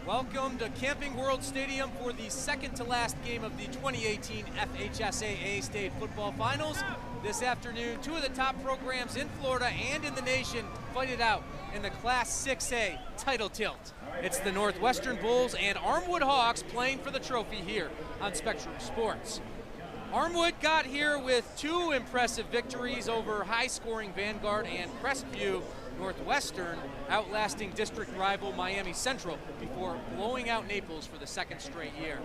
Welcome to Camping World Stadium for the second to last game of the 2018 FHSAA State Football Finals. This afternoon, two of the top programs in Florida and in the nation fight it out in the Class 6A title tilt. It's the Northwestern Bulls and Armwood Hawks playing for the trophy here on Spectrum Sports. Armwood got here with two impressive victories over high-scoring Vanguard and Crestview. Northwestern outlasting district rival Miami Central before blowing out Naples for the second straight year.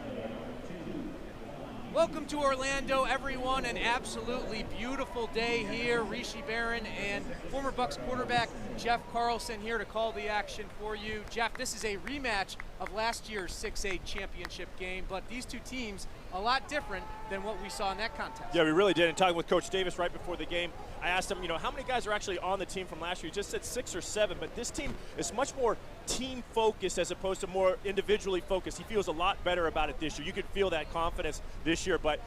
Welcome to Orlando, everyone. An absolutely beautiful day here. Rishi Barron and former Bucks quarterback Jeff Carlson here to call the action for you. Jeff, this is a rematch of last year's 6A championship game, but these two teams a lot different than what we saw in that contest. Yeah, we really did. And talking with Coach Davis right before the game, I asked him, how many guys are actually on the team from last year? He just said 6 or 7, but this team is much more team-focused as opposed to more individually focused. He feels a lot better about it this year. You could feel that confidence this year, but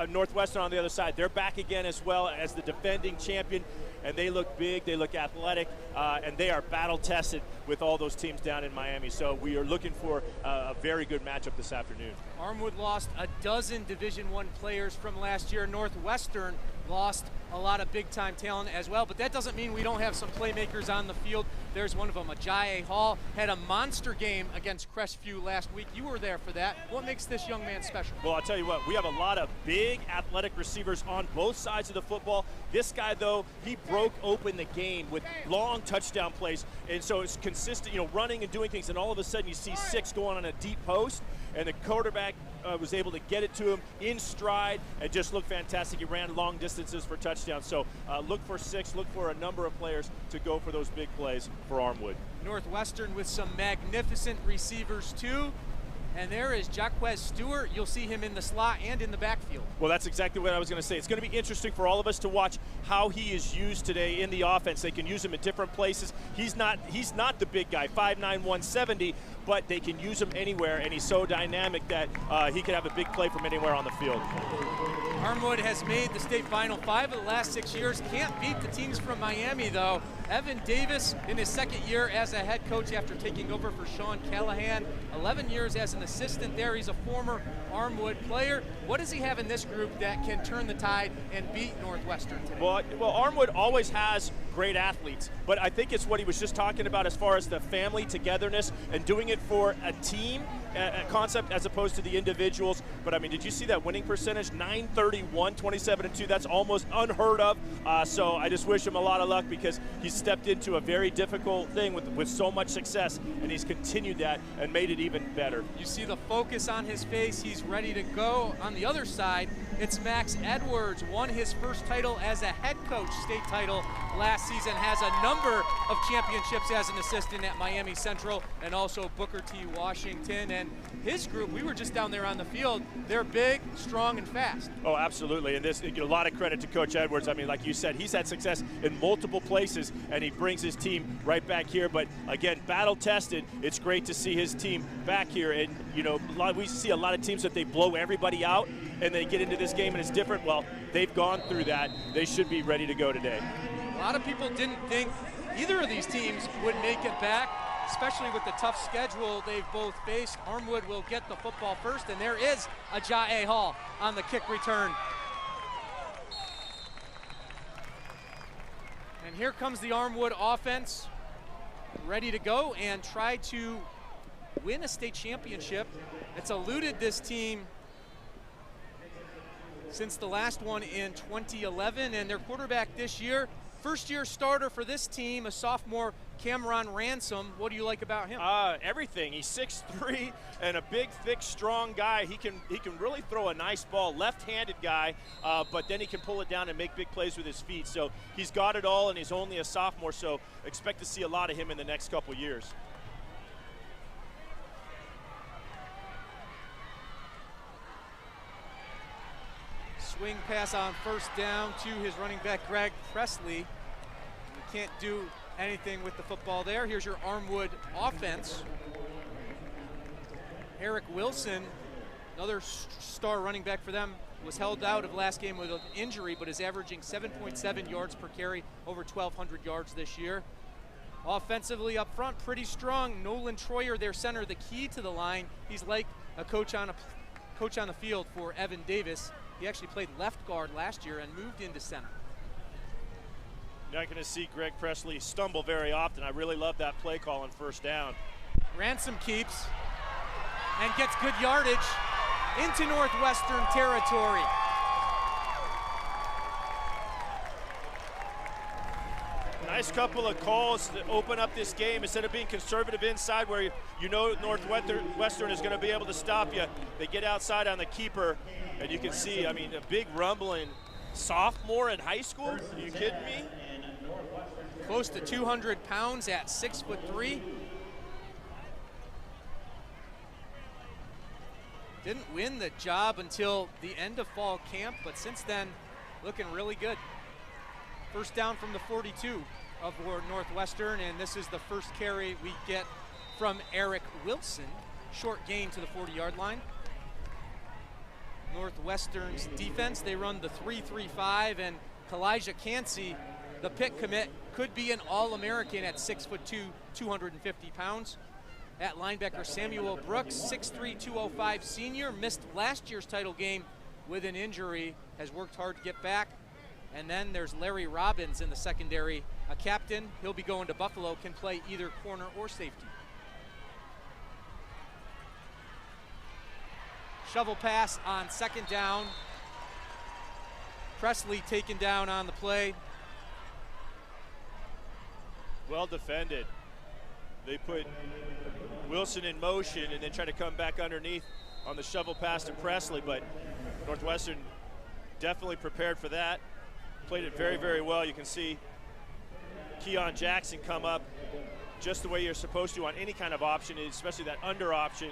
Northwestern on the other side, they're back again as well as the defending champion, and they look big, they look athletic, and they are battle-tested with all those teams down in Miami. So we are looking for a very good matchup this afternoon. Armwood lost a dozen Division I players from last year. Northwestern lost a lot of big-time talent as well, but that doesn't mean we don't have some playmakers on the field. There's one of them, Ajayi Hall, had a monster game against Crestview last week. You were there for that. What makes this young man special? Well, I'll tell you what, we have a lot of big athletic receivers on both sides of the football. This guy, though, he broke open the game with long touchdown plays, and so it's consistent, running and doing things, and all of a sudden you see 6 going on a deep post, and the quarterback was able to get it to him in stride and just looked fantastic. He ran long distances for touchdowns. So look for 6, look for a number of players to go for those big plays for Armwood. Northwestern with some magnificent receivers too. And there is Jaquez Stewart. You'll see him in the slot and in the backfield. Well, that's exactly what I was going to say. It's going to be interesting for all of us to watch how he is used today in the offense. They can use him at different places. He's not the big guy, 5'9", 170, but they can use him anywhere, and he's so dynamic that he can have a big play from anywhere on the field. Armwood has made the state final 5 of the last 6 years. Can't beat the teams from Miami, though. Evan Davis in his second year as a head coach after taking over for Sean Callahan. 11 years as an assistant there. He's a former Armwood player. What does he have in this group that can turn the tide and beat Northwestern today? Well, Armwood always has great athletes, but I think it's what he was just talking about as far as the family togetherness and doing it for a team a concept as opposed to the individuals. But I mean, did you see that winning percentage? 931, 27-2. That's almost unheard of. So I just wish him a lot of luck because he's stepped into a very difficult thing with so much success, and he's continued that and made it even better. You see the focus on his face. He's ready to go. On the other side, it's Max Edwards. Won his first title as a head coach, state title last season. Has a number of championships as an assistant at Miami Central and also Booker T. Washington. And his group, we were just down there on the field. They're big, strong, and fast. Oh, absolutely. And this, a lot of credit to Coach Edwards. I mean, like you said, he's had success in multiple places, and he brings his team right back here. But again, battle tested. It's great to see his team back here. And we see a lot of teams that they blow everybody out, and they get into this game and it's different. Well, they've gone through that. They should be ready to go today. A lot of people didn't think either of these teams would make it back, especially with the tough schedule they've both faced. Armwood will get the football first, and there is Ajayi Hall on the kick return. And here comes the Armwood offense, ready to go and try to win a state championship. It's eluded this team since the last one in 2011, and their quarterback this year, first-year starter for this team, a sophomore, Cameron Ransom. What do you like about him? Everything. He's 6'3" and a big, thick, strong guy. He can really throw a nice ball. Left-handed guy, but then he can pull it down and make big plays with his feet. So he's got it all, and he's only a sophomore, so expect to see a lot of him in the next couple years. Swing pass on first down to his running back, Greg Presley. You can't do anything with the football there. Here's your Armwood offense. Eric Wilson, another star running back for them, was held out of last game with an injury, but is averaging 7.7 yards per carry, over 1,200 yards this year. Offensively up front, pretty strong. Nolan Troyer, their center, the key to the line. He's like a coach on the field for Evan Davis. He actually played left guard last year and moved into center. You're not going to see Greg Presley stumble very often. I really love that play call on first down. Ransom keeps and gets good yardage into Northwestern territory. Nice couple of calls to open up this game. Instead of being conservative inside where you know Northwestern is going to be able to stop you, they get outside on the keeper, and you can see, I mean, a big rumbling. Sophomore in high school? Are you kidding me? Close to 200 pounds at 6'3". Didn't win the job until the end of fall camp, but since then, looking really good. First down from the 42 of Northwestern, and this is the first carry we get from Eric Wilson. Short gain to the 40-yard line. Northwestern's defense, they run the 3-3-5, and Kalijah Cansey, the pick commit, could be an All-American at 6'2", 250 pounds. At linebacker, Samuel Brooks, 6'3", 205 senior, missed last year's title game with an injury, has worked hard to get back. And then there's Larry Robbins in the secondary, a captain. He'll be going to Buffalo, can play either corner or safety. Shovel pass on second down. Presley taken down on the play. Well defended. They put Wilson in motion and then try to come back underneath on the shovel pass to Presley, but Northwestern definitely prepared for that. Played it very, very well. You can see Keon Jackson come up just the way you're supposed to on any kind of option, especially that under option,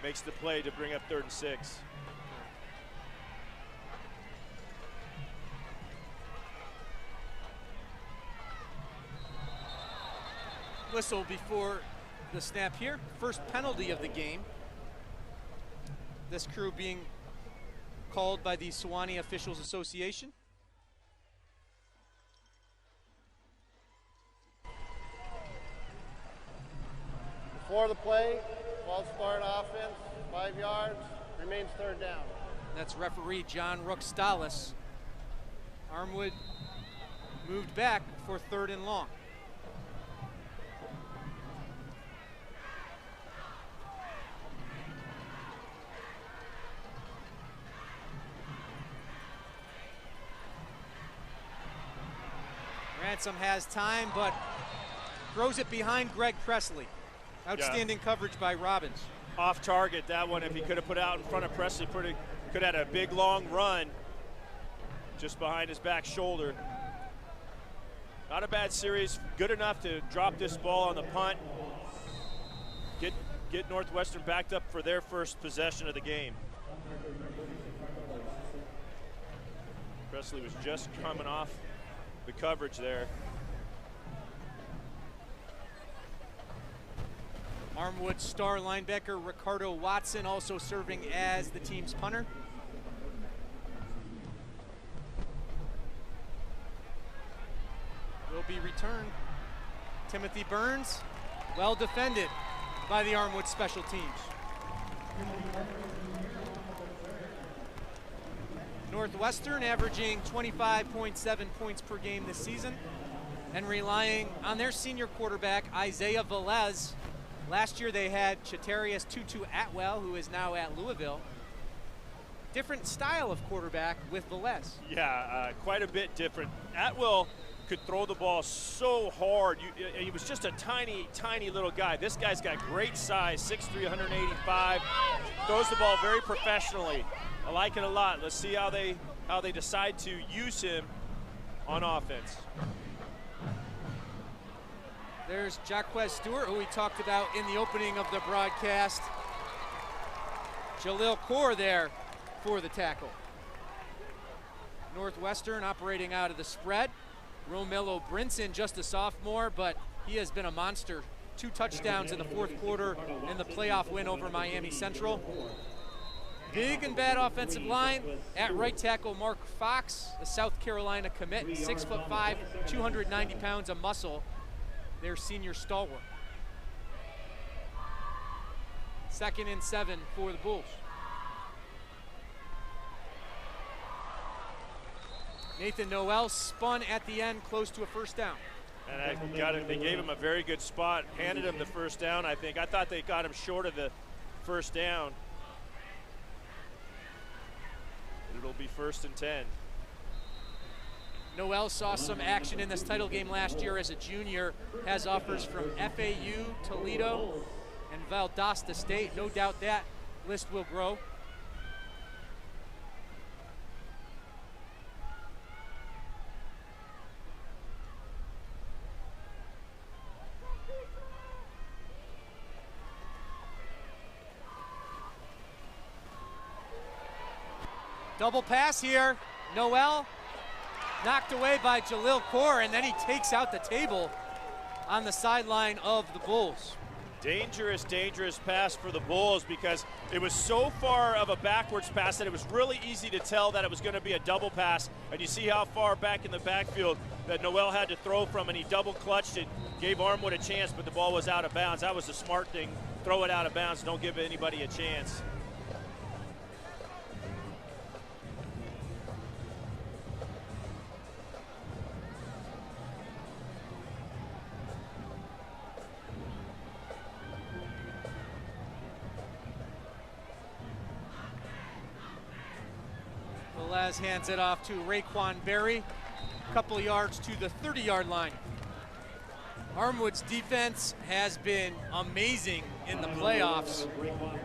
makes the play to bring up 3rd and 6. Whistle before the snap here. First penalty of the game. This crew being called by the Sewanee Officials Association. Before the play, false start offense, 5 yards, remains 3rd down. That's referee John Rookstalis. Armwood moved back for 3rd and long. Ransom has time, but throws it behind Greg Presley. Outstanding coverage by Robbins. Off target, that one. If he could have put out in front of Presley, could have had a big long run just behind his back shoulder. Not a bad series. Good enough to drop this ball on the punt. Get Northwestern backed up for their first possession of the game. Presley was just coming off the coverage there. Armwood star linebacker Ricardo Watson also serving as the team's punter. Will be returned. Timothy Burns, well defended by the Armwood special teams. Northwestern averaging 25.7 points per game this season and relying on their senior quarterback, Isaiah Velez. Last year they had Chatarius Tutu Atwell, who is now at Louisville. Different style of quarterback with Velez. Yeah, quite a bit different. Atwell could throw the ball so hard. He was just a tiny, tiny little guy. This guy's got great size, 6'3", 185. Throws the ball very professionally. I like it a lot. Let's see how they decide to use him on offense. There's Jaquez Stewart, who we talked about in the opening of the broadcast. Jalil Kaur there for the tackle. Northwestern operating out of the spread. Romello Brinson, just a sophomore, but he has been a monster. 2 touchdowns in the 4th quarter in the playoff win over Miami Central. Big and bad offensive line. At right tackle, Mark Fox, a South Carolina commit, 6'5", 290 pounds of muscle. their senior stalwart. 2nd and 7 for the Bulls. Nathan Noel spun at the end, close to a first down. And they gave him a very good spot, handed him the first down, I think. I thought they got him short of the first down. It'll be 1st and 10. Noel saw some action in this title game last year as a junior, has offers from FAU, Toledo, and Valdosta State. No doubt that list will grow. Double pass here. Noel knocked away by Jalil Kaur, and then he takes out the table on the sideline of the Bulls. Dangerous, dangerous pass for the Bulls because it was so far of a backwards pass that it was really easy to tell that it was going to be a double pass. And you see how far back in the backfield that Noel had to throw from, and he double clutched it, gave Armwood a chance, but the ball was out of bounds. That was the smart thing. Throw it out of bounds, don't give anybody a chance. Velez hands it off to Raekwon Berry, a couple yards to the 30-yard line. Armwood's defense has been amazing in the playoffs.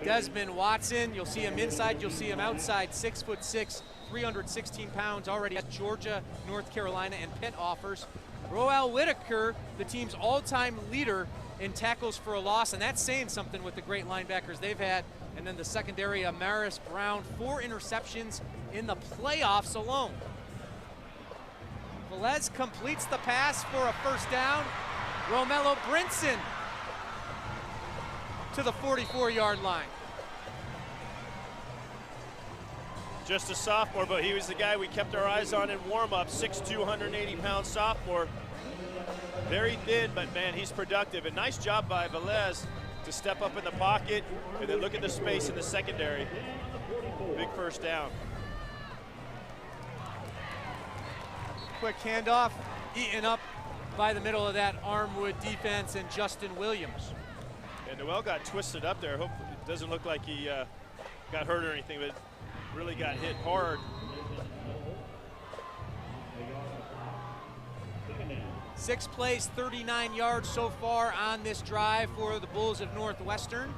Desmond Watson, you'll see him inside, you'll see him outside, 6'6", 316 pounds, already at Georgia, North Carolina, and Pitt offers. Roel Whitaker, the team's all-time leader in tackles for a loss, and that's saying something with the great linebackers they've had. And then the secondary, Amaris Brown, 4 interceptions in the playoffs alone. Velez completes the pass for a first down. Romello Brinson to the 44-yard line. Just a sophomore, but he was the guy we kept our eyes on in warm-up. 6'2", 180-pound sophomore. Very thin, but man, he's productive. And nice job by Velez to step up in the pocket and then look at the space in the secondary. Big first down. Quick handoff, eaten up by the middle of that Armwood defense and Justin Williams. And Noel got twisted up there. Hope it doesn't look like he got hurt or anything, but really got hit hard. 6 plays, 39 yards so far on this drive for the Bulls of Northwestern.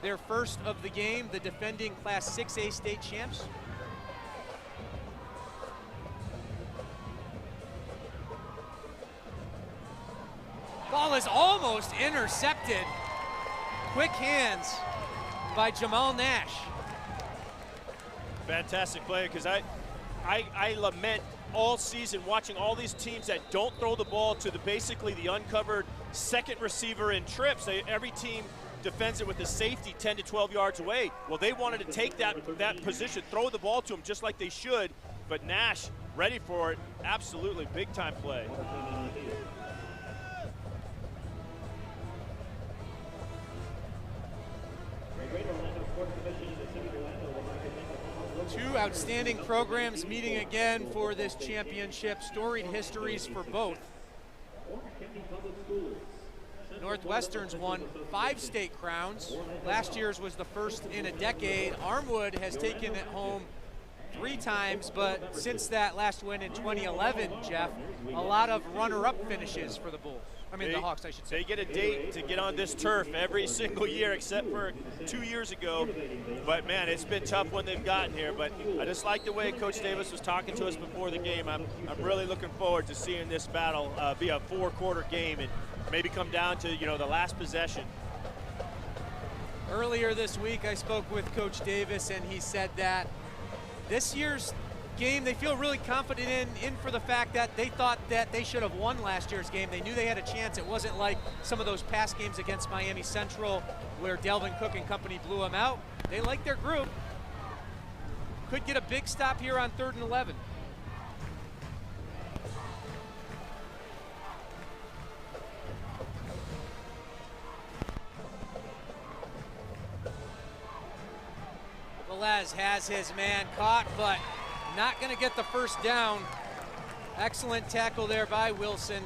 Their first of the game, the defending Class 6A state champs. Ball is almost intercepted. Quick hands by Jamal Nash. Fantastic play, because I lament all season watching all these teams that don't throw the ball to basically the uncovered second receiver in trips. Every team defends it with a safety 10 to 12 yards away. Well, they wanted to take that position, throw the ball to him just like they should, but Nash ready for it. Absolutely big time play. Two outstanding programs meeting again for this championship. Storied histories for both. Northwestern's won 5 state crowns. Last year's was the first in a decade. Armwood has taken it home 3 times, but since that last win in 2011, Jeff, a lot of runner-up finishes for the Bulls. I mean, the Hawks, I should say. They get a date to get on this turf every single year except for 2 years ago. But, man, it's been tough when they've gotten here. But I just like the way Coach Davis was talking to us before the game. I'm really looking forward to seeing this battle be a 4-quarter game and maybe come down to, the last possession. Earlier this week, I spoke with Coach Davis, and he said that this year's game they feel really confident in for the fact that they thought that they should have won last year's game. They knew they had a chance. It wasn't like some of those past games against Miami Central where Delvin Cook and company blew them out. They like their group. Could get a big stop here on 3rd and 11. Velez has his man caught, but not going to get the first down. Excellent tackle there by Wilson.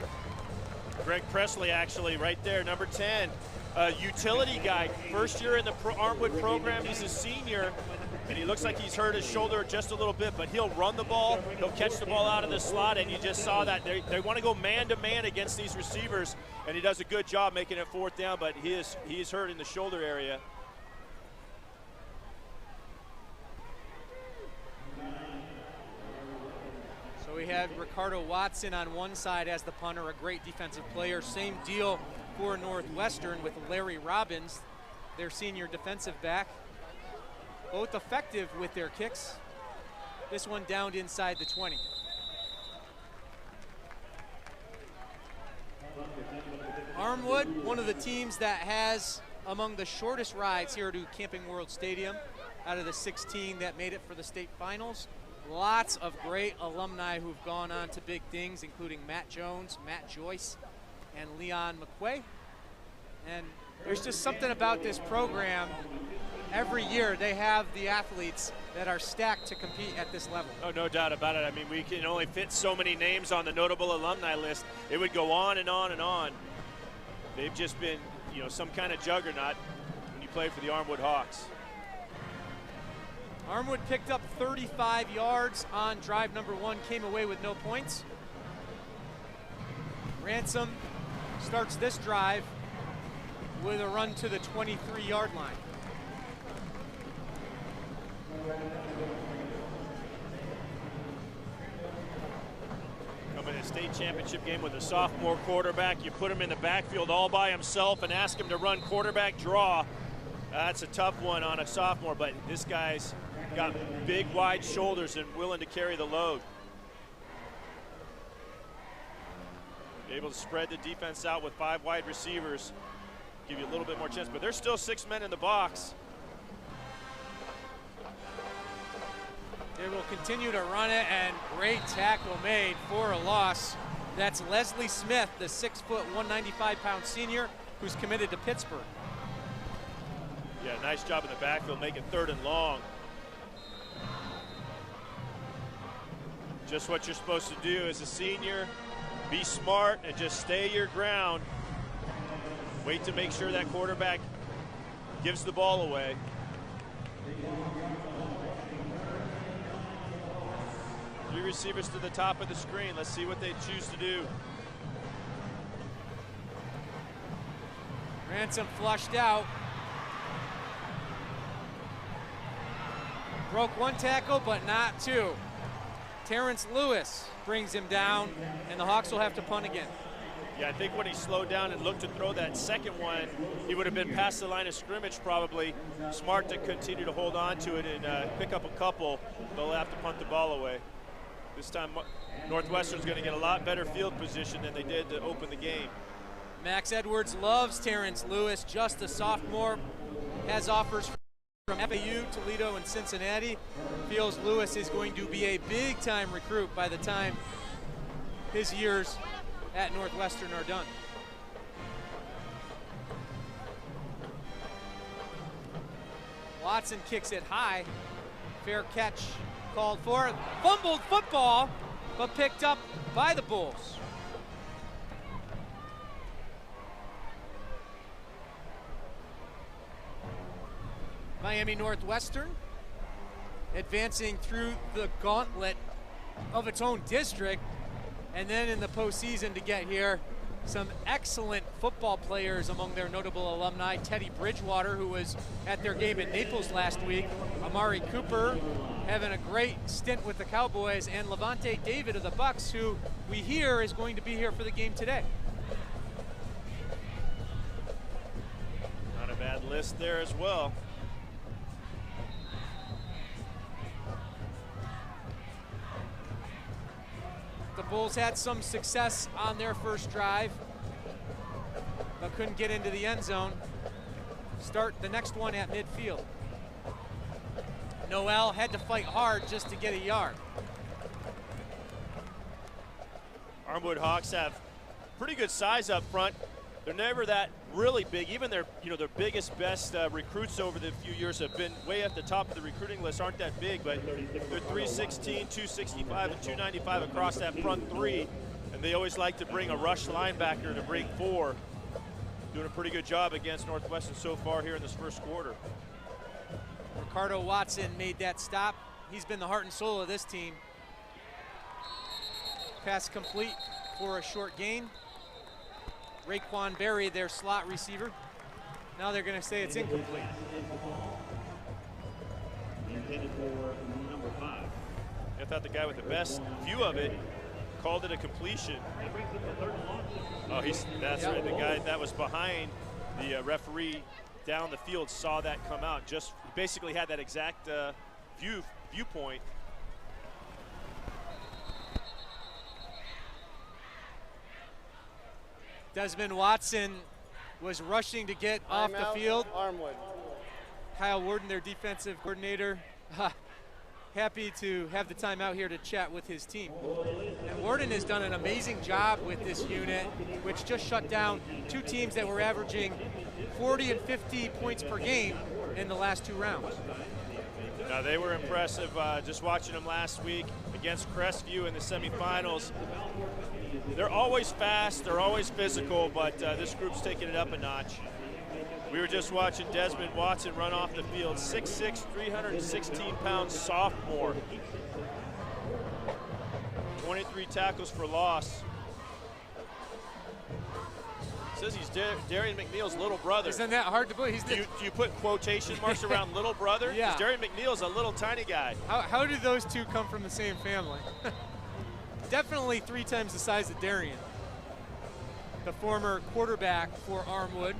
Greg Presley actually right there, number 10. Utility guy, first year in the Armwood program. He's a senior, and he looks like he's hurt his shoulder just a little bit, but he'll run the ball, he'll catch the ball out of the slot, and you just saw that. They want to go man-to-man against these receivers, and he does a good job making it fourth down, but he is hurt in the shoulder area. So we have Ricardo Watson on one side as the punter, a great defensive player. Same deal for Northwestern with Larry Robbins, their senior defensive back. Both effective with their kicks. This one downed inside the 20. Armwood, one of the teams that has among the shortest rides here to Camping World Stadium out of the 16 that made it for the state finals. Lots of great alumni who've gone on to big things, including Matt Jones, Matt Joyce, and Leon McQuay. And there's just something about this program. Every year they have the athletes that are stacked to compete at this level. Oh, no doubt about it. I mean, we can only fit so many names on the notable alumni list. It would go on and on and on. They've just been, some kind of juggernaut when you play for the Armwood Hawks. Armwood picked up 35 yards on drive number 1, came away with no points. Ransom starts this drive with a run to the 23-yard line. Coming in a state championship game with a sophomore quarterback, you put him in the backfield all by himself and ask him to run quarterback draw. That's a tough one on a sophomore, but this guy's got big, wide shoulders and willing to carry the load. Able to spread the defense out with 5 wide receivers, give you a little bit more chance, but there's still 6 men in the box. They will continue to run it, and great tackle made for a loss. That's Leslie Smith, the 6', 195-pound senior who's committed to Pittsburgh. Yeah, nice job in the backfield, making 3rd and long. Just what you're supposed to do as a senior. Be smart and just stay your ground. Wait to make sure that quarterback gives the ball away. Three receivers to the top of the screen. Let's see what they choose to do. Ransom flushed out. Broke 1 tackle, but not 2. Terrence Lewis brings him down, and the Hawks will have to punt again. Yeah, I think when he slowed down and looked to throw that second one, he would have been past the line of scrimmage probably. Smart to continue to hold on to it and pick up a couple. They'll have to punt the ball away. This time, Northwestern's going to get a lot better field position than they did to open the game. Max Edwards loves Terrence Lewis, just a sophomore, has offers from FAU, Toledo, and Cincinnati. Feels Lewis is going to be a big-time recruit by the time his years at Northwestern are done. Watson kicks it high. Fair catch called for. Fumbled football, but picked up by the Bulls. Miami Northwestern advancing through the gauntlet of its own district, and then in the postseason to get here, some excellent football players among their notable alumni. Teddy Bridgewater, who was at their game in Naples last week. Amari Cooper having a great stint with the Cowboys, and Levante David of the Bucks, who we hear is going to be here for the game today. Not a bad list there as well. The Bulls had some success on their first drive, but couldn't get into the end zone. Start the next one at midfield. Noel had to fight hard just to get a yard. Armwood Hawks have pretty good size up front. They're never that really big. Even their biggest, best recruits over the few years have been way at the top of the recruiting list. Aren't that big, but they're 316, 265, and 295 across that front three. And they always like to bring a rush linebacker to bring 4. Doing a pretty good job against Northwestern so far here in this first quarter. Ricardo Watson made that stop. He's been the heart and soul of this team. Pass complete for a short gain. Raekwon Berry, their slot receiver. Now they're going to say it's incomplete. I thought the guy with the best view of it called it a completion. Oh, that's right. The guy that was behind the referee down the field saw that come out. Just basically had that exact viewpoint. Desmond Watson was rushing to get off the field. Armwood. Kyle Warden, their defensive coordinator, happy to have the time out here to chat with his team. And Warden has done an amazing job with this unit, which just shut down 2 teams that were averaging 40 and 50 points per game in the last 2 rounds. Now, they were impressive. Just watching them last week against Crestview in the semifinals. They're always fast, they're always physical, but this group's taking it up a notch. We were just watching Desmond Watson run off the field, 6'6", 316-pound sophomore. 23 tackles for loss. Says he's Darian McNeil's little brother. Isn't that hard to believe? Do you put quotation marks around little brother? Yeah. Darian McNeil's a little tiny guy. How do those 2 come from the same family? Definitely 3 times the size of Darian. The former quarterback for Armwood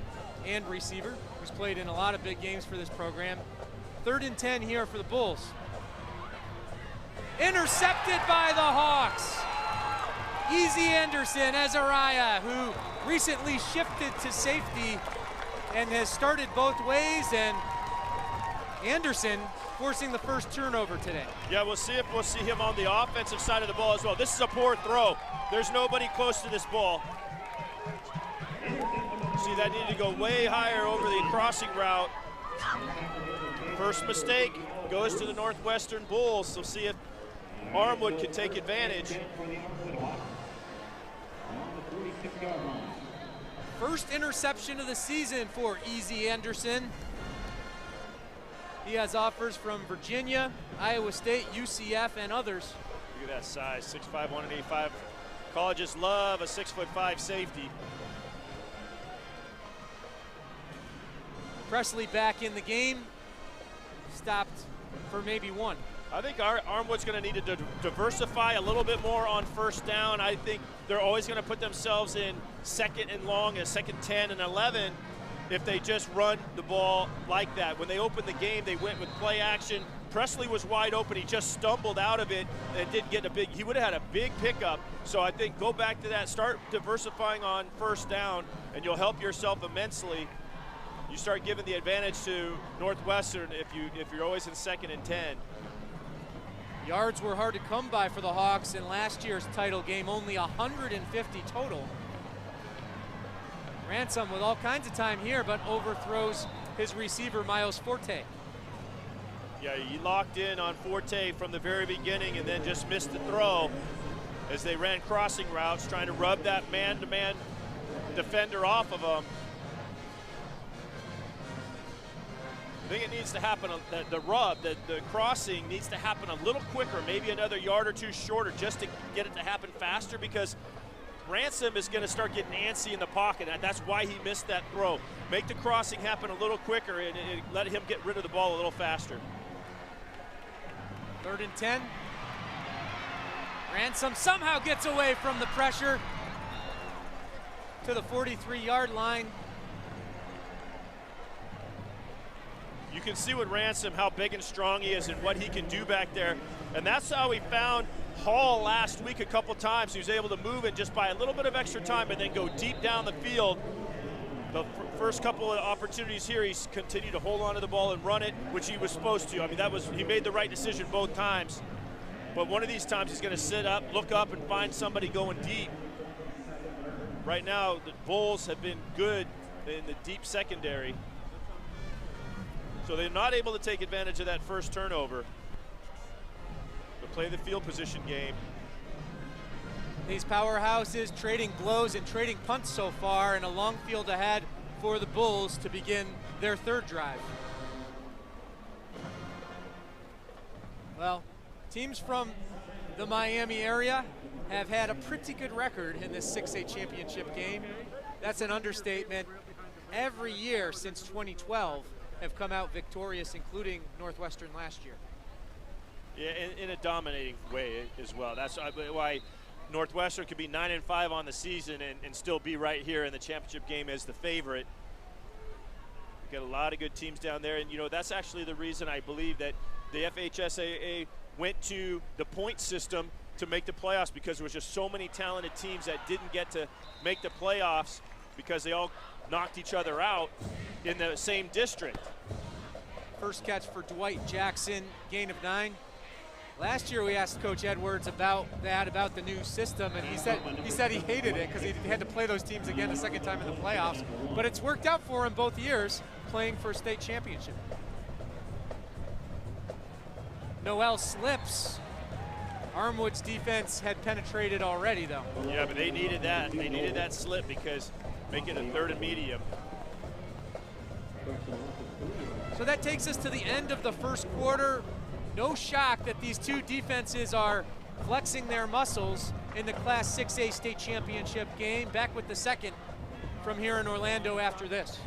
and receiver, who's played in a lot of big games for this program. 3rd and 10 here for the Bulls. Intercepted by the Hawks. Easy Anderson, Azariah, who recently shifted to safety and has started both ways, and Anderson forcing the first turnover today. Yeah, we'll see if we'll see him on the offensive side of the ball as well. This is a poor throw. There's nobody close to this ball. See, that needed to go way higher over the crossing route. First mistake goes to the Northwestern Bulls. So see if Armwood can take advantage. First interception of the season for Easy Anderson. He has offers from Virginia, Iowa State, UCF, and others. Look at that size, 6'5", 185. Colleges love a 6'5" safety. Presley back in the game, stopped for maybe 1. I think Armwood's going to need to diversify a little bit more on first down. I think they're always going to put themselves in 2nd and long, and 2nd 10 and 11 if they just run the ball like that. When they opened the game, they went with play action. Presley was wide open. He just stumbled out of it and didn't get he would have had a big pickup. So I think go back to that, start diversifying on first down, and you'll help yourself immensely. You start giving the advantage to Northwestern if you're always in 2nd and 10. Yards were hard to come by for the Hawks in last year's title game, only 150 total. Ransom with all kinds of time here, but overthrows his receiver, Miles Forte. Yeah, he locked in on Forte from the very beginning and then just missed the throw as they ran crossing routes, trying to rub that man-to-man defender off of him. I think it needs to happen, the crossing needs to happen a little quicker, maybe another yard or 2 shorter, just to get it to happen faster, because Ransom is going to start getting antsy in the pocket, and that's why he missed that throw. Make the crossing happen a little quicker and let him get rid of the ball a little faster. 3rd and 10. Ransom somehow gets away from the pressure to the 43-yard line. You can see with Ransom how big and strong he is and what he can do back there. And that's how we found Hall last week a couple times. He was able to move it just by a little bit of extra time and then go deep down the field. The first couple of opportunities here, he's continued to hold on to the ball and run it, which he was supposed to. I mean, he made the right decision both times. But one of these times he's going to sit up, look up, and find somebody going deep. right now the Bulls have been good in the deep secondary. So they're not able to take advantage of that first turnover. But play the field position game. These powerhouses trading blows and trading punts so far, and a long field ahead for the Bulls to begin their third drive. Well, teams from the Miami area have had a pretty good record in this 6A championship game. That's an understatement. Every year since 2012 have come out victorious, including Northwestern last year. Yeah, in a dominating way as well. That's why Northwestern could be 9-5 on the season and still be right here in the championship game as the favorite. We've got a lot of good teams down there, and you know that's actually the reason I believe that the FHSAA went to the point system to make the playoffs, because there was just so many talented teams that didn't get to make the playoffs because they all knocked each other out in the same district. First catch for Dwight Jackson, gain of 9. Last year we asked Coach Edwards about the new system, and he said he hated it because he had to play those teams again a second time in the playoffs. But it's worked out for him both years, playing for a state championship. Noel slips. Armwood's defense had penetrated already, though. Yeah, but they needed that. They needed that slip because make it a 3rd and medium. So that takes us to the end of the first quarter. No shock that these two defenses are flexing their muscles in the Class 6A state championship game. Back with the second from here in Orlando after this.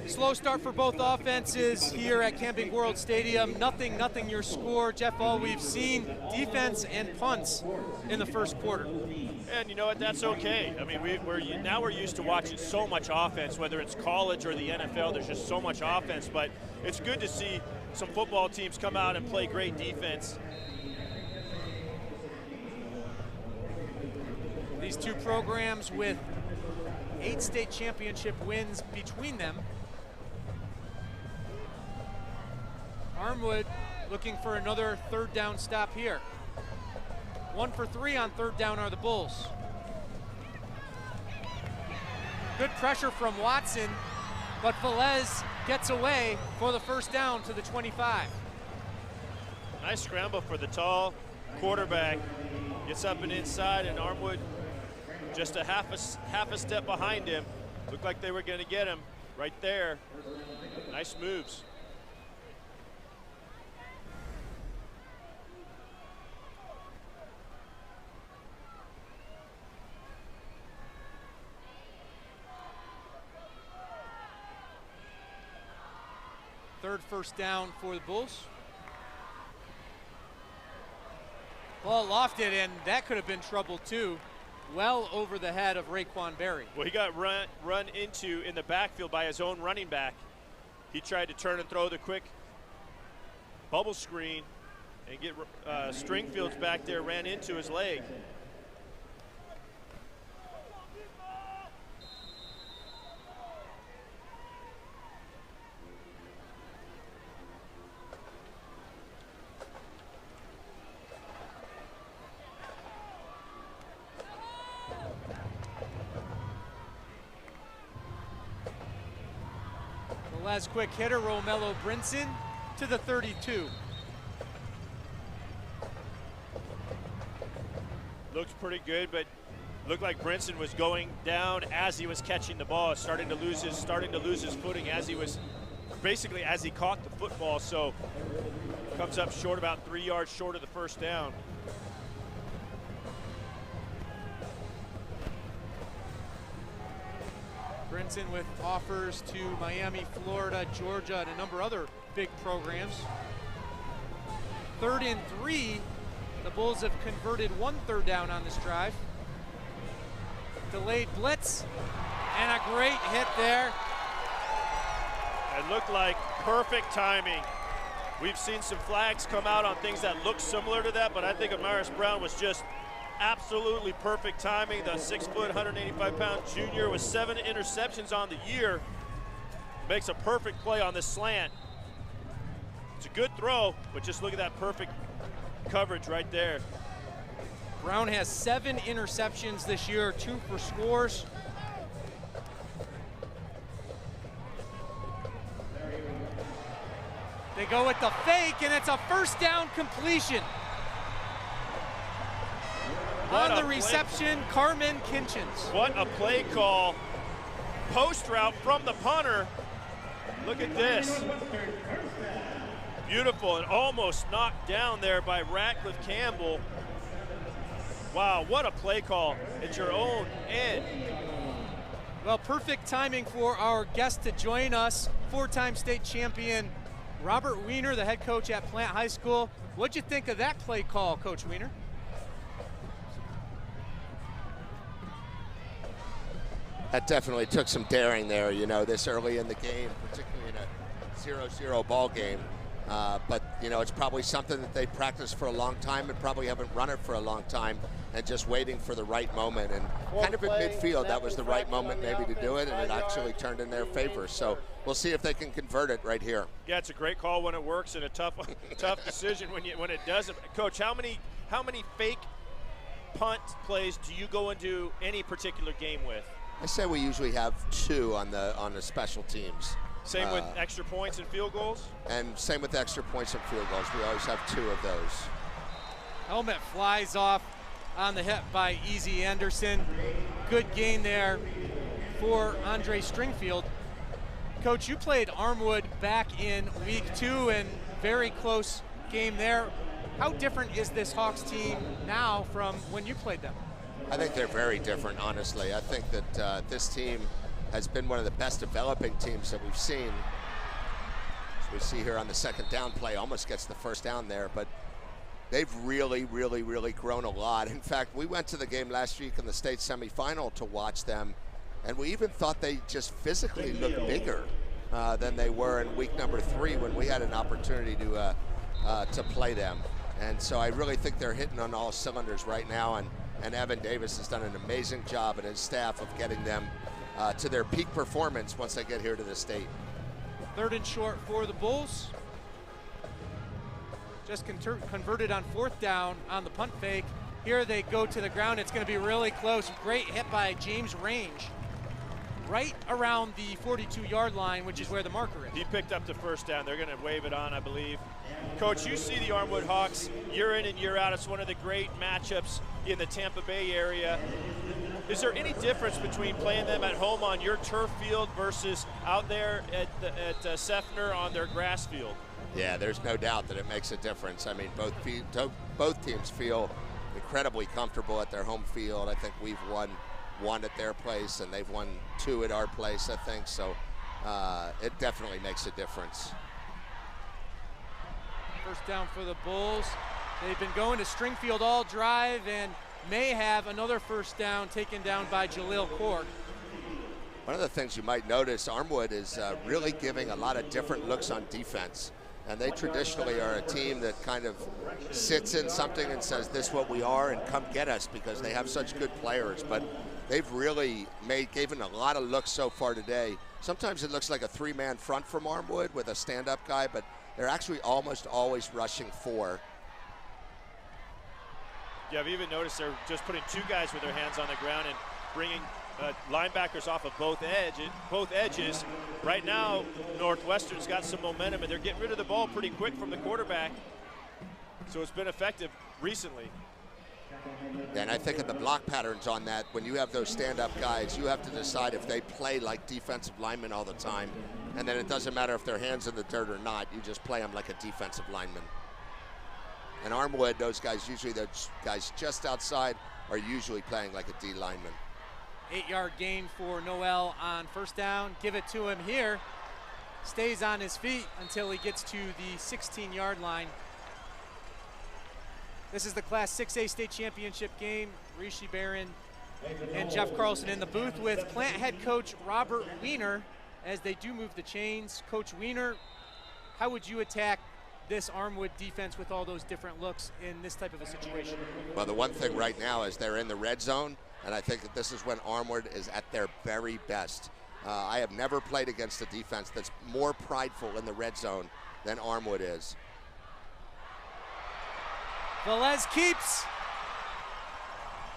Slow start for both offenses here at Camping World Stadium. Nothing your score. Jeff, all we've seen, defense and punts in the first quarter. And you know what, that's okay. I mean, we're used to watching so much offense, whether it's college or the NFL, there's just so much offense, but it's good to see some football teams come out and play great defense. These two programs with 8 state championship wins between them. Armwood looking for another 3rd down stop here. 1 for 3 on 3rd down are the Bulls. Good pressure from Watson, but Velez gets away for the 1st down to the 25. Nice scramble for the tall quarterback. Gets up and inside, and Armwood just a half a step behind him. Looked like they were going to get him right there. Nice moves. Third 1st down for the Bulls. Ball lofted, and that could have been trouble too. Well over the head of Raekwon Berry. Well, he got run into in the backfield by his own running back. He tried to turn and throw the quick bubble screen and get Stringfield's back there, ran into his leg. Last quick hitter, Romello Brinson to the 32. Looks pretty good, but looked like Brinson was going down as he was catching the ball, starting to lose his footing as he was basically as he caught the football, so comes up short, about 3 yards short of the first down. Brinson with offers to Miami, Florida, Georgia, and a number of other big programs. 3rd and 3. The Bulls have converted 1 third down on this drive. Delayed blitz, and a great hit there. It looked like perfect timing. We've seen some flags come out on things that look similar to that, but I think Amaris Brown was just absolutely perfect timing. The 6 foot, 185-pound junior with 7 interceptions on the year makes a perfect play on this slant. It's a good throw, but just look at that perfect coverage right there. Brown has 7 interceptions this year, 2 for scores. They go with the fake, and it's a first down completion. On the reception, Carmen Kinchins. What a play call. Post route from the punter. Look at this. Beautiful, and almost knocked down there by Ratcliffe Campbell. Wow, what a play call at your own end. Well, perfect timing for our guest to join us, 4-time state champion Robert Weiner, the head coach at Plant High School. What'd you think of that play call, Coach Weiner? That definitely took some daring there, you know, this early in the game, particularly in a 0-0 ball game. But, you know, it's probably something that they practiced for a long time and probably haven't run it for a long time and just waiting for the right moment. And kind of at midfield, that was the right moment maybe to do it, and it actually turned in their favor. So we'll see if they can convert it right here. Yeah, it's a great call when it works and a tough decision when it doesn't. Coach, how many fake punt plays do you go into any particular game with? I say we usually have 2 on the special teams. Same with extra points and field goals? And same with extra points and field goals. We always have 2 of those. Helmet flies off on the hip by Easy Anderson. Good gain there for Andre Stringfield. Coach, you played Armwood back in week 2 and very close game there. How different is this Hawks team now from when you played them? I think they're very different, honestly. I think that this team has been one of the best developing teams that we've seen. As we see here on the second down play, almost gets the first down there, but they've really, really, really grown a lot. In fact, we went to the game last week in the state semifinal to watch them, and we even thought they just physically looked bigger than they were in week number 3 when we had an opportunity to play them. And so I really think they're hitting on all cylinders right now, and Evan Davis has done an amazing job and his staff of getting them to their peak performance once they get here to the state. 3rd and short for the Bulls. Just converted on 4th down on the punt fake. Here they go to the ground. It's going to be really close. Great hit by James Range. Right around the 42-yard line, which is where the marker is. He picked up the first down. They're going to wave it on, I believe. Coach, you see the Armwood Hawks year in and year out. It's one of the great matchups in the Tampa Bay area. Is there any difference between playing them at home on your turf field versus out there at Seffner on their grass field? Yeah, there's no doubt that it makes a difference. I mean, both teams feel incredibly comfortable at their home field. I think we've won 1 at their place, and they've won 2 at our place, I think. So it definitely makes a difference. First down for the Bulls. They've been going to Stringfield all drive and may have another first down taken down by Jaleel Cork. One of the things you might notice, Armwood is really giving a lot of different looks on defense. And they traditionally are a team that kind of sits in something and says, this is what we are, and come get us, because they have such good players. But they've really given a lot of looks so far today. Sometimes it looks like a 3-man front from Armwood with a stand-up guy, but they're actually almost always rushing 4. Yeah, I've even noticed they're just putting 2 guys with their hands on the ground and bringing linebackers off of both edges. Right now, Northwestern's got some momentum, and they're getting rid of the ball pretty quick from the quarterback. So it's been effective recently. And I think of the block patterns on that, when you have those stand-up guys, you have to decide if they play like defensive linemen all the time And then it doesn't matter if their hands in the dirt or not. You just play them like a defensive lineman. And Armwood, those guys, usually those guys just outside, are usually playing like a D lineman. 8-yard gain for Noel on first down. Give it to him here. Stays on his feet until he gets to the 16-yard line. This is the Class 6A state championship game. Rishi Barron and Jeff Carlson in the booth with Plant head coach Robert Weiner as they do move the chains. Coach Weiner, how would you attack this Armwood defense with all those different looks in this type of a situation? Well, the one thing right now is they're in the red zone, and I think that this is when Armwood is at their very best. I have never played against a defense that's more prideful in the red zone than Armwood is. Velez keeps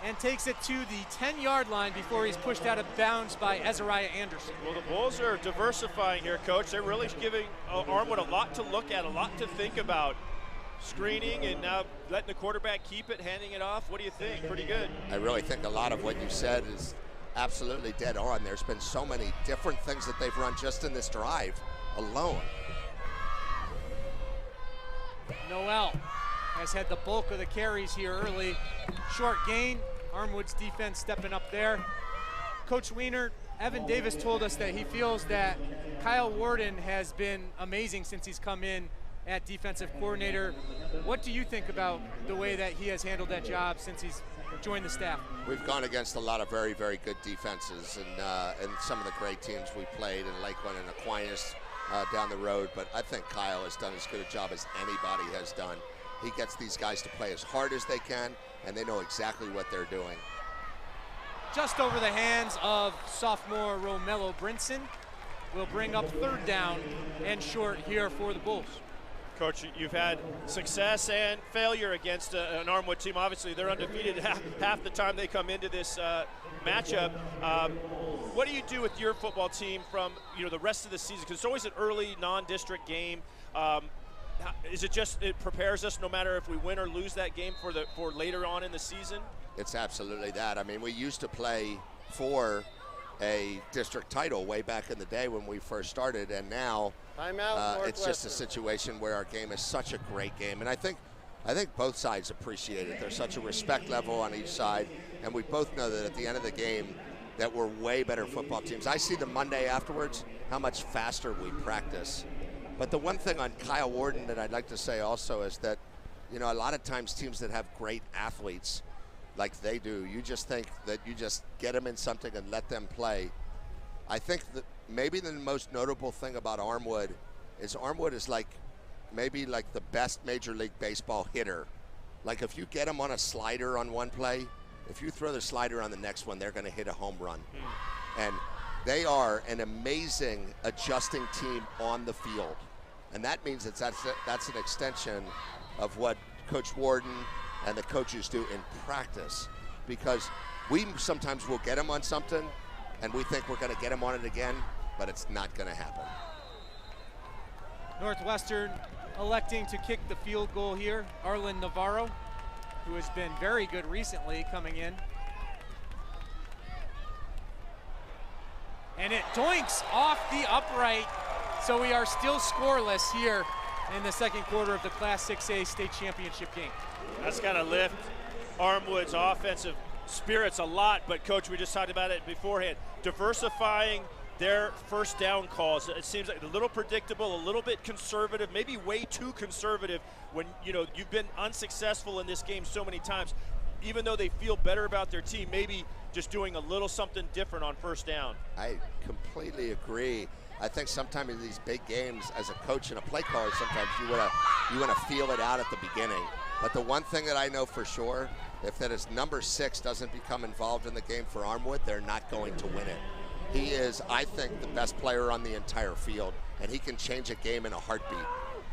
and takes it to the 10-yard line before he's pushed out of bounds by Ezariah Anderson. Well, the Bulls are diversifying here, Coach. They're really giving Armwood a lot to look at, a lot to think about. Screening and now letting the quarterback keep it, handing it off. What do you think? Pretty good. I really think a lot of what you said is absolutely dead on. There's been so many different things that they've run just in this drive alone. Noel has had the bulk of the carries here early. Short gain. Armwood's defense stepping up there. Coach Weiner, Evan Davis told us that he feels that Kyle Warden has been amazing since he's come in at defensive coordinator. What do you think about the way that he has handled that job since he's joined the staff? We've gone against a lot of very, very good defenses and some of the great teams we played in Lakeland and Aquinas down the road, but I think Kyle has done as good a job as anybody has done. He gets these guys to play as hard as they can, and they know exactly what they're doing. Just over the hands of sophomore Romello Brinson. Will bring up third down and short here for the Bulls. Coach, you've had success and failure against an Armwood team. Obviously, they're undefeated half the time they come into this matchup. What do you do with your football team from the rest of the season? Because it's always an early non-district game. Is it just it prepares us no matter if we win or lose that game for later on in the season? It's absolutely that. I mean, we used to play for a district title way back in the day when we first started, and now it's just a situation where our game is such a great game, and I think both sides appreciate it. There's such a respect level on each side, and we both know that at the end of the game that we're way better football teams. I see the Monday afterwards how much faster we practice. But the one thing on Kyle Warden that I'd like to say also is that a lot of times teams that have great athletes like they do, you just think that you just get them in something and let them play. I think that maybe the most notable thing about Armwood is maybe like the best Major League Baseball hitter. Like if you get them on a slider on one play, if you throw the slider on the next one, they're going to hit a home run. And they are an amazing adjusting team on the field. And that means that's an extension of what Coach Warden and the coaches do in practice, because we sometimes will get them on something and we think we're going to get them on it again, but it's not going to happen. Northwestern electing to kick the field goal here. Arlen Navarro, who has been very good recently, coming in. And it doinks off the upright, so we are still scoreless here in the second quarter of the Class 6A state championship game. That's got to lift Armwood's offensive spirits a lot, but Coach, we just talked about it beforehand, diversifying their first down calls. It seems like a little predictable, a little bit conservative, maybe way too conservative when you've been unsuccessful in this game so many times. Even though they feel better about their team, maybe just doing a little something different on first down. I completely agree. I think sometimes in these big games, as a coach and a play caller, sometimes you want to feel it out at the beginning. But the one thing that I know for sure, if that is number 6 doesn't become involved in the game for Armwood, they're not going to win it. He is, I think, the best player on the entire field, and he can change a game in a heartbeat.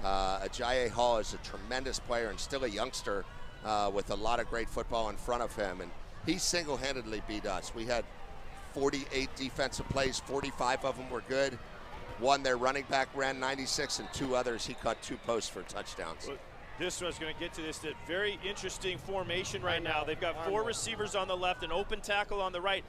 Ajayi Hall is a tremendous player and still a youngster with a lot of great football in front of him, and he single-handedly beat us. We had 48 defensive plays, 45 of them were good. One, their running back ran 96, and 2 others, he caught 2 posts for touchdowns. Well, this one's going to get to this very interesting formation right now. They've got 4 receivers on the left, an open tackle on the right.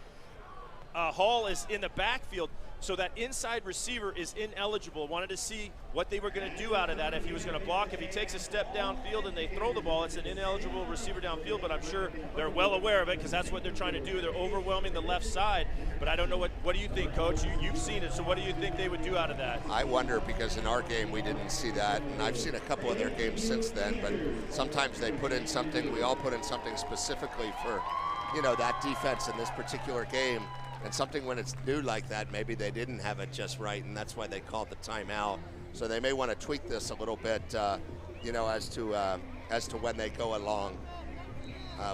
Hall is in the backfield, so that inside receiver is ineligible. Wanted to see what they were going to do out of that, if he was going to block. If he takes a step downfield and they throw the ball, it's an ineligible receiver downfield, but I'm sure they're well aware of it because that's what they're trying to do. They're overwhelming the left side, but I don't know what do you think, Coach? You've seen it, so what do you think they would do out of that? I wonder, because in our game we didn't see that, and I've seen a couple of their games since then, but sometimes they put in something, we all put in something specifically for, you know, that defense in this particular game. And something when it's new like that, maybe they didn't have it just right, and that's why they called the timeout. So they may want to tweak this a little bit, you know, as to when they go along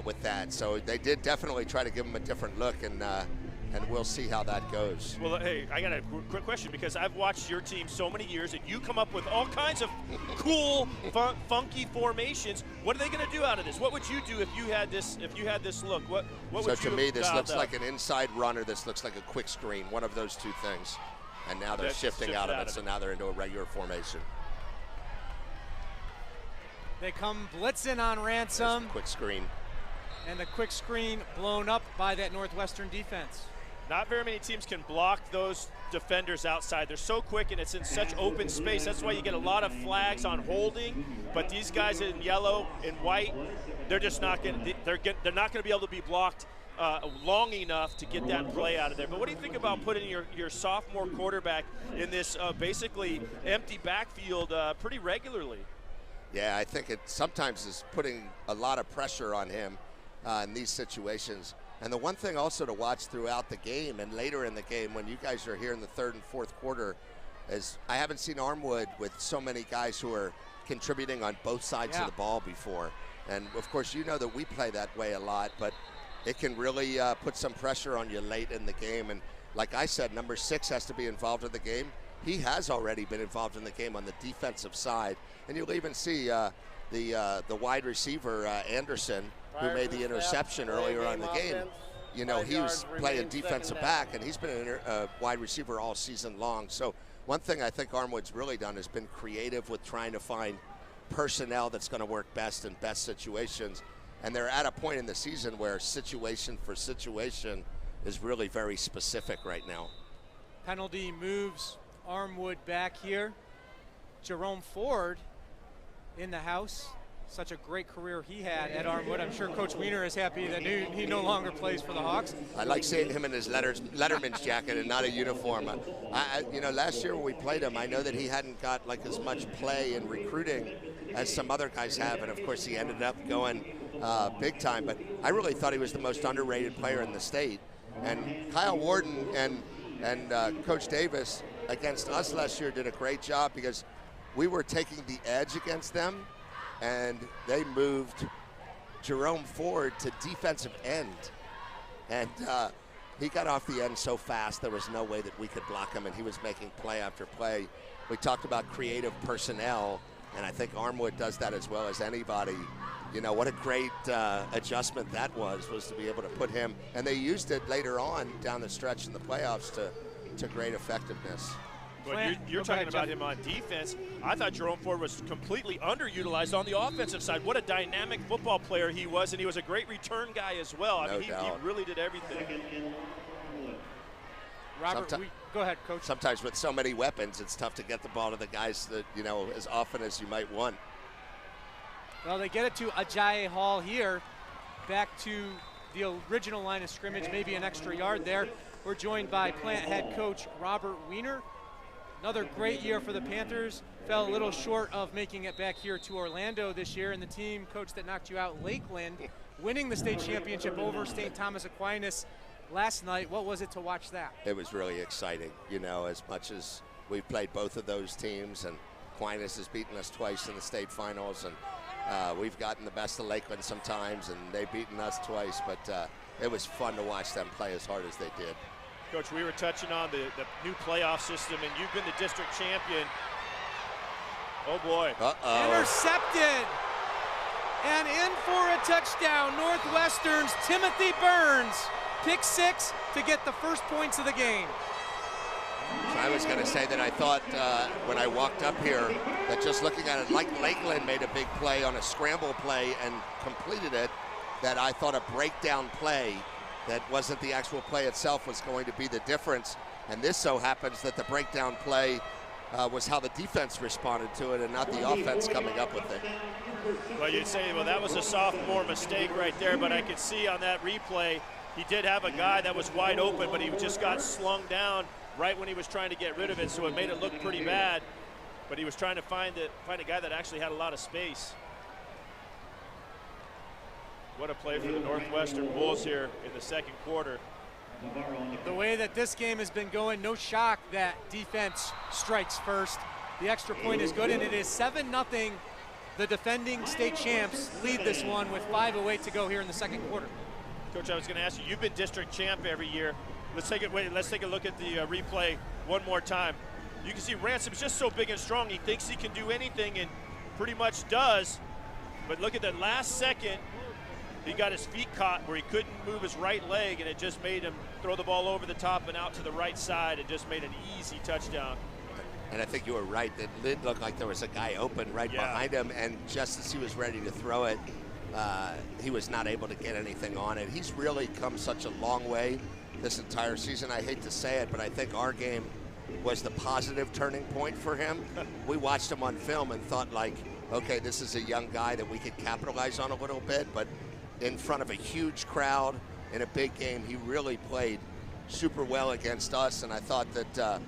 with that. So they did definitely try to give them a different look, and we'll see how that goes. Well, hey, I got a quick question, because I've watched your team so many years, and you come up with all kinds of cool, funky formations. What are they going to do out of this? What would you do if you had this? If you had this look, what would you? So to me, this looks like an inside run, or this looks like a quick screen. One of those two things. And now they're shifting out of it, so now they're into a regular formation. They come blitzing on Ransom. There's quick screen. And the quick screen blown up by that Northwestern defense. Not very many teams can block those defenders outside. They're so quick, and it's in such open space. That's why you get a lot of flags on holding. But these guys in yellow and white, they're just not going to. They're not going to be able to be blocked long enough to get that play out of there. But what do you think about putting your sophomore quarterback in this basically empty backfield pretty regularly? Yeah, I think it sometimes is putting a lot of pressure on him in these situations. And the one thing also to watch throughout the game and later in the game when you guys are here in the third and fourth quarter is I haven't seen Armwood with so many guys who are contributing on both sides of the ball before. And, of course, you know that we play that way a lot, but it can really put some pressure on you late in the game. And like I said, number 6 has to be involved in the game. He has already been involved in the game on the defensive side. And you'll even see the wide receiver, Anderson, who made the interception earlier on the game. You know, he was playing defensive back, and he's been a wide receiver all season long. So one thing I think Armwood's really done has been creative with trying to find personnel that's going to work best in best situations. And they're at a point in the season where situation for situation is really very specific right now. Penalty moves Armwood back here. Jerome Ford in the house. Such a great career he had at Armwood. I'm sure Coach Weiner is happy that he no longer plays for the Hawks. I like seeing him in his Letterman's jacket and not a uniform. You know, last year when we played him, I know that he hadn't got like as much play in recruiting as some other guys have, and of course he ended up going big time. But I really thought he was the most underrated player in the state. And Kyle Warden and Coach Davis against us last year did a great job because we were taking the edge against them, and they moved Jerome Ford to defensive end. And he got off the end so fast there was no way that we could block him, and he was making play after play. We talked about creative personnel, and I think Armwood does that as well as anybody. You know, what a great adjustment that was to be able to put him, and they used it later on down the stretch in the playoffs to great effectiveness. But you're talking about him on defense. I thought Jerome Ford was completely underutilized on the offensive side. What a dynamic football player he was, and he was a great return guy as well. I mean, he really did everything. Robert, go ahead, Coach. Sometimes with so many weapons, it's tough to get the ball to the guys that, you know, as often as you might want. Well, they get it to Ajayi Hall here, back to the original line of scrimmage, maybe an extra yard there. We're joined by Plant head coach Robert Weiner. Another great year for the Panthers. Fell a little short of making it back here to Orlando this year, and the team, coach, that knocked you out, Lakeland, winning the state championship over St. Thomas Aquinas last night. What was it to watch that? It was really exciting, you know, as much as we've played both of those teams, and Aquinas has beaten us twice in the state finals, and we've gotten the best of Lakeland sometimes, and they've beaten us twice, but it was fun to watch them play as hard as they did. Coach, we were touching on the new playoff system, and you've been the district champion. Oh, boy. Intercepted. And in for a touchdown, Northwestern's Timothy Burns. Pick 6 to get the first points of the game. So I was going to say that I thought when I walked up here that just looking at it, like Lakeland made a big play on a scramble play and completed it, that I thought a breakdown play that wasn't the actual play itself was going to be the difference. And this so happens that the breakdown play was how the defense responded to it and not the offense coming up with it. Well, you'd say, well, that was a sophomore mistake right there, but I could see on that replay, he did have a guy that was wide open, but he just got slung down right when he was trying to get rid of it, so it made it look pretty bad. But he was trying to find a guy that actually had a lot of space. What a play for the Northwestern Bulls here in the second quarter. The way that this game has been going, no shock that defense strikes first. The extra point is good, and it is 7-0. The defending state champs lead this one with 5:08 to go here in the second quarter. Coach, I was going to ask you, you've been district champ every year. Let's take a look at the replay one more time. You can see Ransom's just so big and strong, he thinks he can do anything and pretty much does. But look at that last second, he got his feet caught where he couldn't move his right leg, and it just made him throw the ball over the top and out to the right side and just made an easy touchdown. And I think you were right. It looked like there was a guy open right behind him, and just as he was ready to throw it, he was not able to get anything on it. He's really come such a long way this entire season. I hate to say it, but I think our game was the positive turning point for him. We watched him on film and thought, like, okay, this is a young guy that we could capitalize on a little bit, but in front of a huge crowd in a big game, he really played super well against us, and I thought that,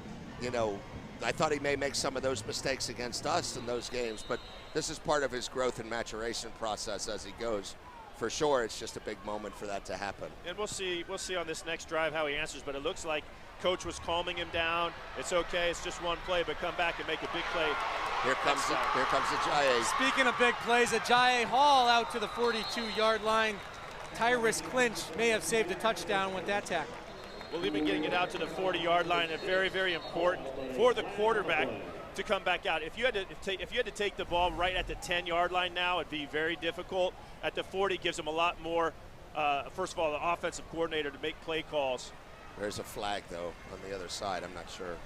I thought he may make some of those mistakes against us in those games, but this is part of his growth and maturation process as he goes. For sure, it's just a big moment for that to happen. And we'll see on this next drive how he answers, but it looks like Coach was calming him down. It's okay, it's just one play, but come back and make a big play. Here comes Ajayi. Speaking of big plays, Ajayi Hall out to the 42-yard line. Tyrus Clinch may have saved a touchdown with that tackle. Well, even getting it out to the 40-yard line is very, very important for the quarterback to come back out. If you had to take the ball right at the 10-yard line now, it'd be very difficult. At the 40, gives him a lot more. First of all, the offensive coordinator to make play calls. There's a flag though on the other side. I'm not sure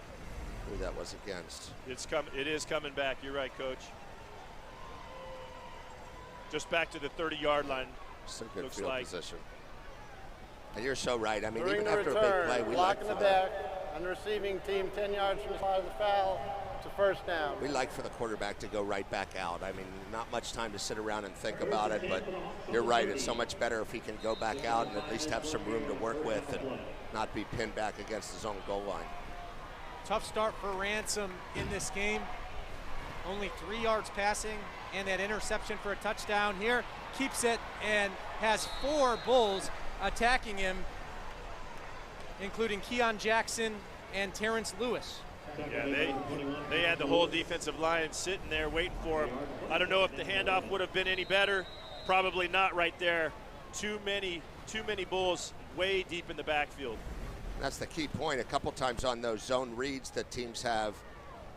who that was against. It is coming back. You're right, Coach. Just back to the 30-yard line. Some good field position. And you're so right. I mean, During even the after return, a big play, we like blocking the for back on the receiving team 10 yards from the side of the foul to first down. We like for the quarterback to go right back out. I mean, not much time to sit around and think about it, but you're right. It's so much better if he can go back out and at least have some room to work with and not be pinned back against his own goal line. Tough start for Ransom in this game. Only 3 yards passing and that interception for a touchdown here. Keeps it and has 4 Bulls attacking him, including Keon Jackson and Terrence Lewis. Yeah, they had the whole defensive line sitting there waiting for him. I don't know if the handoff would have been any better. Probably not right there. Too many Bulls way deep in the backfield. That's the key point. A couple times on those zone reads that teams have,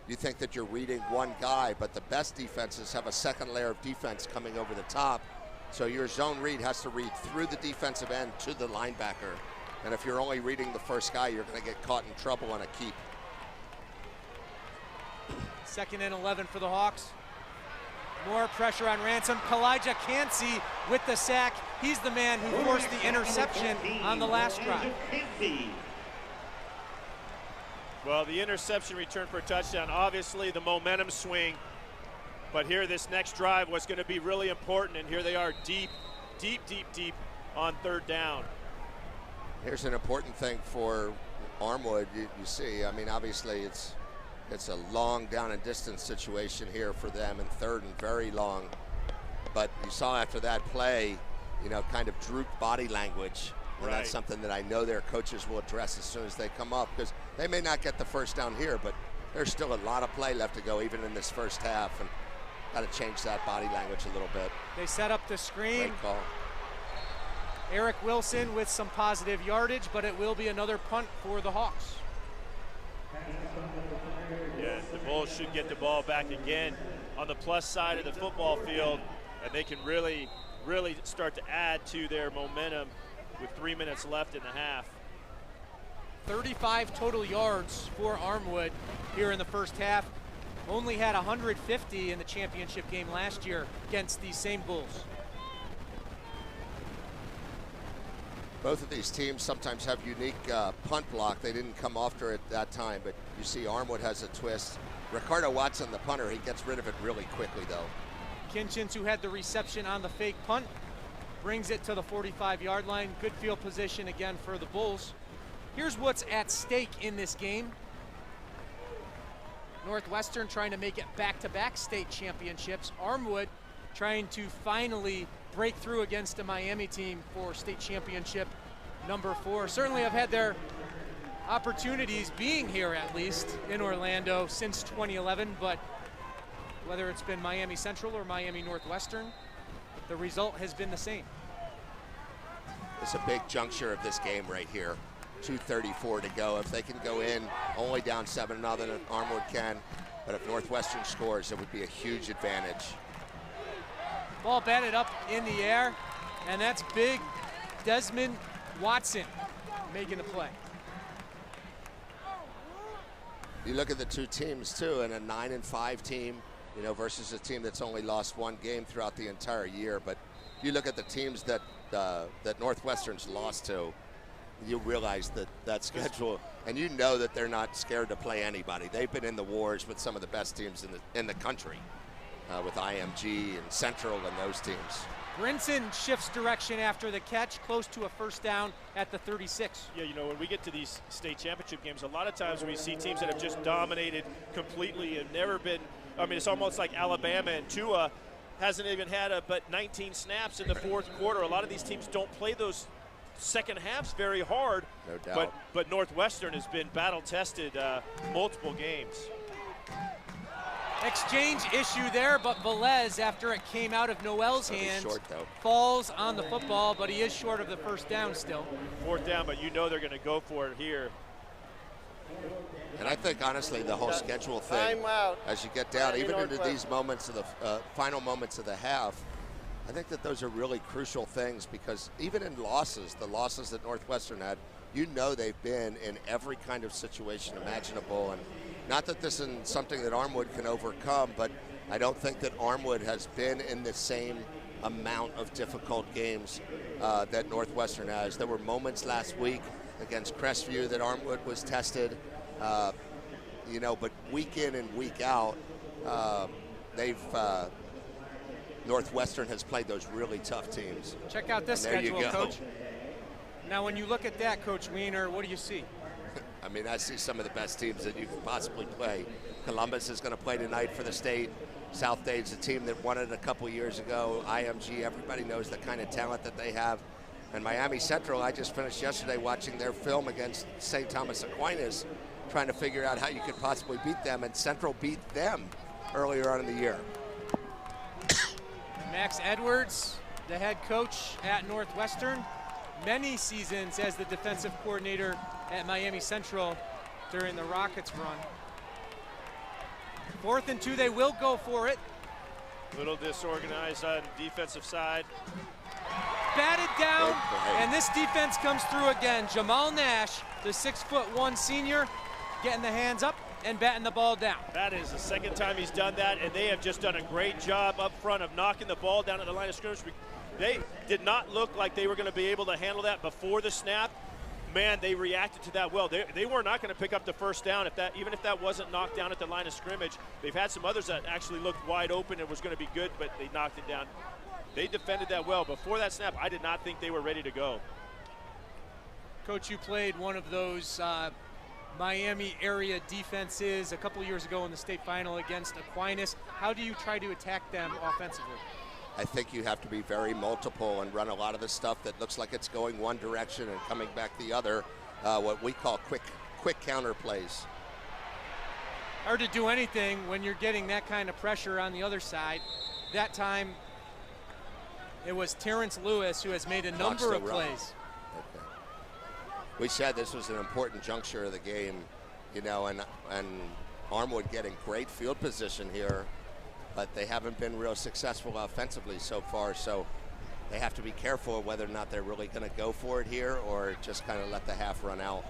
you think that you're reading one guy, but the best defenses have a second layer of defense coming over the top. So your zone read has to read through the defensive end to the linebacker. And if you're only reading the first guy, you're going to get caught in trouble on a keep. 2nd and 11 for the Hawks. More pressure on Ransom. Kalijah Cansey with the sack. He's the man who forced the interception on the last drive. Well, the interception return for a touchdown, obviously the momentum swing. But here, this next drive was going to be really important, and here they are deep on 3rd down. Here's an important thing for Armwood. You see, I mean, obviously it's a long down and distance situation here for them in 3rd and very long. But you saw after that play, kind of drooped body language. And that's something that I know their coaches will address as soon as they come up, because they may not get the first down here, but there's still a lot of play left to go even in this first half. And got to change that body language a little bit. They set up the screen. Great call. Eric Wilson with some positive yardage, but it will be another punt for the Hawks. Yeah, the Bulls should get the ball back again on the plus side of the football field, and they can really start to add to their momentum with 3 minutes left in the half. 35 total yards for Armwood here in the first half. Only had 150 in the championship game last year against these same Bulls. Both of these teams sometimes have unique punt block. They didn't come after it that time, but you see Armwood has a twist. Ricardo Watson, the punter, he gets rid of it really quickly, though. Kinchins, who had the reception on the fake punt, brings it to the 45-yard line. Good field position again for the Bulls. Here's what's at stake in this game. Northwestern trying to make it back-to-back state championships. Armwood trying to finally break through against a Miami team for state championship number 4. Certainly have had their opportunities being here, at least in Orlando, since 2011, but whether it's been Miami Central or Miami Northwestern, the result has been the same. It's a big juncture of this game right here. 2:34 to go. If they can go in only down 7-0, then Armwood can. But if Northwestern scores, it would be a huge advantage. Ball batted up in the air, and that's big Desmond Watson making the play. You look at the two teams too, and a 9-5 team, you know, versus a team that's only lost 1 game throughout the entire year. But you look at the teams that that Northwestern's lost to, you realize that schedule, and you know that they're not scared to play anybody. They've been in the wars with some of the best teams in the country, with IMG and Central and those teams. Brinson shifts direction after the catch, close to a first down at the 36. Yeah, you know, when we get to these state championship games, a lot of times we see teams that have just dominated completely and never been, I mean, it's almost like Alabama, and Tua hasn't even had but 19 snaps in the fourth quarter. A lot of these teams don't play those second halves very hard. No doubt. But Northwestern has been battle-tested multiple games. Exchange issue there, but Velez, after it came out of Noel's hands, short, falls on the football, but he is short of the first down still. Fourth down, but you know they're going to go for it here. And I think, honestly, the whole schedule thing, as you get down, even into these moments of the final moments of the half, I think that those are really crucial things, because even in losses, the losses that Northwestern had, you know they've been in every kind of situation imaginable. And not that this isn't something that Armwood can overcome, but I don't think that Armwood has been in the same amount of difficult games that Northwestern has. There were moments last week against Crestview that Armwood was tested, you know, but week in and week out, Northwestern has played those really tough teams. Check out this schedule, Coach. Now, when you look at that, Coach Wiener, what do you see? I mean, I see some of the best teams that you could possibly play. Columbus is going to play tonight for the state. South Dade's a team that won it a couple years ago. IMG, everybody knows the kind of talent that they have. And Miami Central, I just finished yesterday watching their film against St. Thomas Aquinas, trying to figure out how you could possibly beat them, and Central beat them earlier on in the year. Max Edwards, the head coach at Northwestern, many seasons as the defensive coordinator at Miami Central during the Rockets run. 4th and 2, they will go for it. A little disorganized on the defensive side. Batted down, and this defense comes through again. Jamal Nash, the 6'1" senior, getting the hands up and batting the ball down. That is the second time he's done that, and they have just done a great job up front of knocking the ball down at the line of scrimmage. They did not look like they were going to be able to handle that before the snap. Man, they reacted to that well. They were not going to pick up the first down even if that wasn't knocked down at the line of scrimmage. They've had some others that actually looked wide open and was going to be good, but they knocked it down. They defended that well. Before that snap, I did not think they were ready to go. Coach, you played one of those Miami area defenses a couple years ago in the state final against Aquinas. How do you try to attack them offensively? I think you have to be very multiple and run a lot of the stuff that looks like it's going one direction and coming back the other, what we call quick counter plays. Hard to do anything when you're getting that kind of pressure on the other side. That time, it was Terrence Lewis who has made a number of plays. Okay. We said this was an important juncture of the game, you know, and Armwood getting great field position here, but they haven't been real successful offensively so far, so they have to be careful whether or not they're really going to go for it here or just kind of let the half run out.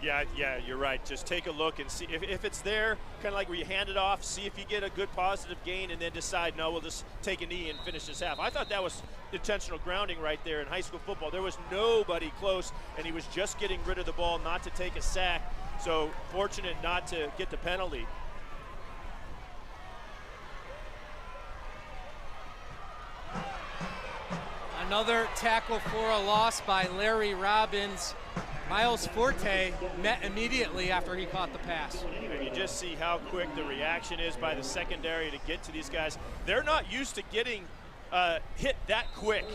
Yeah, you're right. Just take a look and see if it's there, kind of like where you hand it off, see if you get a good positive gain, and then decide, no, we'll just take a knee and finish this half. I thought that was intentional grounding right there in high school football. There was nobody close, and he was just getting rid of the ball, not to take a sack. So fortunate not to get the penalty. Another tackle for a loss by Larry Robbins. Miles Forte met immediately after he caught the pass. And you just see how quick the reaction is by the secondary to get to these guys. They're not used to getting hit that quick.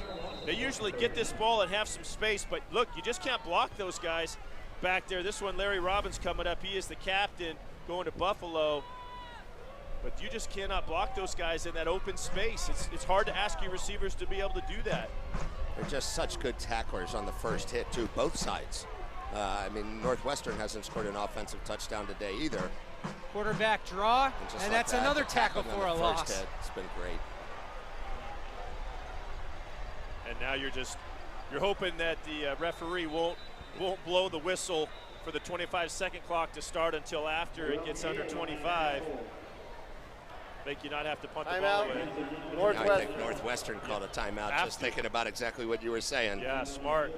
They usually get this ball and have some space, but look, you just can't block those guys back there. This one, Larry Robbins coming up. He is the captain going to Buffalo. But you just cannot block those guys in that open space. It's hard to ask your receivers to be able to do that. They're just such good tacklers on the first hit, too, both sides. I mean, Northwestern hasn't scored an offensive touchdown today either. Quarterback draw, and like that's another tackle for a loss. Hit. It's been great. And now you're hoping that the referee won't blow the whistle for the 25-second clock to start until after it gets under 25. Make you not have to punt the ball away. I think Northwestern called a timeout, just thinking about exactly what you were saying. Yeah, smart.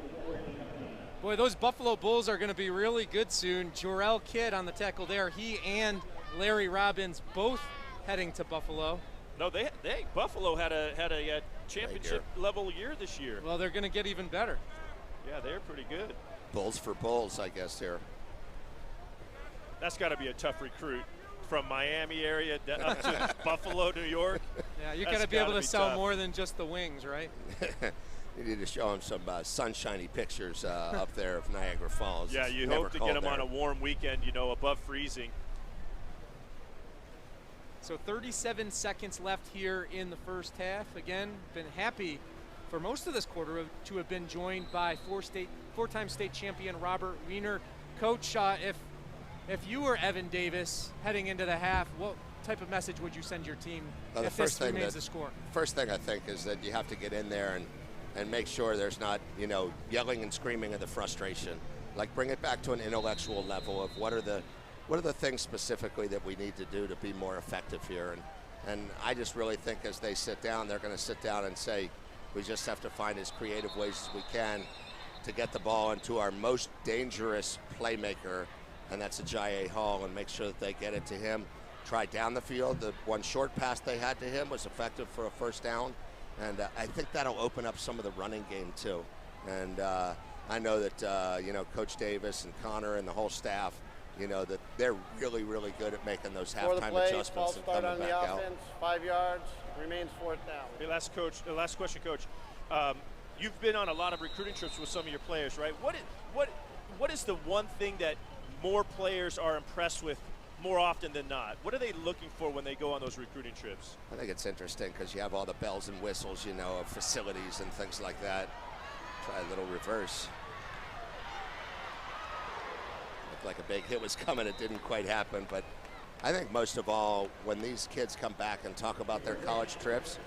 Boy, those Buffalo Bulls are going to be really good soon. Jorel Kidd on the tackle there. He and Larry Robbins both heading to Buffalo. No, Buffalo had a championship level year this year. Well, they're going to get even better. Yeah, they're pretty good. Bulls for Bulls, I guess, here. That's got to be a tough recruit from Miami area up to Buffalo, New York. Yeah, you got to be able to sell more than just the wings, right? You need to show them some sunshiny pictures up there of Niagara Falls. Yeah, you hope to get them on a warm weekend, above freezing. So 37 seconds left here in the first half. Again, been happy for most of this quarter to have been joined by four-time state champion Robert Wiener. Coach, if you were Evan Davis heading into the half, what type of message would you send your team if this remains the score? First thing I think is that you have to get in there and make sure there's not, yelling and screaming of the frustration. Like, bring it back to an intellectual level of what are the things specifically that we need to do to be more effective here. And I just really think as they sit down, they're going to sit down and say, we just have to find as creative ways as we can to get the ball into our most dangerous playmaker, and that's Ajayi Hall, and make sure that they get it to him. Try down the field. The one short pass they had to him was effective for a first down. And I think that'll open up some of the running game, too. And I know that, Coach Davis and Connor and the whole staff, that they're really, really good at making those halftime adjustments and coming back out. 5 yards, remains fourth down. Hey, last question, Coach. You've been on a lot of recruiting trips with some of your players, right? What is the one thing that more players are impressed with more often than not? What are they looking for when they go on those recruiting trips? I think it's interesting because you have all the bells and whistles, of facilities and things like that. Try a little reverse. Looked like a big hit was coming. It didn't quite happen. But I think most of all, when these kids come back and talk about their college trips,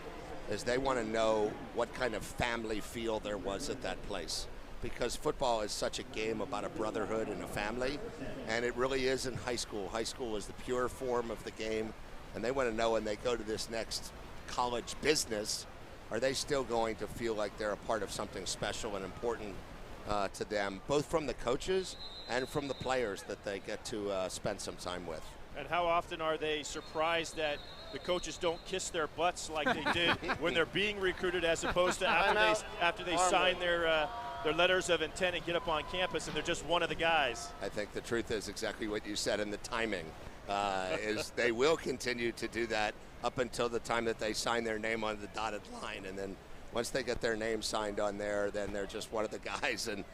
is they want to know what kind of family feel there was at that place. Because football is such a game about a brotherhood and a family, and it really is in high school. High school is the pure form of the game, and they want to know when they go to this next college business, are they still going to feel like they're a part of something special and important to them, both from the coaches and from the players that they get to spend some time with. And how often are they surprised that the coaches don't kiss their butts like they did when they're being recruited, as opposed to after they sign their letters of intent and get up on campus and they're just one of the guys? I think the truth is exactly what you said, and the timing is they will continue to do that up until the time that they sign their name on the dotted line. And then once they get their name signed on there, then they're just one of the guys, and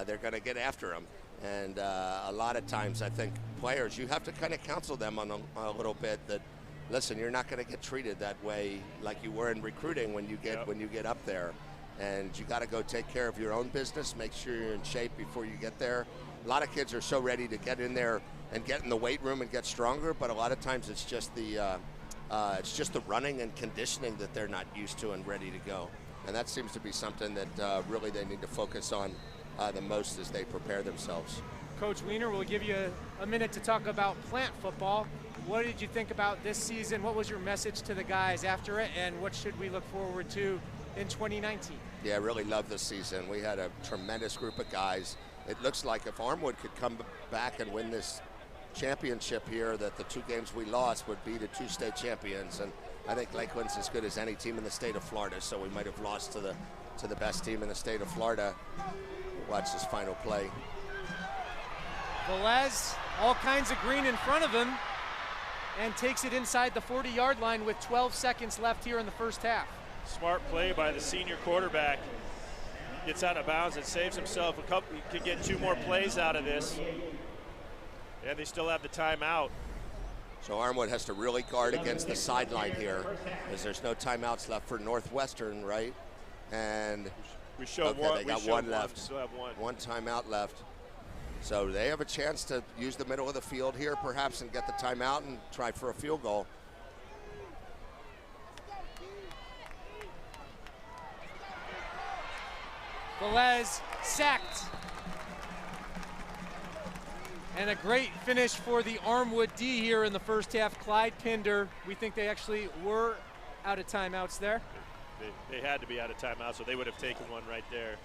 they're going to get after them. And a lot of times I think players, you have to kind of counsel them on a little bit that, listen, you're not going to get treated that way like you were in recruiting when you get up there. And you got to go take care of your own business, make sure you're in shape before you get there. A lot of kids are so ready to get in there and get in the weight room and get stronger, but a lot of times it's just the running and conditioning that they're not used to and ready to go. And that seems to be something that really they need to focus on the most as they prepare themselves. Coach Weiner, we'll give you a minute to talk about plant football. What did you think about this season? What was your message to the guys after it, and what should we look forward to in 2019? Yeah, I really loved this season. We had a tremendous group of guys. It looks like if Armwood could come back and win this championship here, that the 2 games we lost would be the 2 state champions. And I think Lakeland's as good as any team in the state of Florida, so we might have lost to the best team in the state of Florida. Watch this final play. Velez, all kinds of green in front of him, and takes it inside the 40-yard line with 12 seconds left here in the first half. Smart play by the senior quarterback. Gets out of bounds and saves himself a couple. He could get 2 more plays out of this. And they still have the timeout. So Armwood has to really guard against the sideline here, because there's no timeouts left for Northwestern, right? And we showed okay, one. they got one left. Still have one. One timeout left. So they have a chance to use the middle of the field here, perhaps, and get the timeout and try for a field goal. Velez sacked. And a great finish for the Armwood D here in the first half. Clyde Pinder, we think they actually were out of timeouts there. They had to be out of timeout, so they would have taken one right there.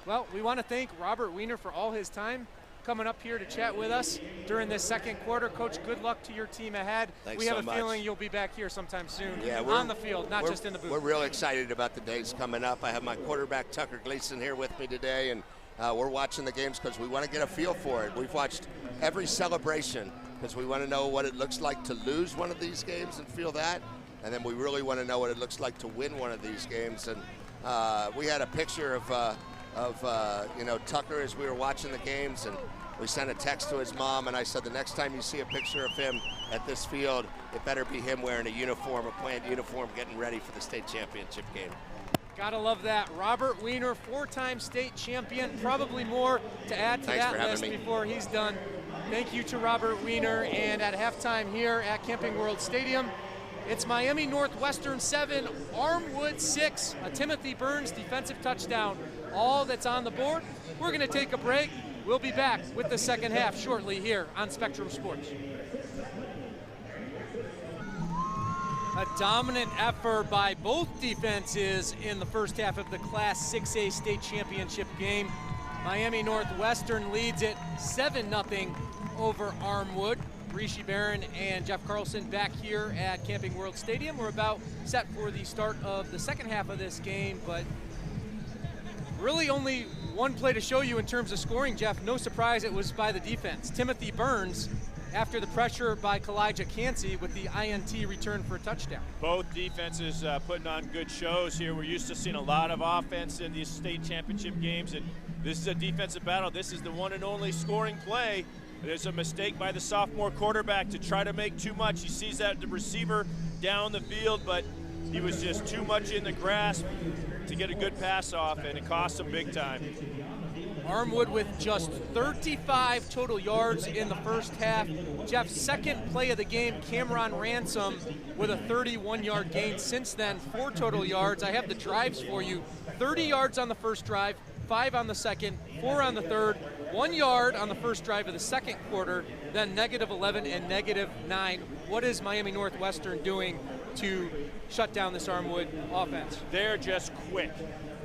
Well, we want to thank Robert Weiner for all his time coming up here to chat with us during this second quarter. Coach, good luck to your team ahead. Thanks we have so a feeling much. you'll be back here sometime soon on the field, not just in the booth. We're real excited about the days coming up. I have my quarterback, Tucker Gleason, here with me today, and we're watching the games because we want to get a feel for it. We've watched every celebration because we want to know what it looks like to lose one of these games and feel that. And then we really want to know what it looks like to win one of these games. And we had a picture of Tucker as we were watching the games, and we sent a text to his mom, and I said, the next time you see a picture of him at this field, it better be him wearing a uniform, a planned uniform, getting ready for the state championship game. Gotta love that. Robert Weiner, 4-time state champion, probably more to add to that list before he's done. Thank you to Robert Weiner, and at halftime here at Camping World Stadium, it's Miami Northwestern 7, Armwood 6, a Timothy Burns defensive touchdown. All that's on the board. We're going to take a break. We'll be back with the second half shortly here on Spectrum Sports. A dominant effort by both defenses in the first half of the Class 6A state championship game. Miami Northwestern leads it 7-0 over Armwood. Rishi Barron and Jeff Carlson back here at Camping World Stadium. We're about set for the start of the second half of this game, but really only one play to show you in terms of scoring, Jeff. No surprise it was by the defense. Timothy Burns, after the pressure by Kalijah Cansey with the INT return for a touchdown. Both defenses putting on good shows here. We're used to seeing a lot of offense in these state championship games, and this is a defensive battle. This is the one and only scoring play. There's a mistake by the sophomore quarterback to try to make too much. He sees that the receiver down the field, but he was just too much in the grasp to get a good pass off, and it cost him big time. Armwood with just 35 total yards in the first half. Jeff's second play of the game, Cameron Ransom with a 31-yard gain. Since then, 4 total yards. I have the drives for you. 30 yards on the first drive, 5 on the second, 4 on the third, 1 yard on the first drive of the second quarter, then -11 and -9. What is Miami Northwestern doing to shut down this Armwood offense? They're just quick.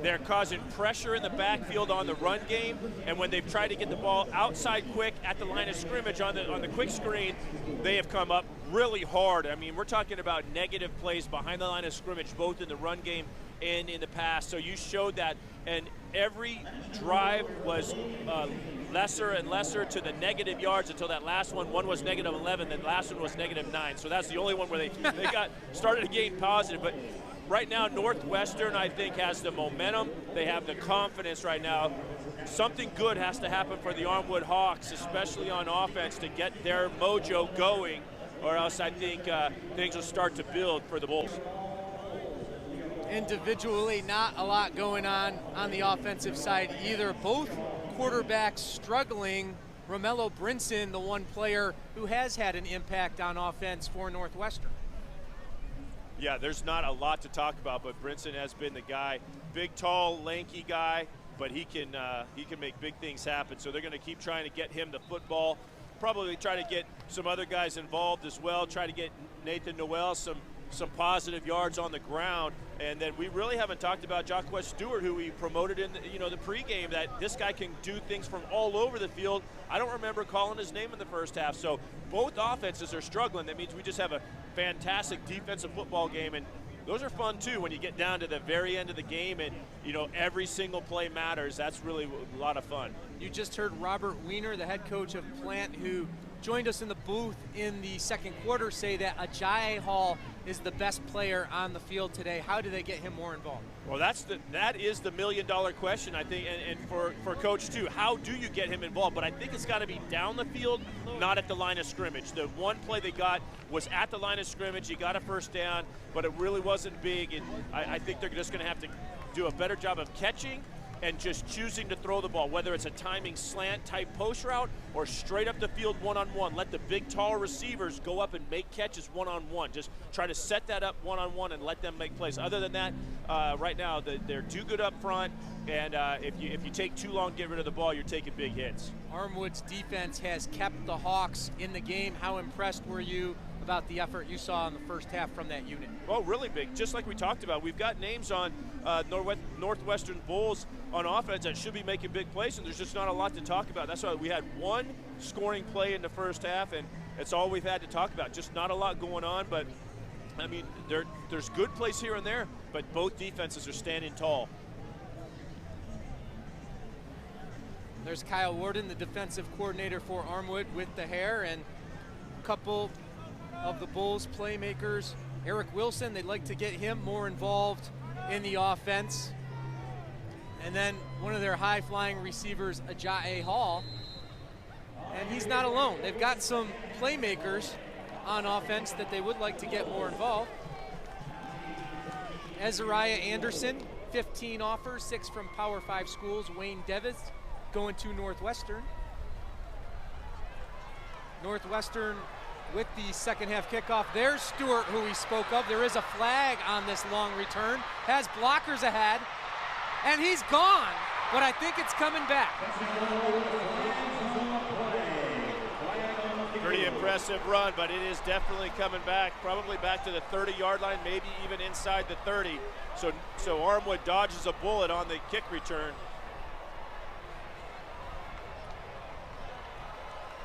They're causing pressure in the backfield on the run game, and when they've tried to get the ball outside quick at the line of scrimmage on the quick screen, they have come up really hard. I mean, we're talking about negative plays behind the line of scrimmage, both in the run game and in the pass. So you showed that, and every drive was lesser and lesser to the negative yards until that last one. One was -11, the last one was -9. So that's the only one where they got started to gain positive. But right now, Northwestern, I think, has the momentum. They have the confidence right now. Something good has to happen for the Armwood Hawks, especially on offense, to get their mojo going, or else I think things will start to build for the Bulls. Individually, not a lot going on the offensive side either. Both quarterbacks struggling. Romello Brinson, the one player who has had an impact on offense for Northwestern. Yeah, there's not a lot to talk about, but Brinson has been the guy. Big, tall, lanky guy, but he can make big things happen. So they're going to keep trying to get him the football. Probably try to get some other guys involved as well. Try to get Nathan Noel some positive yards on the ground. And then we really haven't talked about Jacquez Stewart, who we promoted in the pregame, that this guy can do things from all over the field. I don't remember calling his name in the first half. So both offenses are struggling. That means we just have a fantastic defensive football game, and those are fun too when you get down to the very end of the game and every single play matters. That's really a lot of fun. You just heard Robert Weiner, the head coach of Plant, who joined us in the booth in the second quarter, say that Ajayi Hall is the best player on the field today. How do they get him more involved? Well, that is the million-dollar question, I think, and for Coach too. How do you get him involved? But I think it's got to be down the field, not at the line of scrimmage. The one play they got was at the line of scrimmage. He got a first down, but it really wasn't big. And I think they're just going to have to do a better job of catching and just choosing to throw the ball, whether it's a timing slant type post route or straight up the field one-on-one. Let the big, tall receivers go up and make catches one-on-one. Just try to set that up one-on-one and let them make plays. Other than that, right now, they're too good up front, and if you take too long to get rid of the ball, you're taking big hits. Armwood's defense has kept the Hawks in the game. How impressed were you about the effort you saw in the first half from that unit? Well, really big. Just like we talked about, we've got names on Northwestern Bulls on offense that should be making big plays, and there's just not a lot to talk about. That's why we had one scoring play in the first half, and it's all we've had to talk about. Just not a lot going on, but I mean, there's good plays here and there, but both defenses are standing tall. There's Kyle Warden, the defensive coordinator for Armwood, with the hair, and a couple of the Bulls playmakers. Eric Wilson, they'd like to get him more involved in the offense. And then one of their high-flying receivers, Ajayi Hall, and he's not alone. They've got some playmakers on offense that they would like to get more involved. Azariah Anderson, 15 offers, 6 from Power 5 schools. Wayne Devis going to Northwestern. Northwestern with the second half kickoff. There's Stewart, who we spoke of. There is a flag on this long return. Has blockers ahead, and he's gone, but I think it's coming back. Pretty impressive run, but it is definitely coming back, probably back to the 30-yard line, maybe even inside the 30. So Armwood dodges a bullet on the kick return.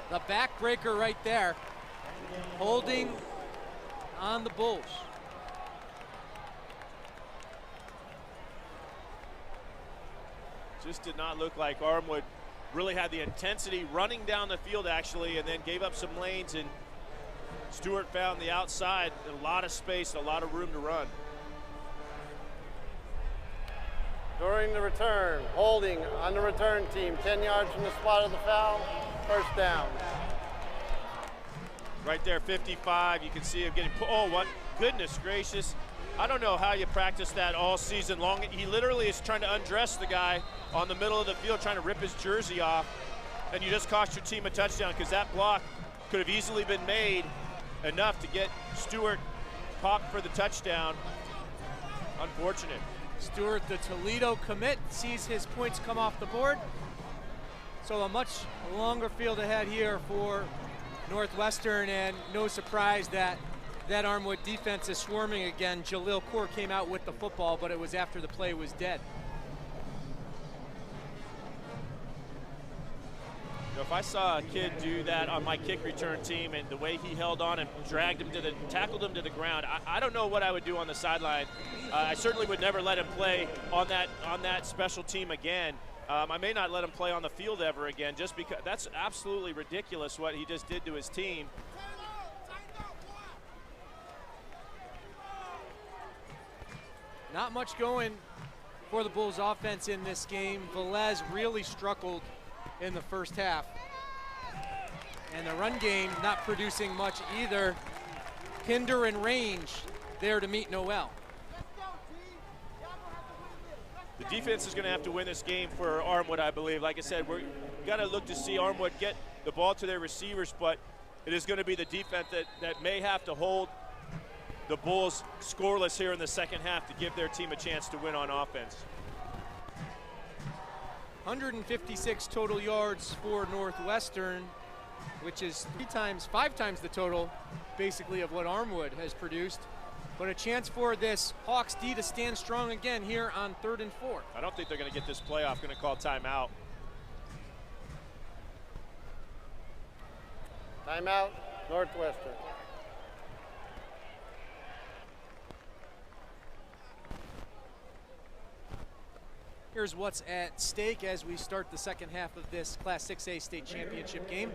The backbreaker right there, holding on the Bulls. Just did not look like Armwood really had the intensity running down the field, actually, and then gave up some lanes, and Stewart found the outside, a lot of space, a lot of room to run. During the return, holding on the return team, 10 yards from the spot of the foul, first down. Right there, 55, you can see him getting, oh, what, goodness gracious. I don't know how you practice that all season long. He literally is trying to undress the guy on the middle of the field, trying to rip his jersey off, and you just cost your team a touchdown, because that block could have easily been made enough to get Stewart popped for the touchdown. Unfortunate. Stewart, the Toledo commit, sees his points come off the board. So a much longer field ahead here for Northwestern, and no surprise that Armwood defense is swarming again. Jalil Kaur came out with the football, but it was after the play was dead. You know, if I saw a kid do that on my kick return team, and the way he held on and dragged him tackled him to the ground, I don't know what I would do on the sideline. I certainly would never let him play on that special team again. I may not let him play on the field ever again, just because that's absolutely ridiculous what he just did to his team. Not much going for the Bulls offense in this game. Velez really struggled in the first half. And the run game not producing much either. Hinder and range there to meet Noel. The defense is going to have to win this game for Armwood, I believe. Like I said, we've got to look to see Armwood get the ball to their receivers, but it is going to be the defense that may have to hold the Bulls scoreless here in the second half to give their team a chance to win on offense. 156 total yards for Northwestern, which is 5 times the total, basically, of what Armwood has produced. But a chance for this Hawks D to stand strong again here on 3rd and 4. I don't think they're going to get this play off. Going to call timeout. Timeout, Northwestern. Here's what's at stake as we start the second half of this Class 6A state championship game.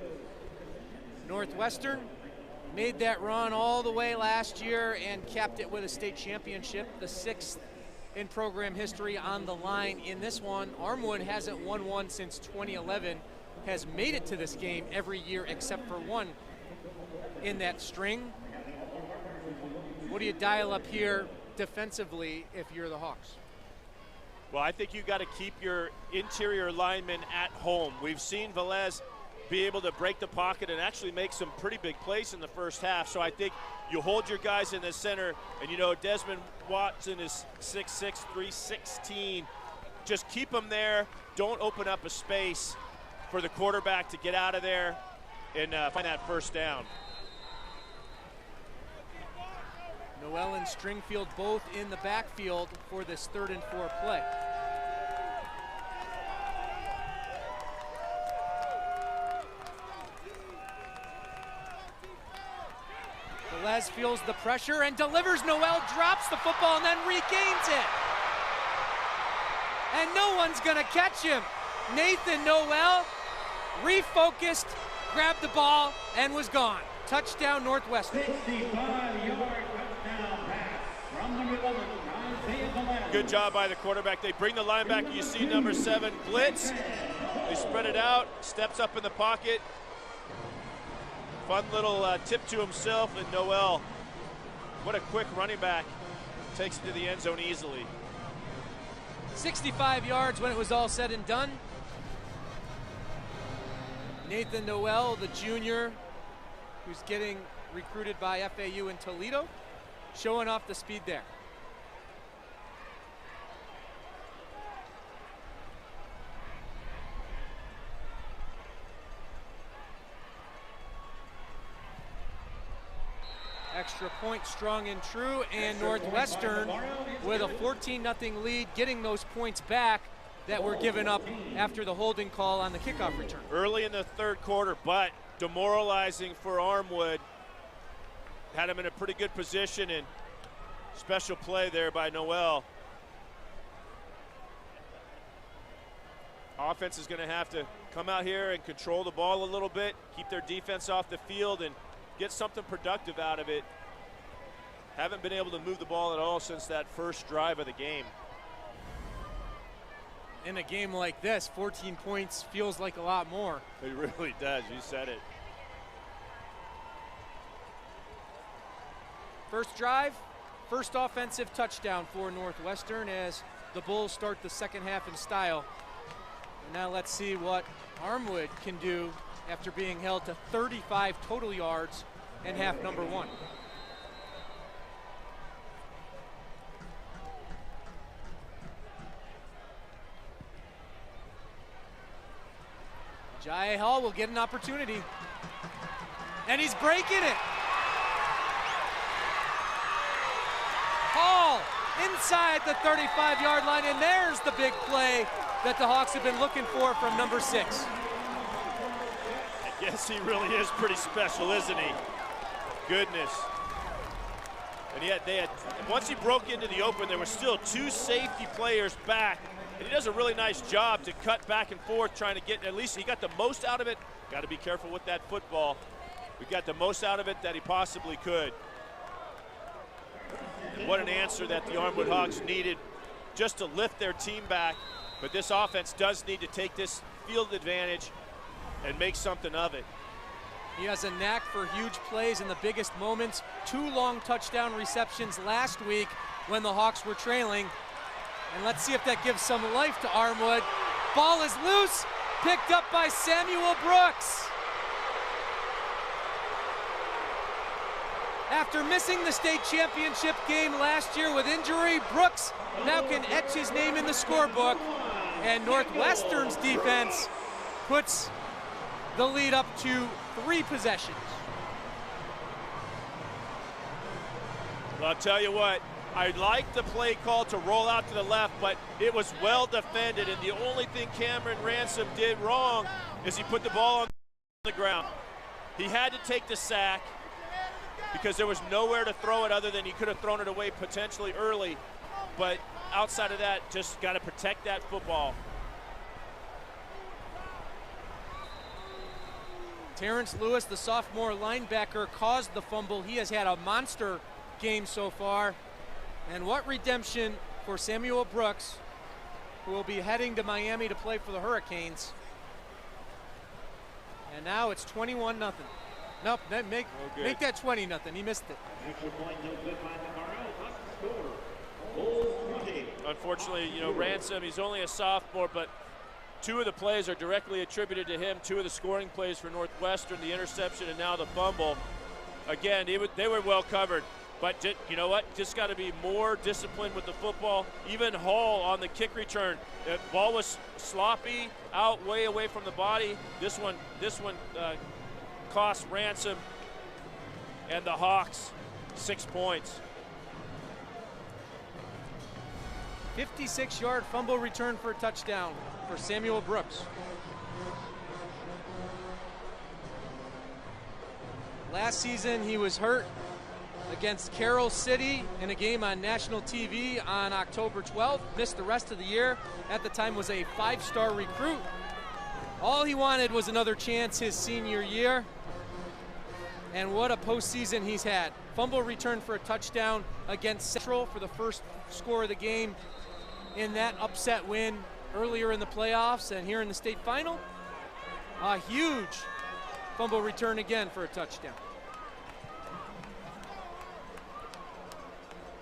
Northwestern made that run all the way last year and capped it with a state championship, the 6th in program history on the line in this one. Armwood hasn't won one since 2011, has made it to this game every year except for one in that string. What do you dial up here defensively if you're the Hawks? Well, I think you got to keep your interior linemen at home. We've seen Velez be able to break the pocket and actually make some pretty big plays in the first half. So I think you hold your guys in the center, and you know Desmond Watson is 6'6", 316. Just keep them there. Don't open up a space for the quarterback to get out of there and find that first down. Noel and Stringfield both in the backfield for this 3rd and 4 play. Velez feels the pressure and delivers. Noel drops the football and then regains it. And no one's gonna catch him. Nathan Noel refocused, grabbed the ball, and was gone. Touchdown, Northwestern. 65-yard touchdown pass from number 11, Isaiah Velez. Good job by the quarterback. They bring the linebacker. You see number 7 blitz. They spread it out, steps up in the pocket. Fun little tip to himself, and Noel, what a quick running back. Takes it to the end zone easily. 65 yards when it was all said and done. Nathan Noel, the junior, who's getting recruited by FAU in Toledo, showing off the speed there. Extra point, strong and true, and Northwestern with a 14-0 lead, getting those points back that were given up after the holding call on the kickoff return. Early in the 3rd quarter, but demoralizing for Armwood. Had him in a pretty good position, and special play there by Noel. Offense is going to have to come out here and control the ball a little bit, keep their defense off the field, and get something productive out of it. Haven't been able to move the ball at all since that first drive of the game. In a game like this, 14 points feels like a lot more. It really does, you said it. First drive, first offensive touchdown for Northwestern as the Bulls start the second half in style. And now let's see what Armwood can do after being held to 35 total yards in half number 1. Jai Hall will get an opportunity. And he's breaking it. Hall inside the 35-yard line, and there's the big play that the Hawks have been looking for from number 6. Yes, he really is pretty special, isn't he? Goodness. And yet once he broke into the open, there were still 2 safety players back. And he does a really nice job to cut back and forth, trying to get, at least he got the most out of it. Got to be careful with that football. We got the most out of it that he possibly could. And what an answer that the Armwood Hawks needed just to lift their team back. But this offense does need to take this field advantage and make something of it. He has a knack for huge plays in the biggest moments. 2 long touchdown receptions last week when the Hawks were trailing. And let's see if that gives some life to Armwood. Ball is loose, picked up by Samuel Brooks. After missing the state championship game last year with injury, Brooks now can etch his name in the scorebook And Northwestern's defense puts the lead up to 3 possessions. Well, I'll tell you what, I like the play call to roll out to the left, but it was well defended, and the only thing Cameron Ransom did wrong is he put the ball on the ground. He had to take the sack because there was nowhere to throw it other than he could have thrown it away potentially early, but outside of that, just got to protect that football. Terrence Lewis, the sophomore linebacker, caused the fumble. He has had a monster game so far. And what redemption for Samuel Brooks, who will be heading to Miami to play for the Hurricanes. And now it's 21-0. Nope, make that 20-0. He missed it. Extra point, no good by Navarro. Score. Unfortunately, you know, Ransom, he's only a sophomore, but 2 of the plays are directly attributed to him. 2 of the scoring plays for Northwestern, the interception and now the fumble. Again, they were well covered. But you know what? Just got to be more disciplined with the football. Even Hall on the kick return, the ball was sloppy, out way away from the body. This one cost Ransom and the Hawks 6 points. 56-yard fumble return for a touchdown for Samuel Brooks. Last season he was hurt against Carroll City in a game on national TV on October 12th. Missed the rest of the year. At the time was a 5-star recruit. All he wanted was another chance his senior year. And what a postseason he's had. Fumble return for a touchdown against Central for the first score of the game in that upset win earlier in the playoffs and here in the state final. A huge fumble return again for a touchdown.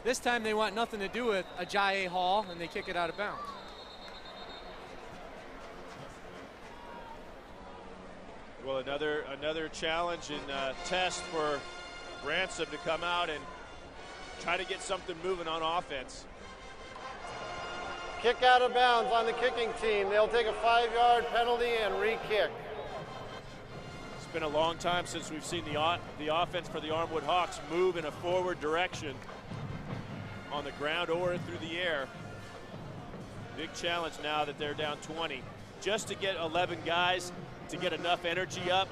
This time they want nothing to do with Ajayi Hall, and they kick it out of bounds. Well, another challenge and test for Ransom to come out and try to get something moving on offense. Kick out of bounds on the kicking team. They'll take a 5-yard penalty and re-kick. It's been a long time since we've seen the offense for the Armwood Hawks move in a forward direction on the ground or through the air. Big challenge now that they're down 20. Just to get 11 guys, to get enough energy up,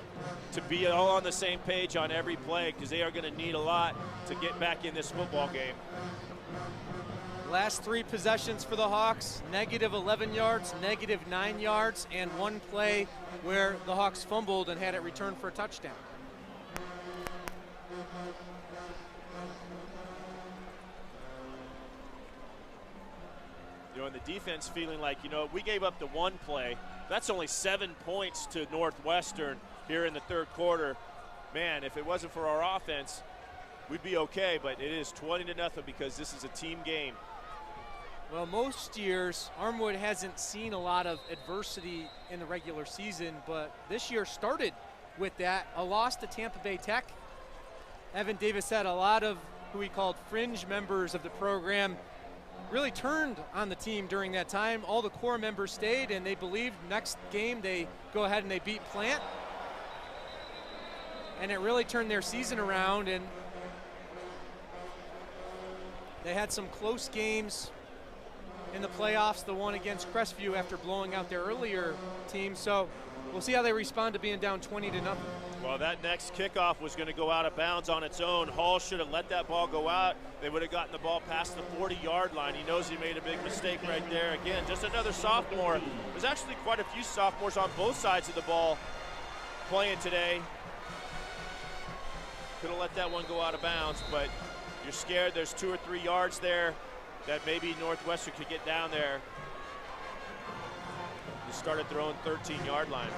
to be all on the same page on every play, because they are going to need a lot to get back in this football game. Last 3 possessions for the Hawks, negative 11 yards, negative 9 yards, and 1 play where the Hawks fumbled and had it returned for a touchdown. You know, and the defense feeling like, you know, we gave up the 1 play. That's only 7 points to Northwestern here in the 3rd quarter. Man, if it wasn't for our offense, we'd be okay, but it is 20-0 because this is a team game. Well, most years, Armwood hasn't seen a lot of adversity in the regular season, but this year started with that. A loss to Tampa Bay Tech. Evan Davis said a lot of who he called fringe members of the program really turned on the team during that time. All the core members stayed, and they believed next game they go ahead and they beat Plant. And it really turned their season around, and they had some close games in the playoffs, the one against Crestview after blowing out their earlier team. So we'll see how they respond to being down 20-0. Well, that next kickoff was going to go out of bounds on its own. Hall should have let that ball go out. They would have gotten the ball past the 40-yard line. He knows he made a big mistake right there. Again, just another sophomore. There's actually quite a few sophomores on both sides of the ball playing today. Could have let that one go out of bounds, but you're scared there's 2 or 3 yards there that maybe Northwestern could get down there. They started their own 13-yard line.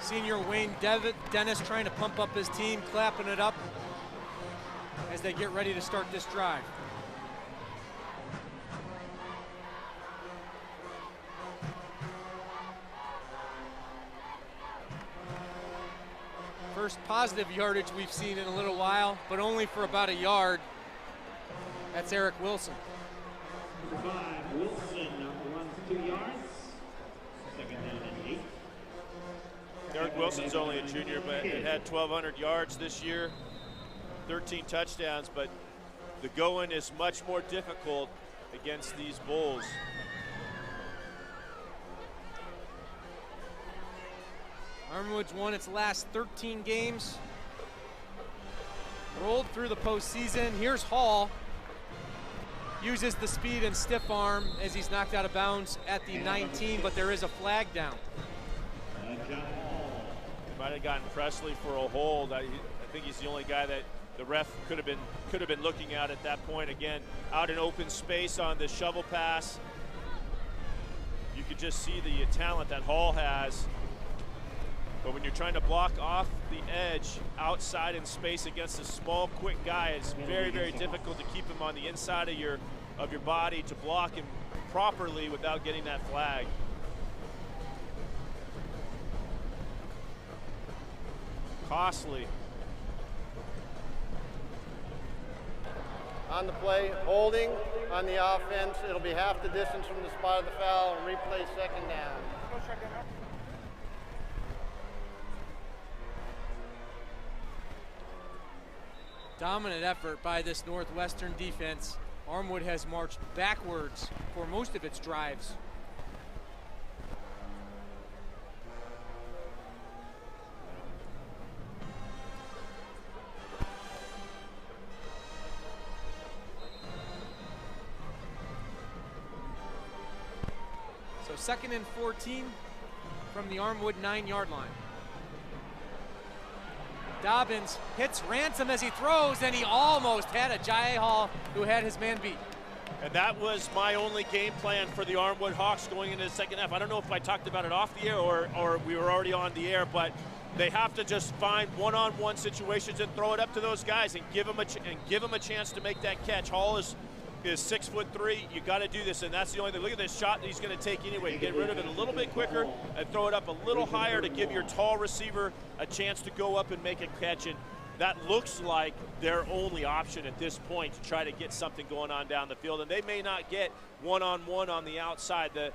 Senior Wayne Dennis trying to pump up his team, clapping it up as they get ready to start this drive. First positive yardage we've seen in a little while, but only for about a yard. That's Eric Wilson. Number 5, Wilson runs 2 yards. Derek Wilson's only a junior, but it had 1,200 yards this year, 13 touchdowns, but the going is much more difficult against these Bulls. Armwood's won its last 13 games. Rolled through the postseason. Here's Hall. Uses the speed and stiff arm as he's knocked out of bounds at the 19, but there is a flag down. Might have gotten Presley for a hold. I think he's the only guy that the ref could have been looking at that point. Again, out in open space on the shovel pass. You could just see the talent that Hall has. But when you're trying to block off the edge outside in space against a small, quick guy, it's very, very difficult to keep him on the inside of your body to block him properly without getting that flag. Costly. On the play, holding on the offense. It'll be half the distance from the spot of the foul and replay second down. Dominant effort by this Northwestern defense. Armwood has marched backwards for most of its drives. So 2nd and 14 from the Armwood 9-yard line. Dobbins hits Ransom as he throws, and he almost had a Jai Hall who had his man beat. And that was my only game plan for the Armwood Hawks going into the second half. I don't know if I talked about it off the air or we were already on the air, but they have to just find one-on-one situations and throw it up to those guys and give them a chance to make that catch. Hall is 6'3". You got to do this, and that's the only thing. Look at this shot that he's going to take anyway. Get rid of it a little bit quicker and throw it up a little higher to give your tall receiver a chance to go up and make a catch. And that looks like their only option at this point to try to get something going on down the field. And they may not get one-on-one on the outside. The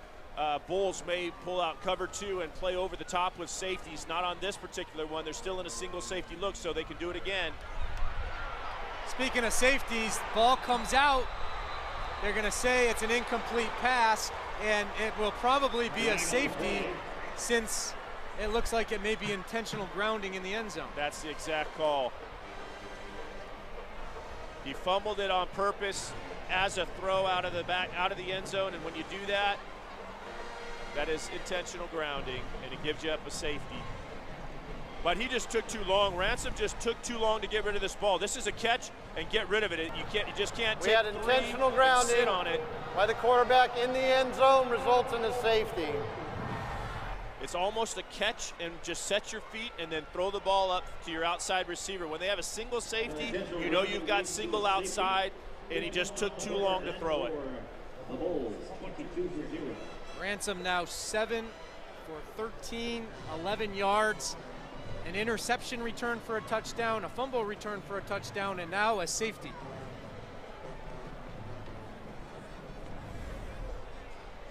Bulls may pull out cover 2 and play over the top with safeties. Not on this particular one. They're still in a single safety look, so they can do it again. Speaking of safeties, ball comes out. They're going to say it's an incomplete pass, and it will probably be a safety since it looks like it may be intentional grounding in the end zone. That's the exact call. He fumbled it on purpose as a throw out of the end zone, and when you do that, that is intentional grounding, and it gives you up a safety. But he just took too long. Ransom just took too long to get rid of this ball. This is a catch and get rid of it. You just can't take had intentional grounding sit on it. By the quarterback in the end zone results in a safety. It's almost a catch and just set your feet and then throw the ball up to your outside receiver. When they have a single safety, you know you've got single outside, and he just took too long to throw it. Ransom now 7 for 13, 11 yards. An interception return for a touchdown, a fumble return for a touchdown, and now a safety.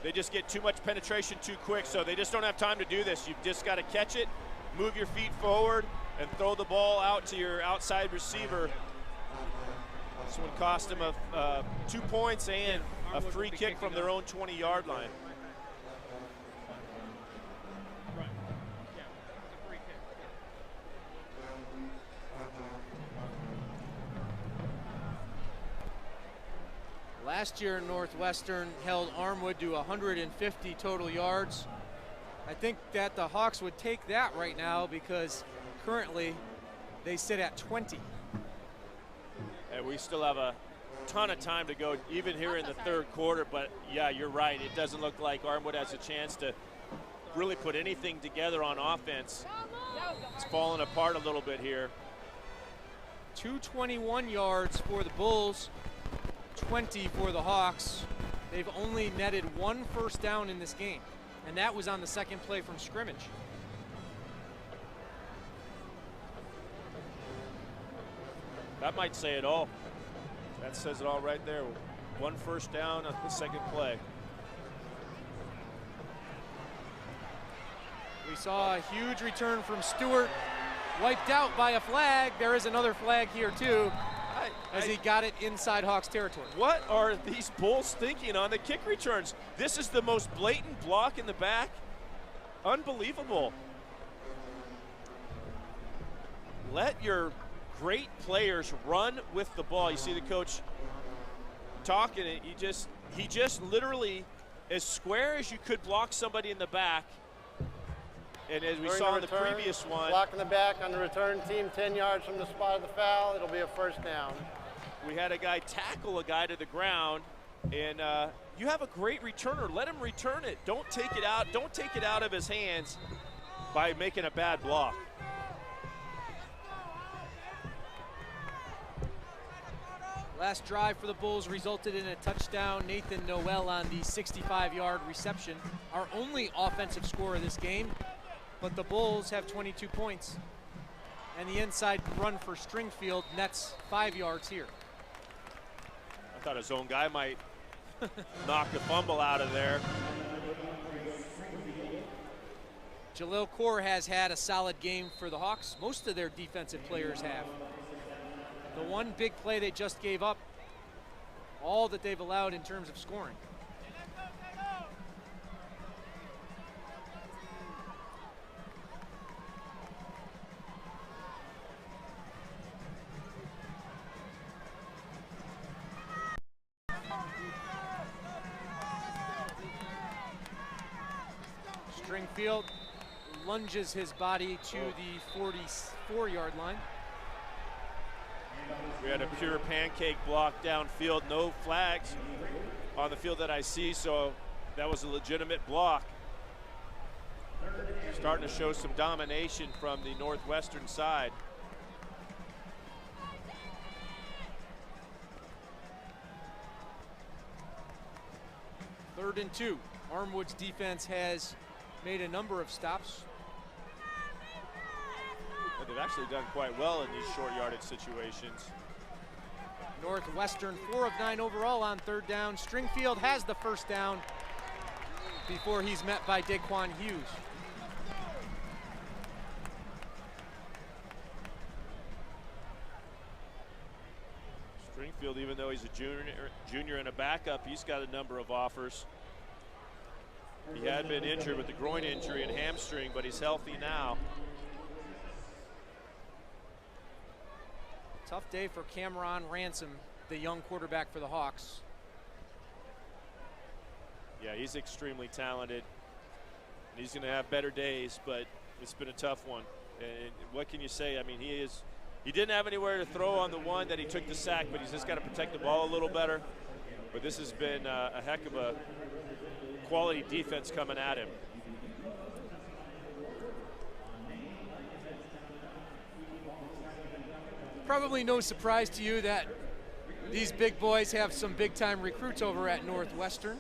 They just get too much penetration too quick, so they just don't have time to do this. You've just got to catch it, move your feet forward, and throw the ball out to your outside receiver. This one cost them 2 points and a free kick from their own 20-yard line. Last year, Northwestern held Armwood to 150 total yards. I think that the Hawks would take that right now because currently they sit at 20. And we still have a ton of time to go, even here in the third quarter. But yeah, you're right. It doesn't look like Armwood has a chance to really put anything together on offense. It's falling apart a little bit here. 221 yards for the Bulls, 20 for the Hawks. They've only netted 1 first down in this game, and that was on the second play from scrimmage. That might say it all. That says it all right there. 1 first down on the second play. We saw a huge return from Stewart, wiped out by a flag. There is another flag here too, as he got it inside Hawks territory. What are these Bulls thinking on the kick returns? This is the most blatant block in the back. Unbelievable. Let your great players run with the ball. You see the coach talking, and he just literally, as square as you could block somebody in the back. And as we saw in the previous one, block in the back on the return team, 10 yards from the spot of the foul. It'll be a first down. we had a guy tackle a guy to the ground, and you have a great returner. Let him return it. Don't take it out. Don't take it out of his hands by making a bad block. Last drive for the Bulls resulted in a touchdown. Nathan Noel on the 65-yard reception. Our only offensive score of this game, but the Bulls have 22 points. And the inside run for Stringfield nets 5 yards here. I thought his own guy might knock a fumble out of there. Jalil Kaur has had a solid game for the Hawks. Most of their defensive players have. The one big play they just gave up, all that they've allowed in terms of scoring. Stringfield lunges his body to the 44-yard line. We had a pure pancake block downfield, no flags on the field that I see, so that was a legitimate block. Starting to show some domination from the Northwestern side. Third and 2. Armwood's defense has made a number of stops. But they've actually done quite well in these short yardage situations. Northwestern 4 of 9 overall on third down. Stringfield has the first down before he's met by Daquan Hughes. Stringfield, even though he's a junior and a backup, he's got a number of offers. He had been injured with the groin injury and hamstring, but he's healthy now. Tough day for Cameron Ransom, the young quarterback for the Hawks. Yeah, he's extremely talented. And he's going to have better days, but it's been a tough one. And what can you say? I mean, he didn't have anywhere to throw on the one that he took the sack, but he's just got to protect the ball a little better. But this has been a heck of a quality defense coming at him. Probably no surprise to you that these big boys have some big-time recruits over at Northwestern.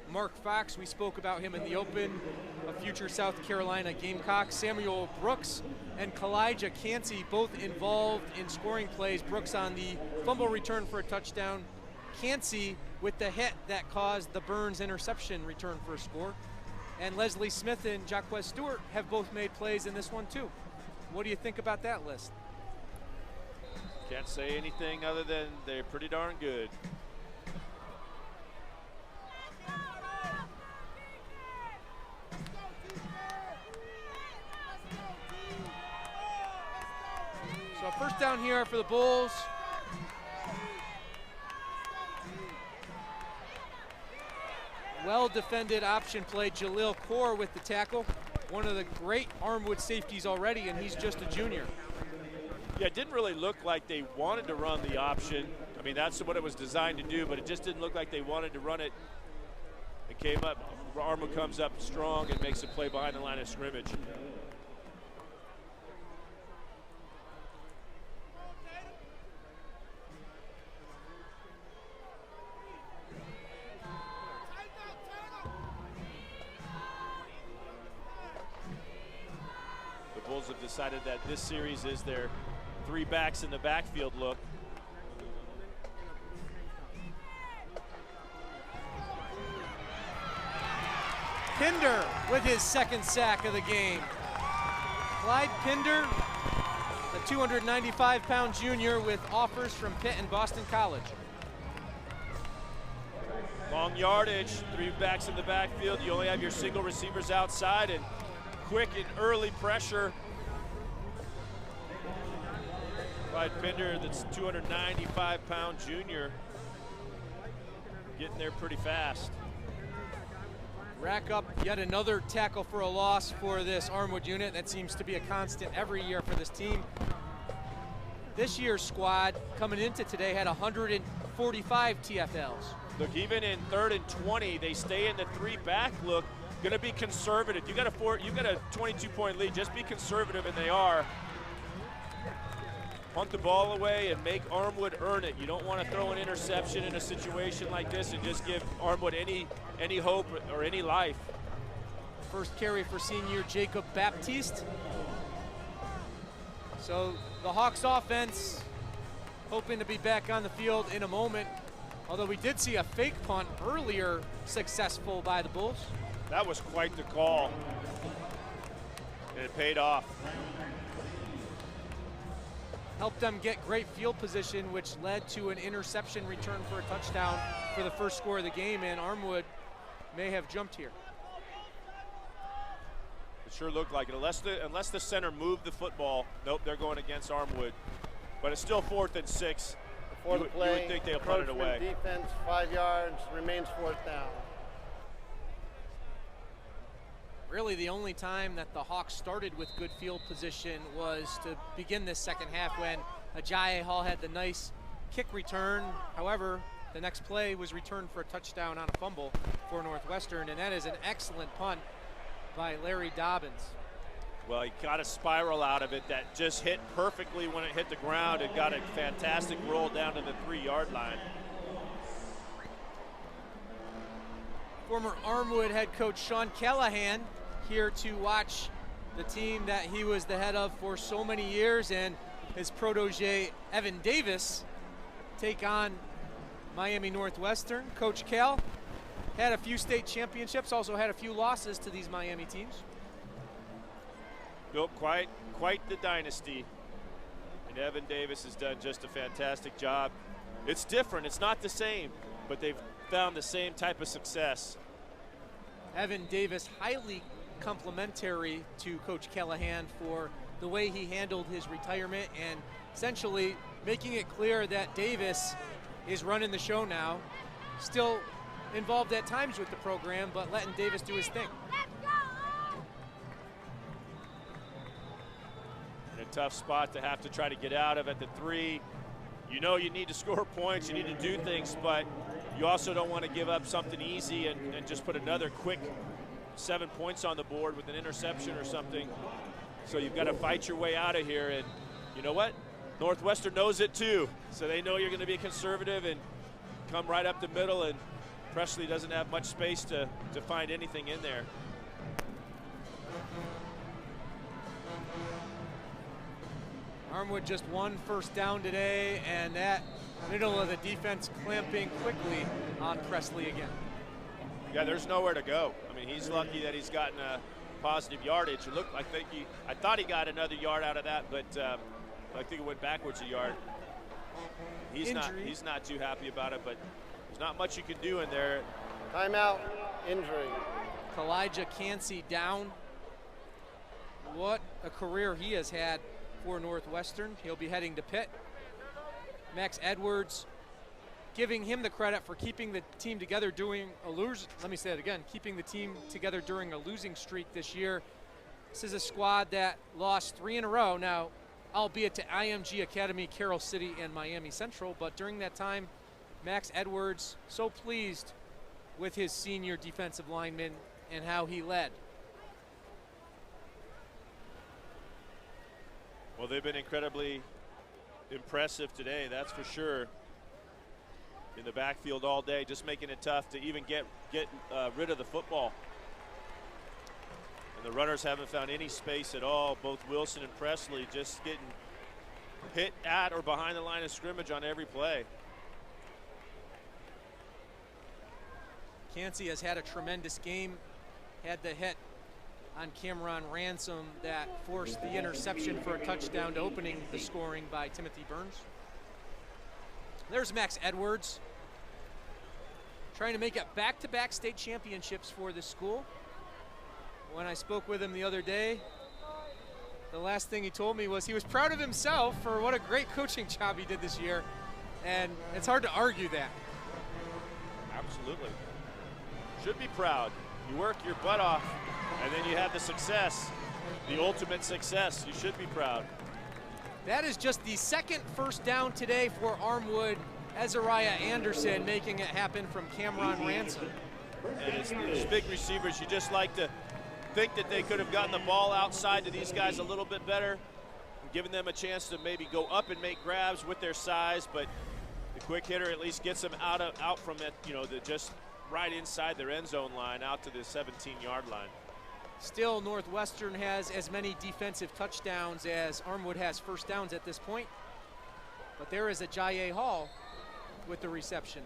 Mark Fox, we spoke about him in the open, a future South Carolina Gamecock. Samuel Brooks and Kalijah Cansey both involved in scoring plays. Brooks on the fumble return for a touchdown. Cansey with the hit that caused the Burns interception return for a score. And Leslie Smith and Jaquez Stewart have both made plays in this one too. What do you think about that list? Can't say anything other than they're pretty darn good. So first down here for the Bulls. Well-defended option play. Jalil Kaur with the tackle. One of the great Armwood safeties already, and he's just a junior. Yeah, it didn't really look like they wanted to run the option. I mean, that's what it was designed to do, but it just didn't look like they wanted to run it. It came up, Armwood comes up strong and makes a play behind the line of scrimmage. The Bulls have decided that this series is their 3 backs in the backfield look. Pinder with his second sack of the game. Clyde Pinder, the 295-pound junior with offers from Pitt and Boston College. Long yardage, 3 backs in the backfield. You only have your single receivers outside, and quick and early pressure. Clyde Pinder, that's 295-pound junior, getting there pretty fast. Rack up yet another tackle for a loss for this Armwood unit. That seems to be a constant every year for this team. This year's squad coming into today had 145 TFLs. Look, even in 3rd and 20, they stay in the 3-back look. Going to be conservative. You got a 22-point lead. Just be conservative, and they are. Punt the ball away and make Armwood earn it. You don't want to throw an interception in a situation like this and just give Armwood any hope or any life. First carry for senior Jacob Baptiste. So the Hawks offense hoping to be back on the field in a moment. Although we did see a fake punt earlier successful by the Bulls. That was quite the call, and it paid off. Helped them get great field position, which led to an interception return for a touchdown for the first score of the game, and Armwood may have jumped here. It sure looked like it, unless the center moved the football. Nope, they're going against Armwood. But it's still 4th and 6. Before the play, you would think they'll punt it away. Defense, 5 yards, remains 4th down. Really the only time that the Hawks started with good field position was to begin this second half when Ajayi Hall had the nice kick return. However, the next play was returned for a touchdown on a fumble for Northwestern, and that is an excellent punt by Larry Dobbins. Well, he got a spiral out of it that just hit perfectly when it hit the ground and got a fantastic roll down to the 3-yard line. Former Armwood head coach Sean Callahan here to watch the team that he was the head of for so many years, and his protege Evan Davis take on Miami Northwestern. Coach Cal had a few state championships, also had a few losses to these Miami teams. Built quite the dynasty, and Evan Davis has done just a fantastic job. It's different, it's not the same, but they've found the same type of success. Evan Davis highly complimentary to Coach Callahan for the way he handled his retirement and essentially making it clear that Davis is running the show now. Still involved at times with the program, but letting Davis do his thing. In a tough spot to have to try to get out of at the 3. You know you need to score points, you need to do things, but you also don't want to give up something easy and just put another quick 7 points on the board with an interception or something. So you've got to fight your way out of here, and you know what? Northwestern knows it too. So they know you're going to be conservative and come right up the middle, and Presley doesn't have much space to find anything in there. Armwood just 1 first down today, and that middle of the defense clamping quickly on Presley again. Yeah, there's nowhere to go. I mean, he's lucky that he's gotten a positive yardage. It looked like I thought he got another yard out of that, but I think it went backwards a yard. He's not too happy about it, but there's not much you can do in there. Timeout, injury. Kalijah Cansey down. What a career he has had for Northwestern. He'll be heading to Pitt. Max Edwards giving him the credit for keeping the team together keeping the team together during a losing streak this year. This is a squad that lost 3 in a row now, albeit to IMG Academy, Carroll City, and Miami Central, but during that time, Max Edwards so pleased with his senior defensive lineman and how he led. Well, they've been incredibly impressive today, that's for sure. In the backfield all day, just making it tough to even get rid of the football. And the runners haven't found any space at all. Both Wilson and Presley just getting hit at or behind the line of scrimmage on every play. Cansey has had a tremendous game had the hit on Cameron Ransom that forced the interception for a touchdown to opening the scoring by Timothy Burns. There's Max Edwards, trying to make it back-to-back state championships for this school. When I spoke with him the other day, the last thing he told me was he was proud of himself for what a great coaching job he did this year, and it's hard to argue that. Absolutely. Should be proud. You work your butt off, and then you have the success, the ultimate success. You should be proud. That is just the second first down today for Armwood. Ezariah Anderson making it happen from Cameron Ransom. And it's big receivers. You just like to think that they could have gotten the ball outside to these guys a little bit better, giving them a chance to maybe go up and make grabs with their size, but the quick hitter at least gets them out from it, you know, just right inside their end zone line out to the 17-yard line. Still, Northwestern has as many defensive touchdowns as Armwood has first downs at this point. But there is a Jaye Hall with the reception.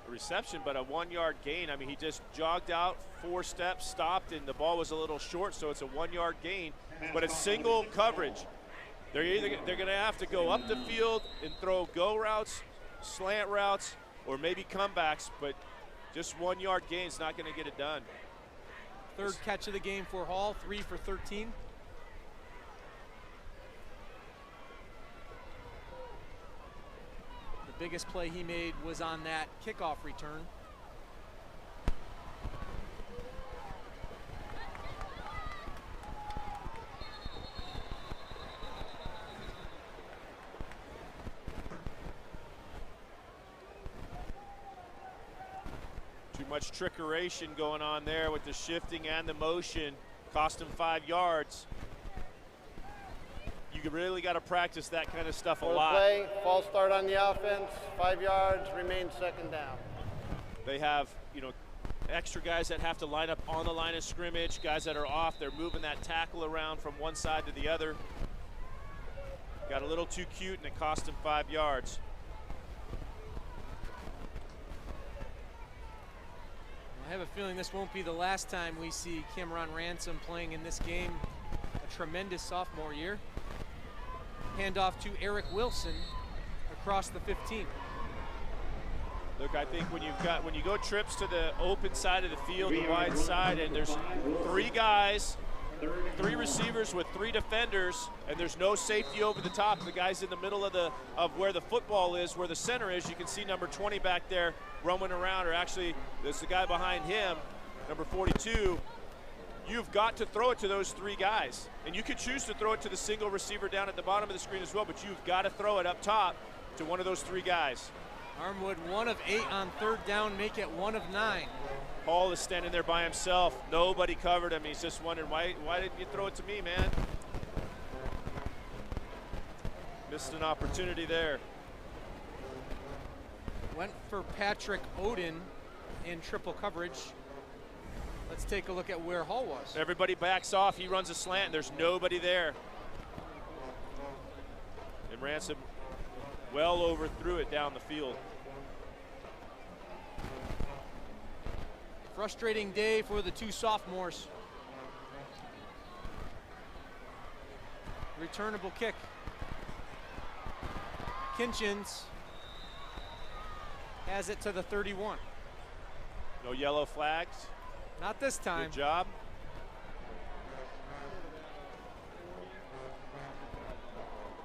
A reception, but a 1-yard gain. I mean, he just jogged out 4 steps, stopped, and the ball was a little short, so it's a 1-yard gain. But it's single coverage. They're going to have to go up the field and throw go routes, slant routes, or maybe comebacks, but just 1-yard gain is not going to get it done. Third catch of the game for Hall, 3 for 13. The biggest play he made was on that kickoff return. Too much trickeration going on there with the shifting and the motion. Cost him 5 yards. You really got to practice that kind of stuff a lot. Play, false start on the offense, 5 yards, remain second down. They have, you know, extra guys that have to line up on the line of scrimmage, guys that are off. They're moving that tackle around from one side to the other. Got a little too cute, and it cost him 5 yards. I have a feeling this won't be the last time we see Cameron Ransom playing in this game. A tremendous sophomore year. Handoff to Eric Wilson across the 15. Look, I think when you go trips to the open side of the field, the wide side, and there's 3 guys, 3 receivers with 3 defenders, and there's no safety over the top. The guy's in the middle of where the football is, where the center is. You can see number 20 back there roaming around, or actually there's the guy behind him, number 42. You've got to throw it to those 3 guys. And you can choose to throw it to the single receiver down at the bottom of the screen as well, but you've got to throw it up top to one of those 3 guys. Armwood 1 of 8 on third down, make it 1 of 9. Hall is standing there by himself. Nobody covered him. He's just wondering, why didn't you throw it to me, man? Missed an opportunity there. Went for Patrick Oden in triple coverage. Let's take a look at where Hall was. Everybody backs off. He runs a slant, and there's nobody there. And Ransom well overthrew it down the field. Frustrating day for the 2 sophomores. Returnable kick. Kinchins has it to the 31. No yellow flags. Not this time. Good job.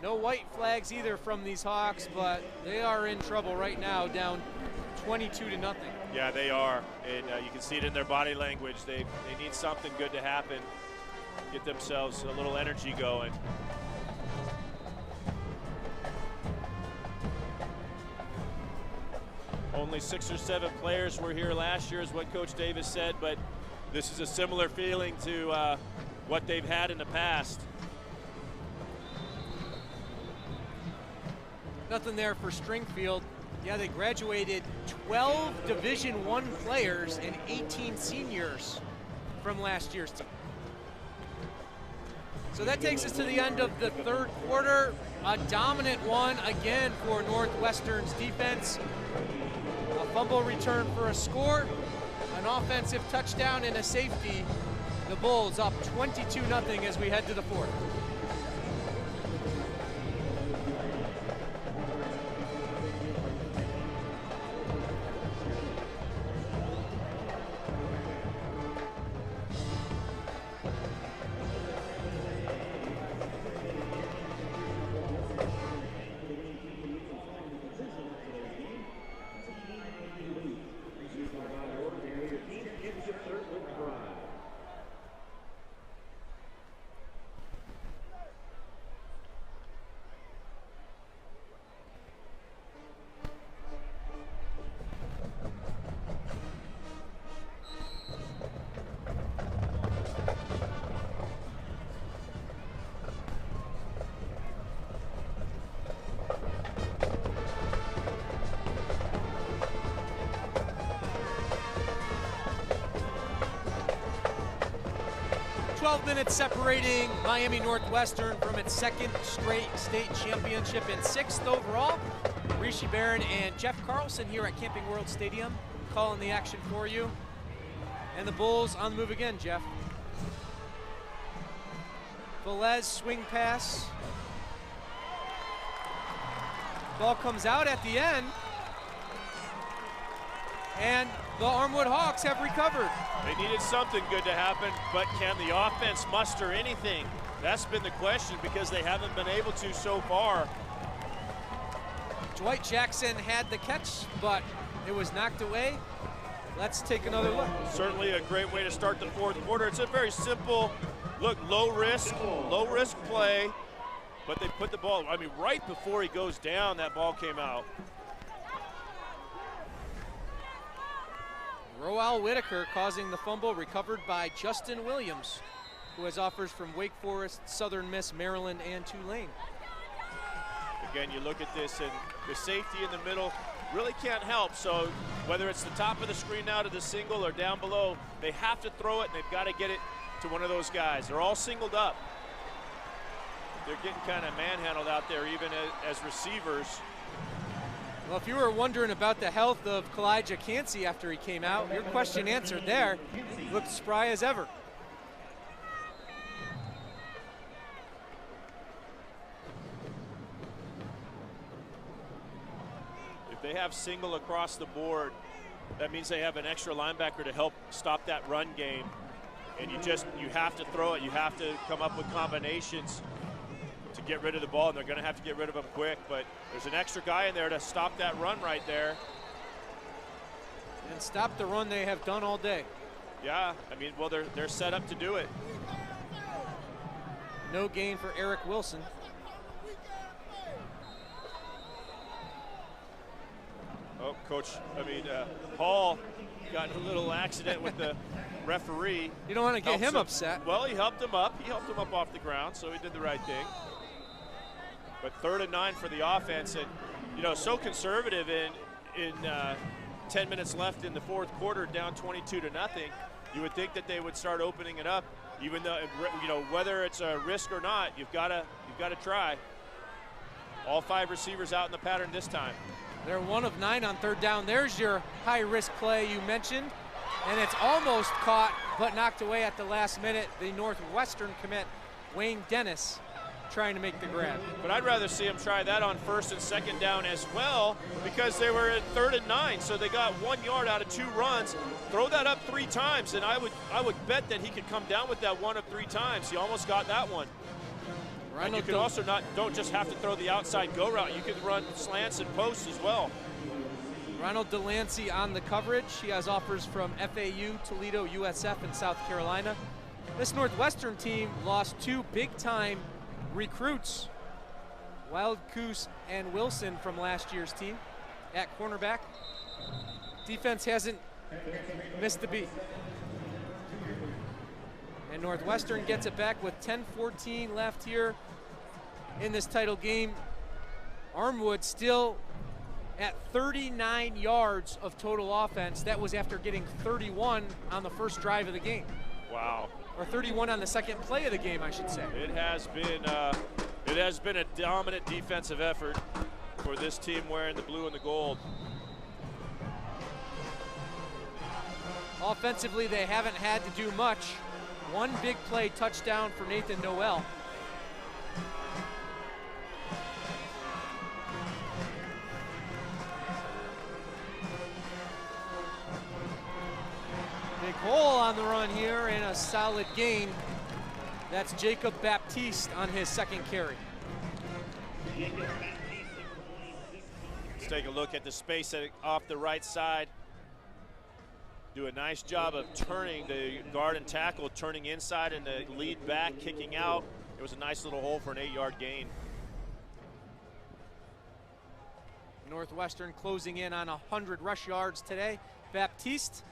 No white flags either from these Hawks, but they are in trouble right now, down 22-0. Yeah, they are, and you can see it in their body language. They need something good to happen, get themselves a little energy going. Only 6 or 7 players were here last year is what Coach Davis said, but this is a similar feeling to what they've had in the past. Nothing there for Stringfield. Yeah, they graduated 12 Division I players and 18 seniors from last year's team. So that takes us to the end of the third quarter. A dominant one again for Northwestern's defense. A fumble return for a score. an offensive touchdown and a safety. The Bulls up 22-0 as we head to the fourth. Minutes separating Miami Northwestern from its second straight state championship and 6th overall. Rishi Barron and Jeff Carlson here at Camping World Stadium calling the action for you. And the Bulls on the move again, Jeff. Velez swing pass. Ball comes out at the end. And the Armwood Hawks have recovered. They needed something good to happen, but can the offense muster anything? That's been the question because they haven't been able to so far. Dwight Jackson had the catch, but it was knocked away. Let's take another look. Certainly a great way to start the fourth quarter. It's a very simple, look, low risk play, but they put the ball, I mean, right before he goes down, that ball came out. Roel Whitaker causing the fumble, recovered by Justin Williams, who has offers from Wake Forest, Southern Miss, Maryland, and Tulane. Again, you look at this, and the safety in the middle really can't help. So whether it's the top of the screen now to the single or down below, they have to throw it, and they've got to get it to one of those guys. They're all singled up. They're getting kind of manhandled out there, even as receivers. Well, if you were wondering about the health of Kalijah Cansey after he came out, your question answered there. He looked spry as ever. If they have single across the board, that means they have an extra linebacker to help stop that run game. And you have to throw it. You have to come up with combinations to get rid of the ball, and they're going to have to get rid of him quick, but there's an extra guy in there to stop that run right there. And stop the run they have done all day. Yeah, I mean, well, they're set up to do it. No gain for Eric Wilson. Oh, Coach, Hall got in a little accident with the referee. You don't want to get him upset. Well, he helped him up. He helped him up off the ground, so he did the right thing. But 3rd and 9 for the offense, and so conservative in 10 minutes left in the fourth quarter, down 22-0. You would think that they would start opening it up, even though whether it's a risk or not, you've got to try. All 5 receivers out in the pattern this time. They're 1 of 9 on 3rd down. There's your high-risk play you mentioned, and it's almost caught but knocked away at the last minute. The Northwestern commit, Wayne Dennis, trying to make the grab. But I'd rather see them try that on 1st and 2nd down as well, because they were at 3rd and 9, so they got 1 yard out of 2 runs. Throw that up 3 times, and I would bet that he could come down with that 1 of 3 times. He almost got that one. And you can also don't just have to throw the outside go route. You can run slants and posts as well. Ronald Delancey on the coverage. He has offers from FAU, Toledo, USF, and South Carolina. This Northwestern team lost 2 big-time recruits, Wild Coos and Wilson, from last year's team at cornerback. Defense hasn't missed a beat. And Northwestern gets it back with 10:14 left here in this title game. Armwood still at 39 yards of total offense. That was after getting 31 on the first drive of the game. Wow. Or 31 on the second play of the game, I should say. It has been a dominant defensive effort for this team wearing the blue and the gold. Offensively, they haven't had to do much. One big play touchdown for Nathan Noel. Big hole on the run here and a solid gain. That's Jacob Baptiste on his second carry. Let's take a look at the space off the right side. Do a nice job of turning the guard and tackle, turning inside and the lead back, kicking out. It was a nice little hole for an 8-yard gain. Northwestern closing in on 100 rush yards today. Baptiste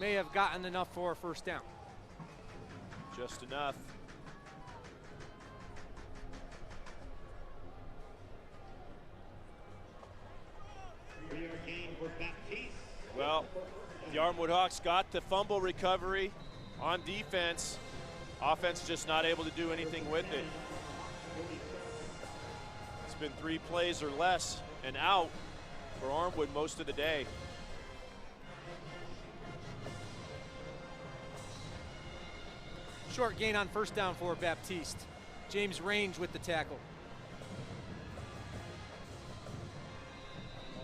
may have gotten enough for a first down. Just enough. Well, the Armwood Hawks got the fumble recovery on defense. Offense just not able to do anything with it. It's been 3 plays or less and out for Armwood most of the day. Short gain on first down for Baptiste. James Range with the tackle.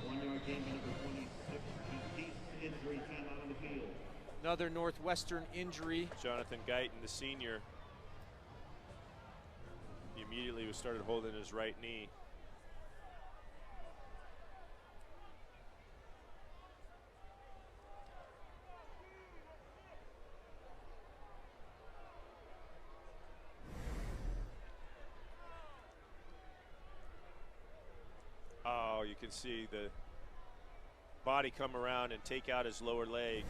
1-yard gain by number 26. Baptiste, injury, time out on the field. Another Northwestern injury. Jonathan Guyton, the senior, he immediately started holding his right knee. Oh, you can see the body come around and take out his lower leg.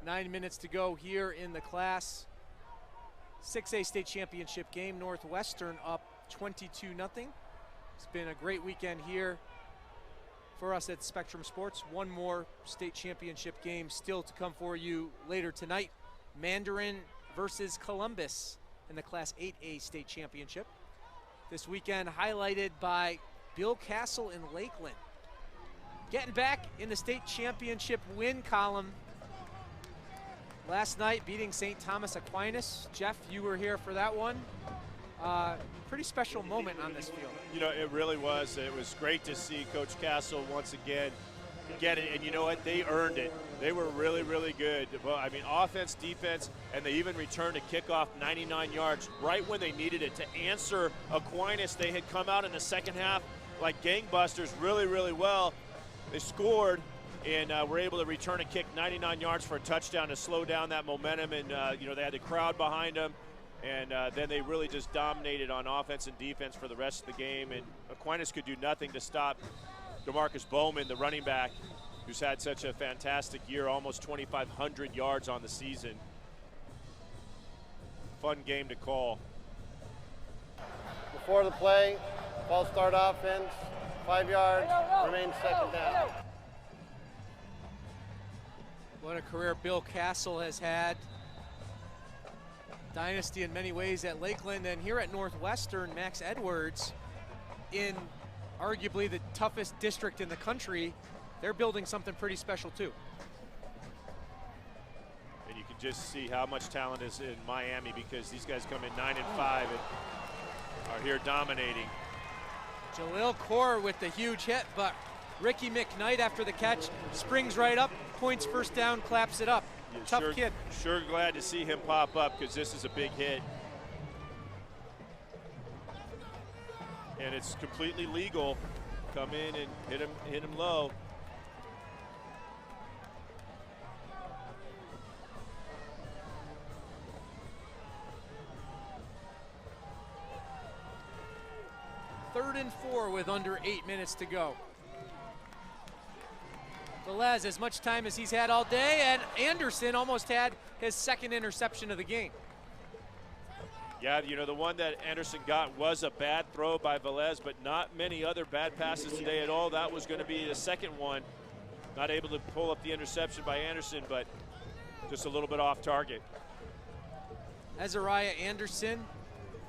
Nine minutes to go here in the Class 6A state championship game. Northwestern up 22-0. It's been a great weekend here for us at Spectrum Sports. One more state championship game still to come for you later tonight. Mandarin versus Columbus in the Class 8A state championship. This weekend highlighted by Bill Castle in Lakeland. Getting back in the state championship win column last night, beating St. Thomas Aquinas. Jeff, you were here for that one. Pretty special moment on this field. You know, it really was. It was great to see Coach Castle once again get it. And you know what? They earned it. They were really, really good. Well, I mean, offense, defense, and they even returned a kickoff 99 yards right when they needed it to answer Aquinas. They had come out in the second half like gangbusters really, really well. They scored and were able to return a kick 99 yards for a touchdown to slow down that momentum. And, you know, they had the crowd behind them. And then they really just dominated on offense and defense for the rest of the game. And Aquinas could do nothing to stop DeMarcus Bowman, the running back, who's had such a fantastic year, almost 2,500 yards on the season. Fun game to call. Before the play, false start offense, 5 yards, remains second down. What a career Bill Castle has had. Dynasty in many ways at Lakeland, and here at Northwestern, Max Edwards, in arguably the toughest district in the country, they're building something pretty special too. And you can just see how much talent is in Miami, because these guys come in 9-5 and are here dominating. Jalil Kaur with the huge hit, but Ricky McKnight after the catch springs right up, points first down, claps it up. Yeah, Tough kid. Sure glad to see him pop up, because this is a big hit. And it's completely legal. Come in and hit him low. Third and 4 with under 8 minutes to go. Velez, as much time as he's had all day, and Anderson almost had his second interception of the game. Yeah, you know, the one that Anderson got was a bad throw by Velez, but not many other bad passes today at all. That was going to be the second one. Not able to pull up the interception by Anderson, but just a little bit off target. Azariah Anderson,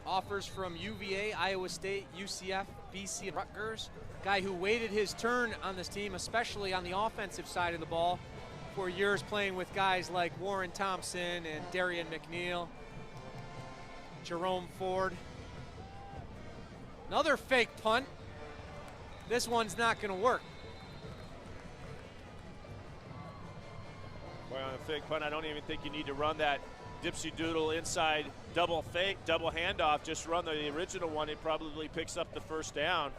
offers from UVA, Iowa State, UCF, BC, and Rutgers. Guy who waited his turn on this team, especially on the offensive side of the ball, for years playing with guys like Warren Thompson and Darian McNeil, Jerome Ford. Another fake punt. This one's not going to work. Boy, on a fake punt, I don't even think you need to run that dipsy doodle inside double fake, double handoff. Just run the original one. It probably picks up the first down.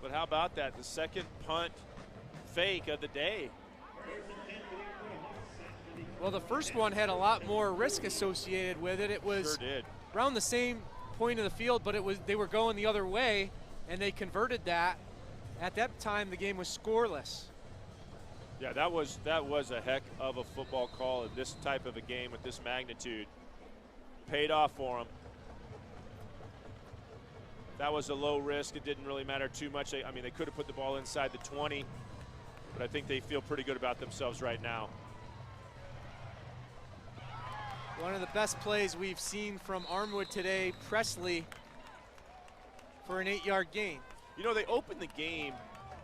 But how about that? The second punt fake of the day. Well, the first one had a lot more risk associated with it. It was Sure did. around the same point of the field, but they were going the other way, and they converted that. At that time, the game was scoreless. Yeah, that was a heck of a football call in this type of a game with this magnitude. Paid off for them. That was a low risk. It didn't really matter too much. I mean, they could have put the ball inside the 20, but I think they feel pretty good about themselves right now. One of the best plays we've seen from Armwood today, Presley, for an 8-yard gain. You know, they opened the game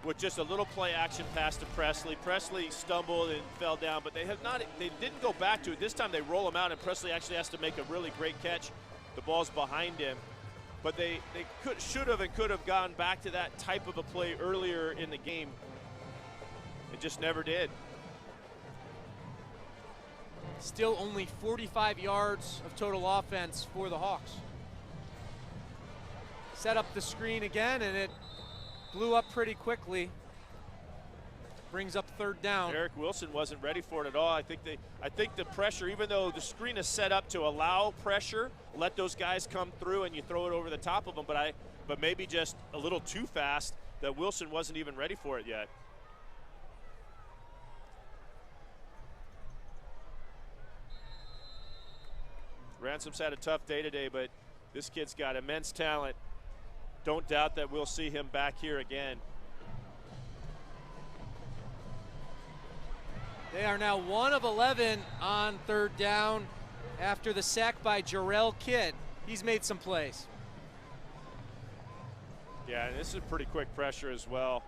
with just a little play action pass to Presley. Presley stumbled and fell down, but they didn't go back to it. This time they roll him out, and Presley actually has to make a really great catch. The ball's behind him. But they should have and could have gone back to that type of a play earlier in the game. It just never did. Still only 45 yards of total offense for the Hawks. Set up the screen again, and it blew up pretty quickly. Brings up third down. Eric Wilson wasn't ready for it at all. I think the pressure, even though the screen is set up to allow pressure, let those guys come through and you throw it over the top of them, but maybe just a little too fast that Wilson wasn't even ready for it yet. Ransom's had a tough day today, but this kid's got immense talent. Don't doubt that we'll see him back here again. They are now 1 of 11 on third down after the sack by Jarrell Kidd. He's made some plays. Yeah, and this is a pretty quick pressure as well.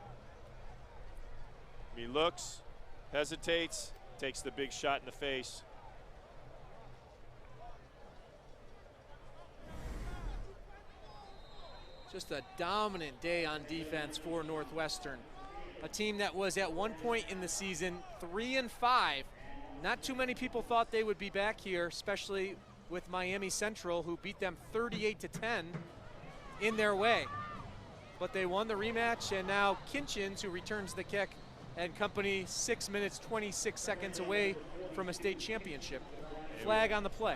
He looks, hesitates, takes the big shot in the face. Just a dominant day on defense for Northwestern. A team that was at one point in the season 3-5. Not too many people thought they would be back here, especially with Miami Central, who beat them 38-10 in their way. But they won the rematch, and now Kinchins, who returns the kick, and company 6 minutes, 26 seconds away from a state championship. Flag on the play.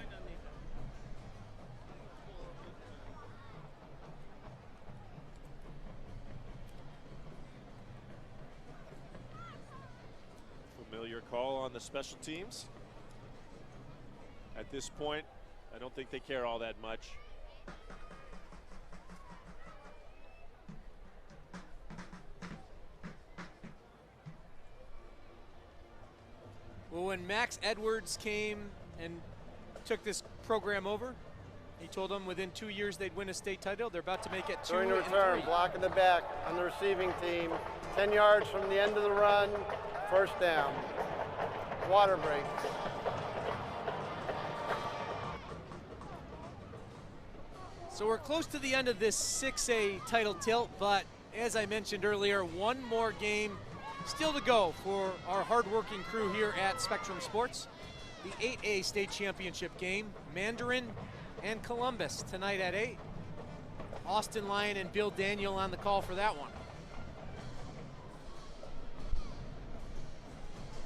Familiar call on the special teams. At this point, I don't think they care all that much. Well, when Max Edwards came and took this program over, he told them within 2 years they'd win a state title. They're about to make it 2 During the and return, 3. block in the back on the receiving team. 10 yards from the end of the run, first down. Water break. So we're close to the end of this 6A title tilt, but as I mentioned earlier, one more game still to go for our hardworking crew here at Spectrum Sports. The 8A state championship game, Mandarin and Columbus tonight at 8. Austin Lyon and Bill Daniel on the call for that one.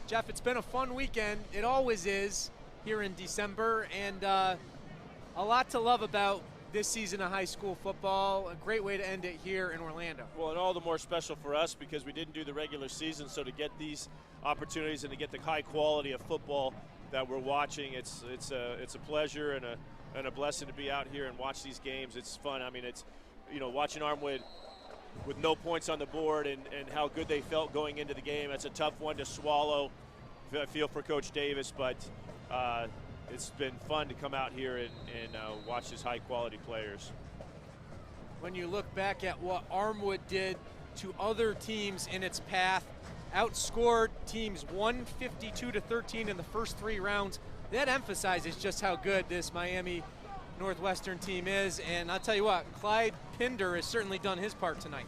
Jeff, it's been a fun weekend. It always is here in December, and a lot to love about this season of high school football. A great way to end it here in Orlando. Well, and all the more special for us because we didn't do the regular season, so to get these opportunities and to get the high quality of football that we're watching, it's a pleasure and and a blessing to be out here and watch these games. It's fun. I mean, it's, you know, watching Armwood with no points on the board and how good they felt going into the game. That's a tough one to swallow. I feel for Coach Davis, but it's been fun to come out here and watch his high-quality players. When you look back at what Armwood did to other teams in its path, outscored teams 152-13 in the first 3 rounds, that emphasizes just how good this Miami Northwestern team is. And I'll tell you what, Clyde Pinder has certainly done his part tonight.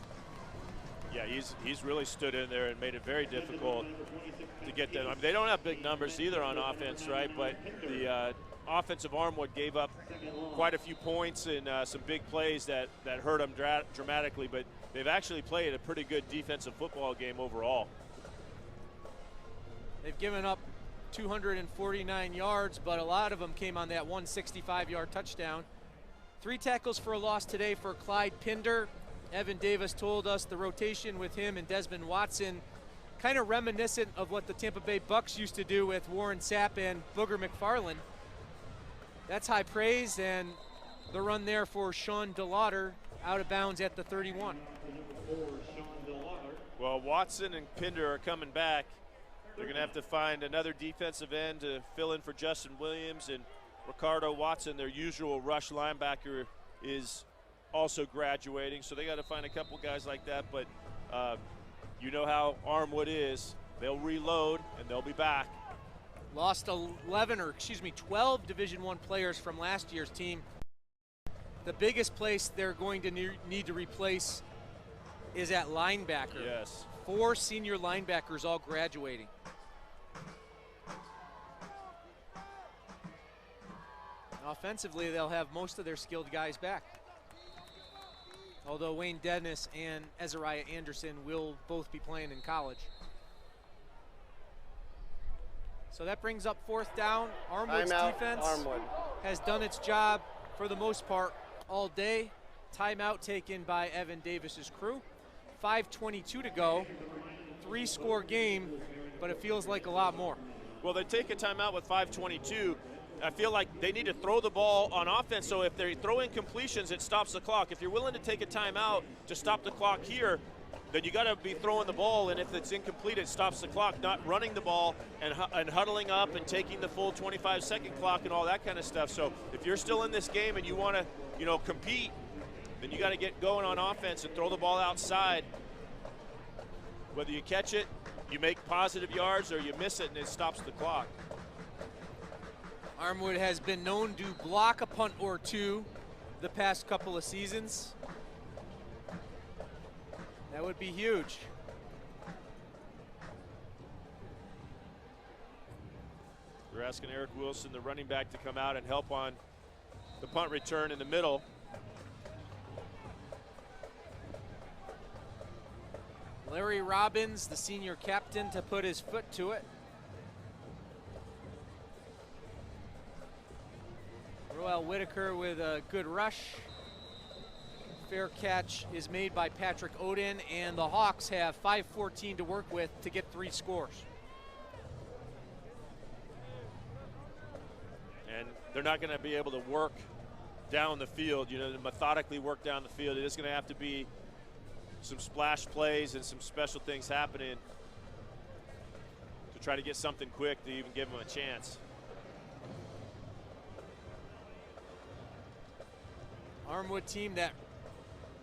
Yeah, he's really stood in there and made it very difficult to get them. I mean, they don't have big numbers either on offense, right? But the offensive Armwood gave up quite a few points and some big plays that hurt them dramatically. But they've actually played a pretty good defensive football game overall. They've given up 249 yards, but a lot of them came on that 165-yard touchdown. 3 tackles for a loss today for Clyde Pinder. Evan Davis told us the rotation with him and Desmond Watson kind of reminiscent of what the Tampa Bay Bucks used to do with Warren Sapp and Booger McFarland. That's high praise, and the run there for Sean DeLauder out of bounds at the 31. Well, Watson and Pinder are coming back. They're going to have to find another defensive end to fill in for Justin Williams, and Ricardo Watson, their usual rush linebacker, is also graduating. So they got to find a couple guys like that. But you know how Armwood is. They'll reload and they'll be back. Lost 12 Division I players from last year's team. The biggest place they're going to need to replace is at linebacker. Yes. 4 senior linebackers all graduating. Offensively, they'll have most of their skilled guys back. Although Wayne Dennis and Ezariah Anderson will both be playing in college. So that brings up 4th down. Armwood's defense has done its job for the most part all day. Timeout taken by Evan Davis's crew. 5:22 to go. 3-score game, but it feels like a lot more. Well, they take a timeout with 5:22. I feel like they need to throw the ball on offense, so if they throw in completions, it stops the clock. If you're willing to take a timeout to stop the clock here, then you got to be throwing the ball, and if it's incomplete, it stops the clock, not running the ball and huddling up and taking the full 25-second clock and all that kind of stuff. So if you're still in this game and you want to, you know, compete, then you got to get going on offense and throw the ball outside. Whether you catch it, you make positive yards, or you miss it and it stops the clock. Armwood has been known to block a punt or 2 the past couple of seasons. That would be huge. We're asking Eric Wilson, the running back, to come out and help on the punt return in the middle. Larry Robbins, the senior captain, to put his foot to it. Roel Whitaker with a good rush. Fair catch is made by Patrick Odin, and the Hawks have 5:14 to work with to get 3 scores. And they're not going to be able to work down the field, you know, to methodically work down the field. It is going to have to be some splash plays and some special things happening to try to get something quick to even give them a chance. Armwood team that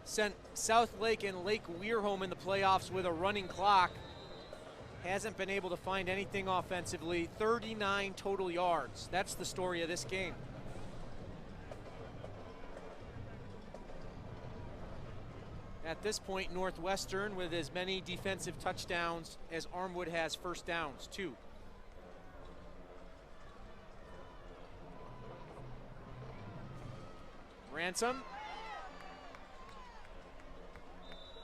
sent South Lake and Lake Weir home in the playoffs with a running clock hasn't been able to find anything offensively. 39 total yards. That's the story of this game. At this point, Northwestern with as many defensive touchdowns as Armwood has first downs, 2. Ransom.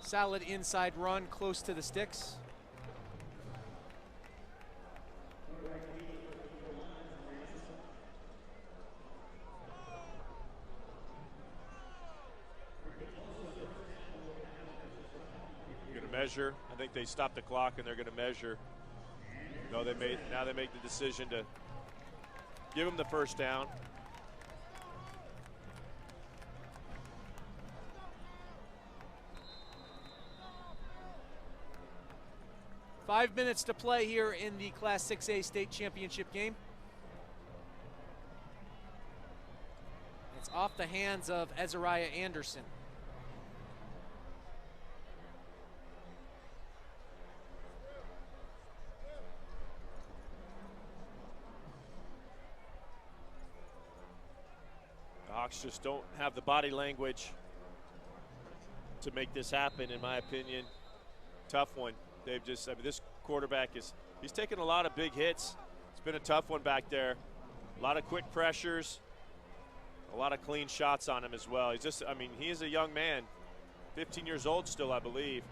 Solid inside run close to the sticks. You're going to measure. I think they stopped the clock and they're going to measure. No, now they make the decision to give them the first down. 5 minutes to play here in the Class 6A state championship game. It's off the hands of Ezariah Anderson. The Hawks just don't have the body language to make this happen, in my opinion. Tough one. They've just, I mean, this quarterback he's taken a lot of big hits. It's been a tough one back there. A lot of quick pressures, a lot of clean shots on him as well. He's just, I mean, he is a young man, 15 years old still, I believe.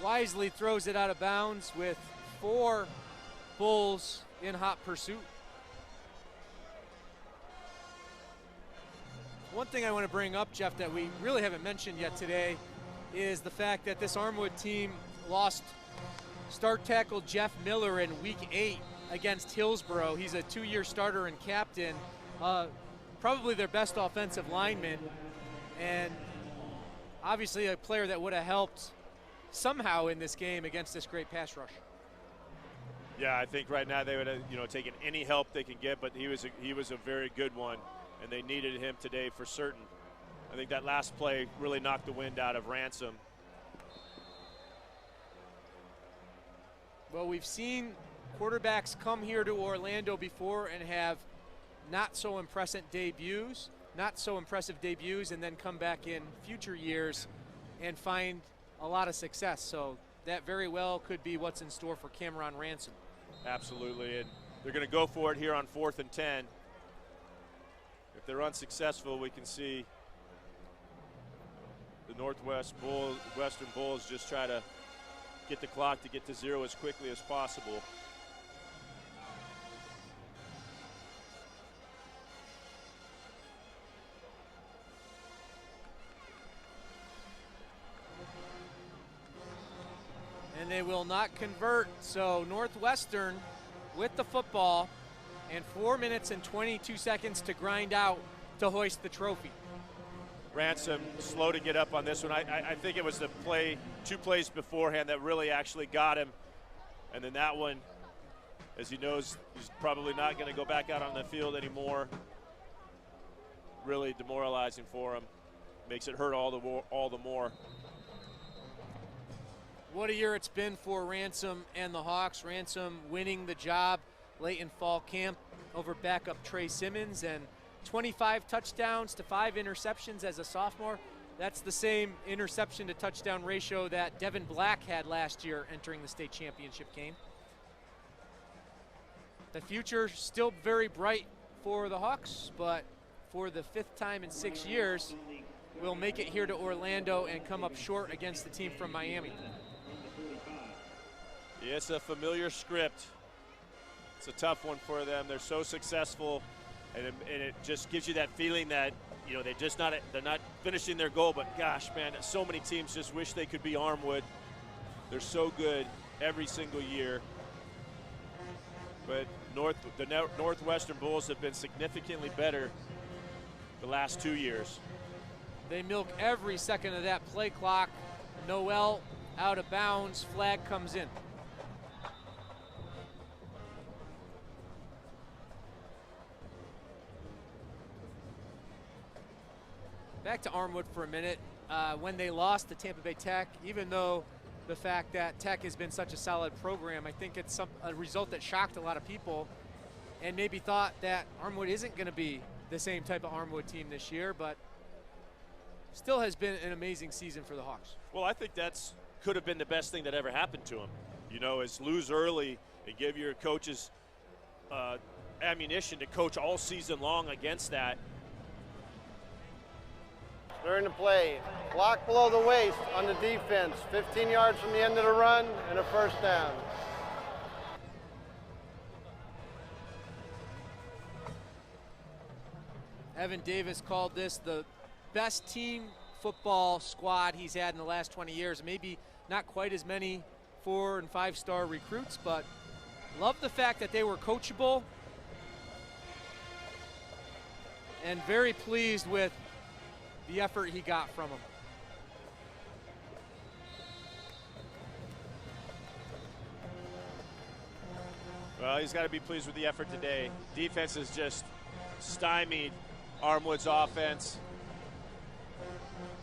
Wisely throws it out of bounds with 4 Bulls in hot pursuit. One thing I want to bring up, Jeff, that we really haven't mentioned yet today is the fact that this Armwood team lost start tackle Jeff Miller in week 8 against Hillsborough. He's a 2-year starter and captain, probably their best offensive lineman, and obviously a player that would have helped somehow in this game against this great pass rush. Yeah, I think right now they would have, taken any help they can get, but he was a very good one, and they needed him today for certain. I think that last play really knocked the wind out of Ransom. Well, we've seen quarterbacks come here to Orlando before and have not so impressive debuts, and then come back in future years and find a lot of success. So that very well could be what's in store for Cameron Ransom. Absolutely, and they're going to go for it here on 4th and 10. If they're unsuccessful, we can see the Northwestern Bulls just try to get the clock to get to 0 as quickly as possible. And they will not convert, so Northwestern with the football and 4 minutes and 22 seconds to grind out to hoist the trophy. Ransom slow to get up on this one. I think it was the play, 2 plays beforehand that really actually got him. And then that one, as he knows he's probably not going to go back out on the field anymore, really demoralizing for him. Makes it hurt all the more. What a year it's been for Ransom and the Hawks. Ransom winning the job late in fall camp over backup Trey Simmons, and 25 touchdowns to 5 interceptions as a sophomore. That's the same interception to touchdown ratio that Devin Black had last year entering the state championship game. The future still very bright for the Hawks, but for the 5th time in 6 years, we'll make it here to Orlando and come up short against the team from Miami. Yeah, it's a familiar script. It's a tough one for them. They're so successful, and it just gives you that feeling that they're not finishing their goal. But gosh, man, so many teams just wish they could be Armwood. They're so good every single year. But the Northwestern Bulls have been significantly better the last 2 years. They milk every second of that play clock. Noel out of bounds, flag comes in. Back to Armwood for a minute. When they lost to Tampa Bay Tech, even though the fact that Tech has been such a solid program, I think it's a result that shocked a lot of people and maybe thought that Armwood isn't going to be the same type of Armwood team this year, but still has been an amazing season for the Hawks. Well, I think that's could have been the best thing that ever happened to them. Is lose early and give your coaches ammunition to coach all season long against that. During the play, block below the waist on the defense, 15 yards from the end of the run and a 1st down. Evan Davis called this the best team football squad he's had in the last 20 years. Maybe not quite as many 4- and 5-star recruits, but love the fact that they were coachable and very pleased with the effort he got from them. Well, he's got to be pleased with the effort today. Defense has just stymied Armwood's offense.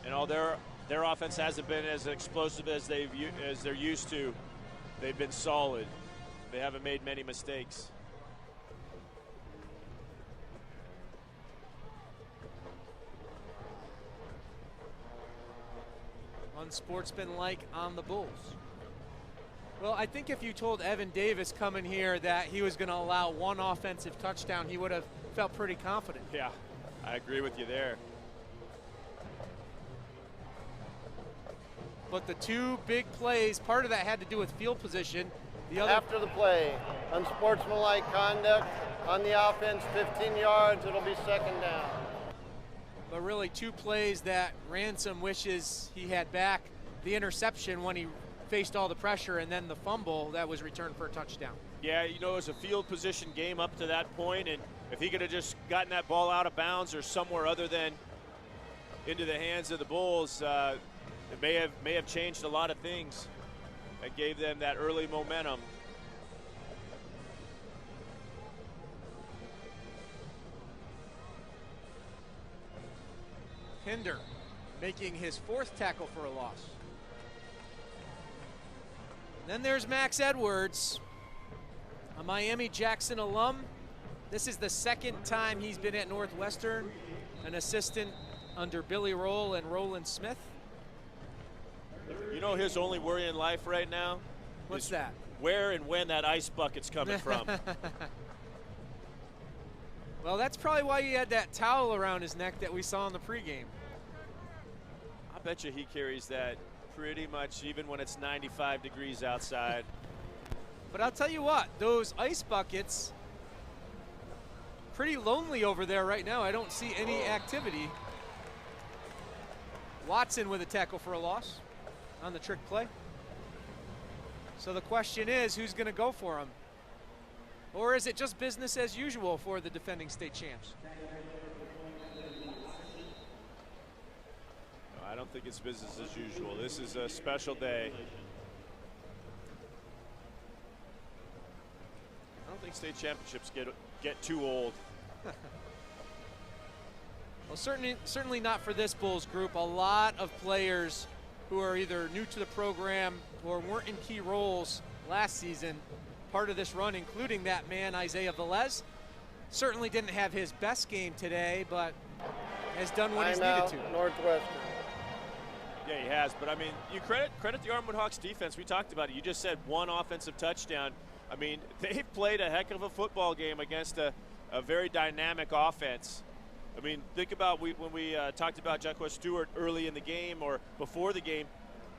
And all their offense hasn't been as explosive as they're used to. They've been solid. They haven't made many mistakes. Unsportsmanlike on the Bulls. Well, I think if you told Evan Davis coming here that he was going to allow one offensive touchdown, he would have felt pretty confident. Yeah, I agree with you there. But the two big plays, part of that had to do with field position. The other, After the play, unsportsmanlike conduct on the offense, 15 yards, it'll be second down. but really two plays that Ransom wishes he had back. The interception when he faced all the pressure, and then the fumble that was returned for a touchdown. Yeah, you know, it was a field position game up to that point, and if he could have just gotten that ball out of bounds or somewhere other than into the hands of the Bulls, it may have changed a lot of things and gave them that early momentum. Hinder making his fourth tackle for a loss. Then there's Max Edwards, a Miami Jackson alum. This is the second time he's been at Northwestern, an assistant under Billy Roll and Roland Smith. You know his only worry in life right now? What's that? Where and when that ice bucket's coming from. Well, that's probably why he had that towel around his neck that we saw in the pregame. I bet you he carries that pretty much even when it's 95 degrees outside. But I'll tell you what, those ice buckets, pretty lonely over there right now. I don't see any activity. Watson with a tackle for a loss on the trick play. So the question is, who's going to go for him? Or is it just business as usual for the defending state champs? No, I don't think it's business as usual. This is a special day. I don't think state championships get too old. Well, certainly not for this Bulls group. A lot of players who are either new to the program or weren't in key roles last season, part of this run, including that man, Isaiah Velez. Certainly didn't have his best game today, but has done what he's needed to. Northwestern. Yeah, he has, but I mean, you credit the Armwood Hawks defense. We talked about it. You just said one offensive touchdown. I mean, they've played a heck of a football game against a very dynamic offense. I mean, think about when we talked about Jacquez Stewart early in the game or before the game.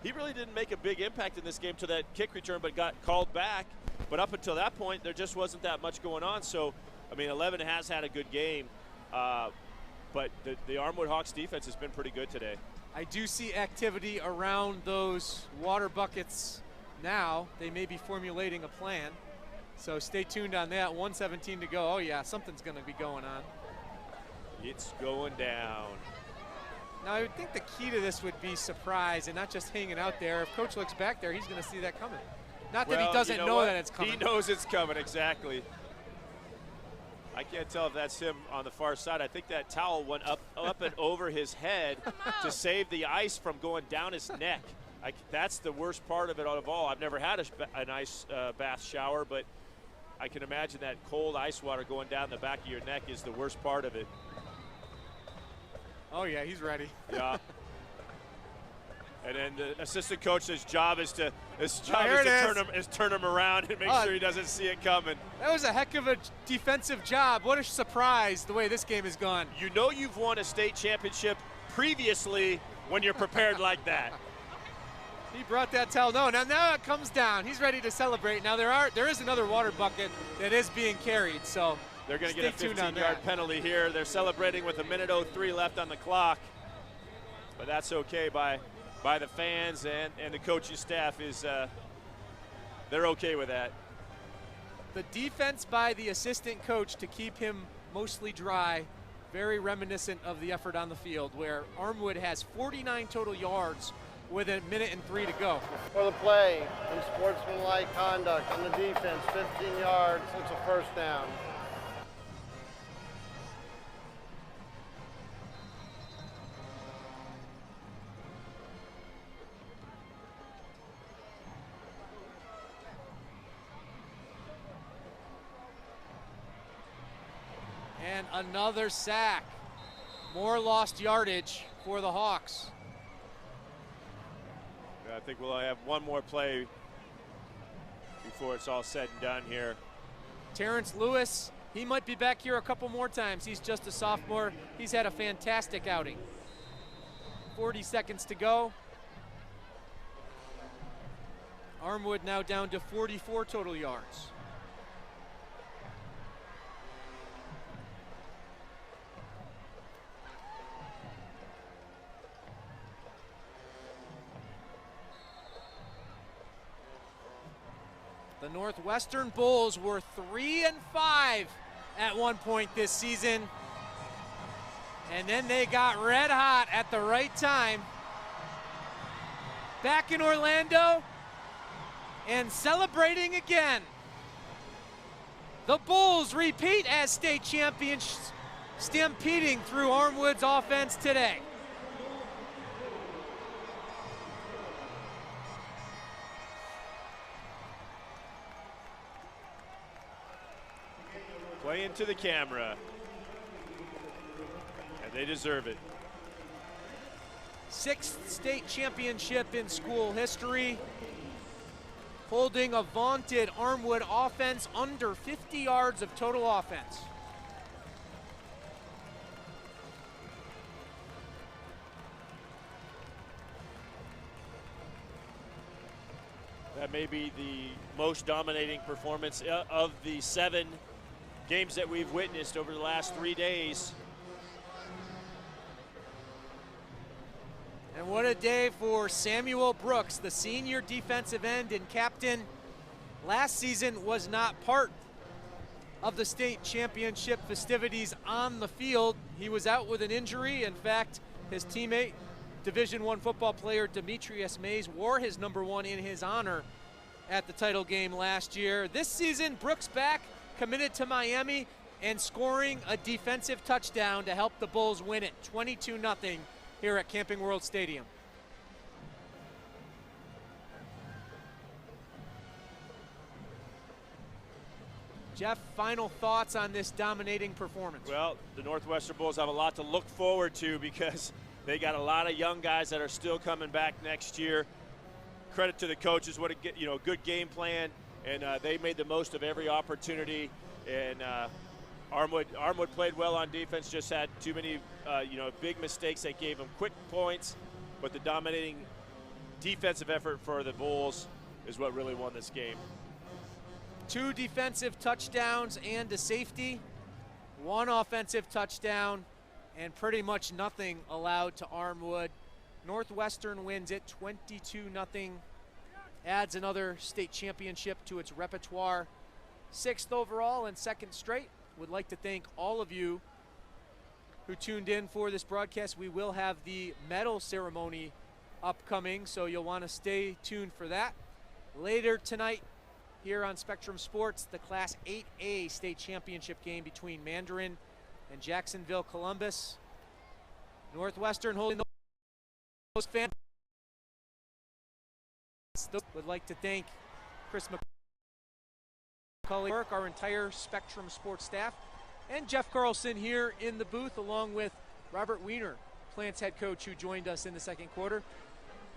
He really didn't make a big impact in this game to that kick return, but got called back. But up until that point, there just wasn't that much going on. So, I mean, 11 has had a good game, but the Armwood Hawks defense has been pretty good today. I do see activity around those water buckets now. They may be formulating a plan. So stay tuned on that. 1:17 to go. Oh, yeah, something's going to be going on. It's going down. Now, I would think the key to this would be surprise and not just hanging out there. If Coach looks back there, he's going to see that coming. Not that he doesn't know that it's coming. He knows it's coming, exactly. I can't tell if that's him on the far side. I think that towel went up and over his head to save the ice from going down his neck. That's the worst part of it of all. I've never had an ice bath shower, but I can imagine that cold ice water going down the back of your neck is the worst part of it. Oh, yeah, he's ready. Yeah. And then the assistant coach's job is to turn him around and make sure he doesn't see it coming. That was a heck of a defensive job. What a surprise the way this game has gone. You know you've won a state championship previously when you're prepared like that. He brought that towel. No, now it comes down. He's ready to celebrate. Now there is another water bucket that is being carried, so they're going to get a 15-yard penalty here. They're celebrating with 1:03 left on the clock, but that's okay by the fans and the coaching staff. They're okay with that. The defense by the assistant coach to keep him mostly dry, very reminiscent of the effort on the field, where Armwood has 49 total yards with 1:03 to go. For the play, unsportsmanlike conduct on the defense, 15 yards, it's a first down. And another sack. More lost yardage for the Hawks. I think we'll have one more play before it's all said and done here. Terrence Lewis, he might be back here a couple more times. He's just a sophomore. He's had a fantastic outing. 40 seconds to go. Armwood now down to 44 total yards. The Northwestern Bulls were 3-5 at one point this season. And then they got red hot at the right time. Back in Orlando and celebrating again. The Bulls repeat as state champions, stampeding through Armwood's offense today. Play into the camera. And they deserve it. 6th state championship in school history. Holding a vaunted Armwood offense under 50 yards of total offense. That may be the most dominating performance of the 7 games that we've witnessed over the last 3 days. And what a day for Samuel Brooks, the senior defensive end and captain. Last season was not part of the state championship festivities on the field. He was out with an injury. In fact, his teammate, Division I football player Demetrius Mays, wore his number 1 in his honor at the title game last year. This season, Brooks back, committed to Miami, and scoring a defensive touchdown to help the Bulls win it 22-0 here at Camping World Stadium. Jeff, final thoughts on this dominating performance? Well, the Northwestern Bulls have a lot to look forward to because they got a lot of young guys that are still coming back next year. Credit to the coaches, what a good game plan, and they made the most of every opportunity. And Armwood played well on defense, just had too many big mistakes that gave them quick points, but the dominating defensive effort for the Bulls is what really won this game. 2 defensive touchdowns and a safety, 1 offensive touchdown, and pretty much nothing allowed to Armwood. Northwestern wins it 22-0, adds another state championship to its repertoire. 6th overall and 2nd straight. Would like to thank all of you who tuned in for this broadcast. We will have the medal ceremony upcoming, so you'll want to stay tuned for that. Later tonight here on Spectrum Sports, the Class 8A state championship game between Mandarin and Jacksonville Columbus. Northwestern holding those fans. Would like to thank Chris McCulley, our entire Spectrum Sports staff, and Jeff Carlson here in the booth, along with Robert Wiener, Plants head coach, who joined us in the 2nd quarter.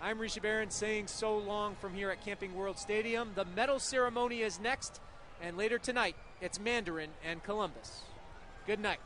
I'm Risha Barron saying so long from here at Camping World Stadium. The medal ceremony is next, and later tonight, it's Mandarin and Columbus. Good night.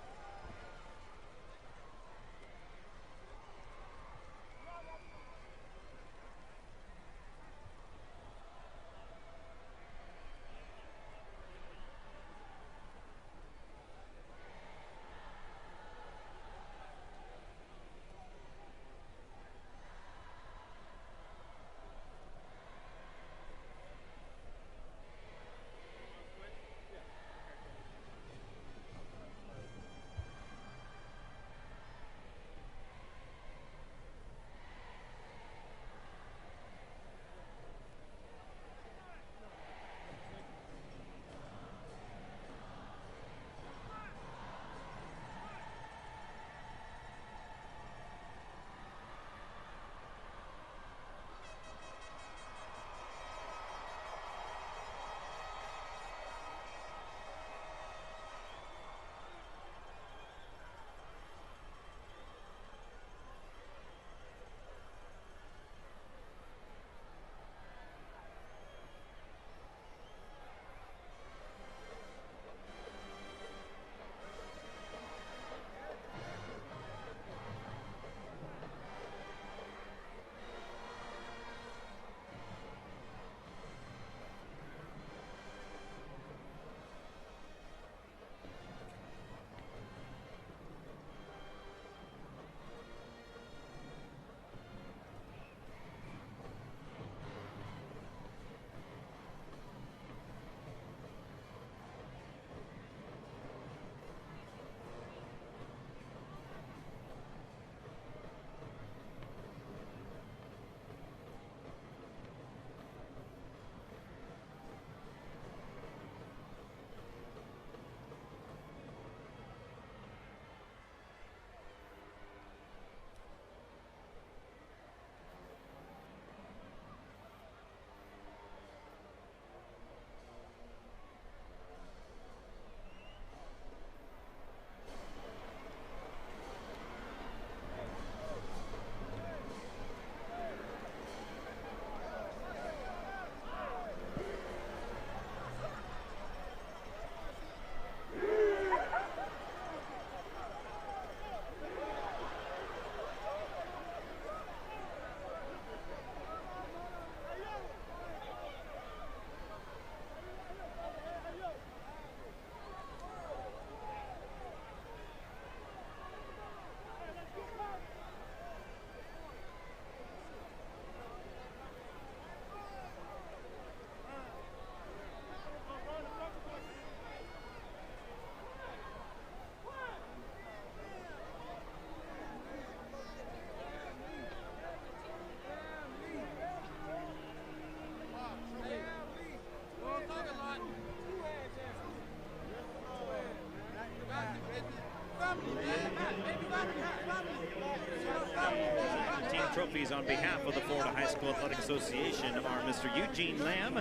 trophies on behalf of the Florida High School Athletic Association are Mr. Eugene Lamb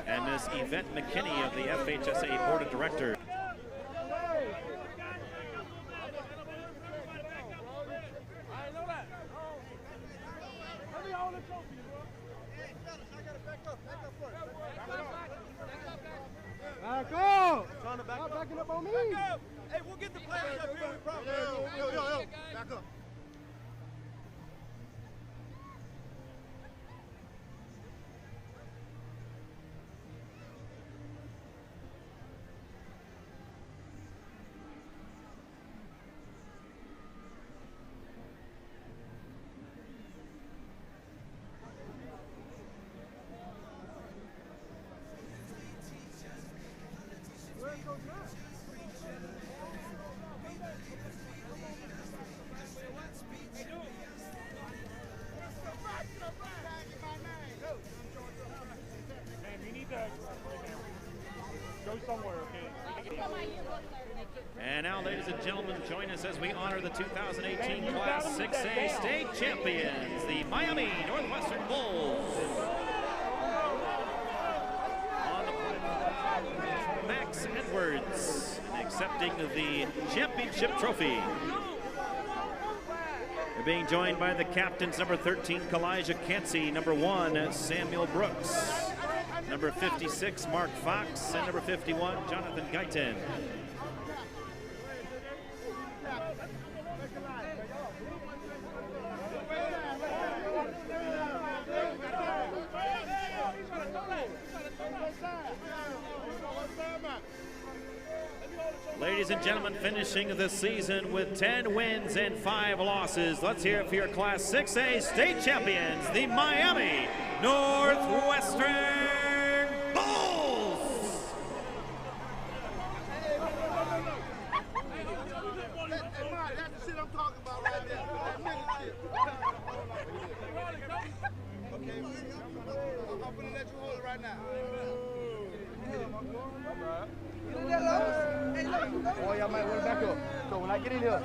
and Ms. Yvette McKinney of the FHSA Board of Directors. Back up! Trying to back up. Backing up on me. Back up. Hey, we'll get the players up here. Yo. Back up. And now, ladies and gentlemen, join us as we honor the 2018 Class 6A state champions, the Miami Northwestern Bulls. On the point, Max Edwards accepting the championship trophy. They're being joined by the captains, number 13, Kalijah Cansey, number 1, Samuel Brooks, number 56, Mark Fox, and number 51, Jonathan Guyton. Ladies and gentlemen, finishing the season with 10 wins and 5 losses. Let's hear it for your Class 6A state champions, the Miami Northwestern Bulls! That's the shit I'm talking about right there. That minute shit. Okay, I'm gonna let you hold it right now. Oh, y'all might want to back up. So when I get in here.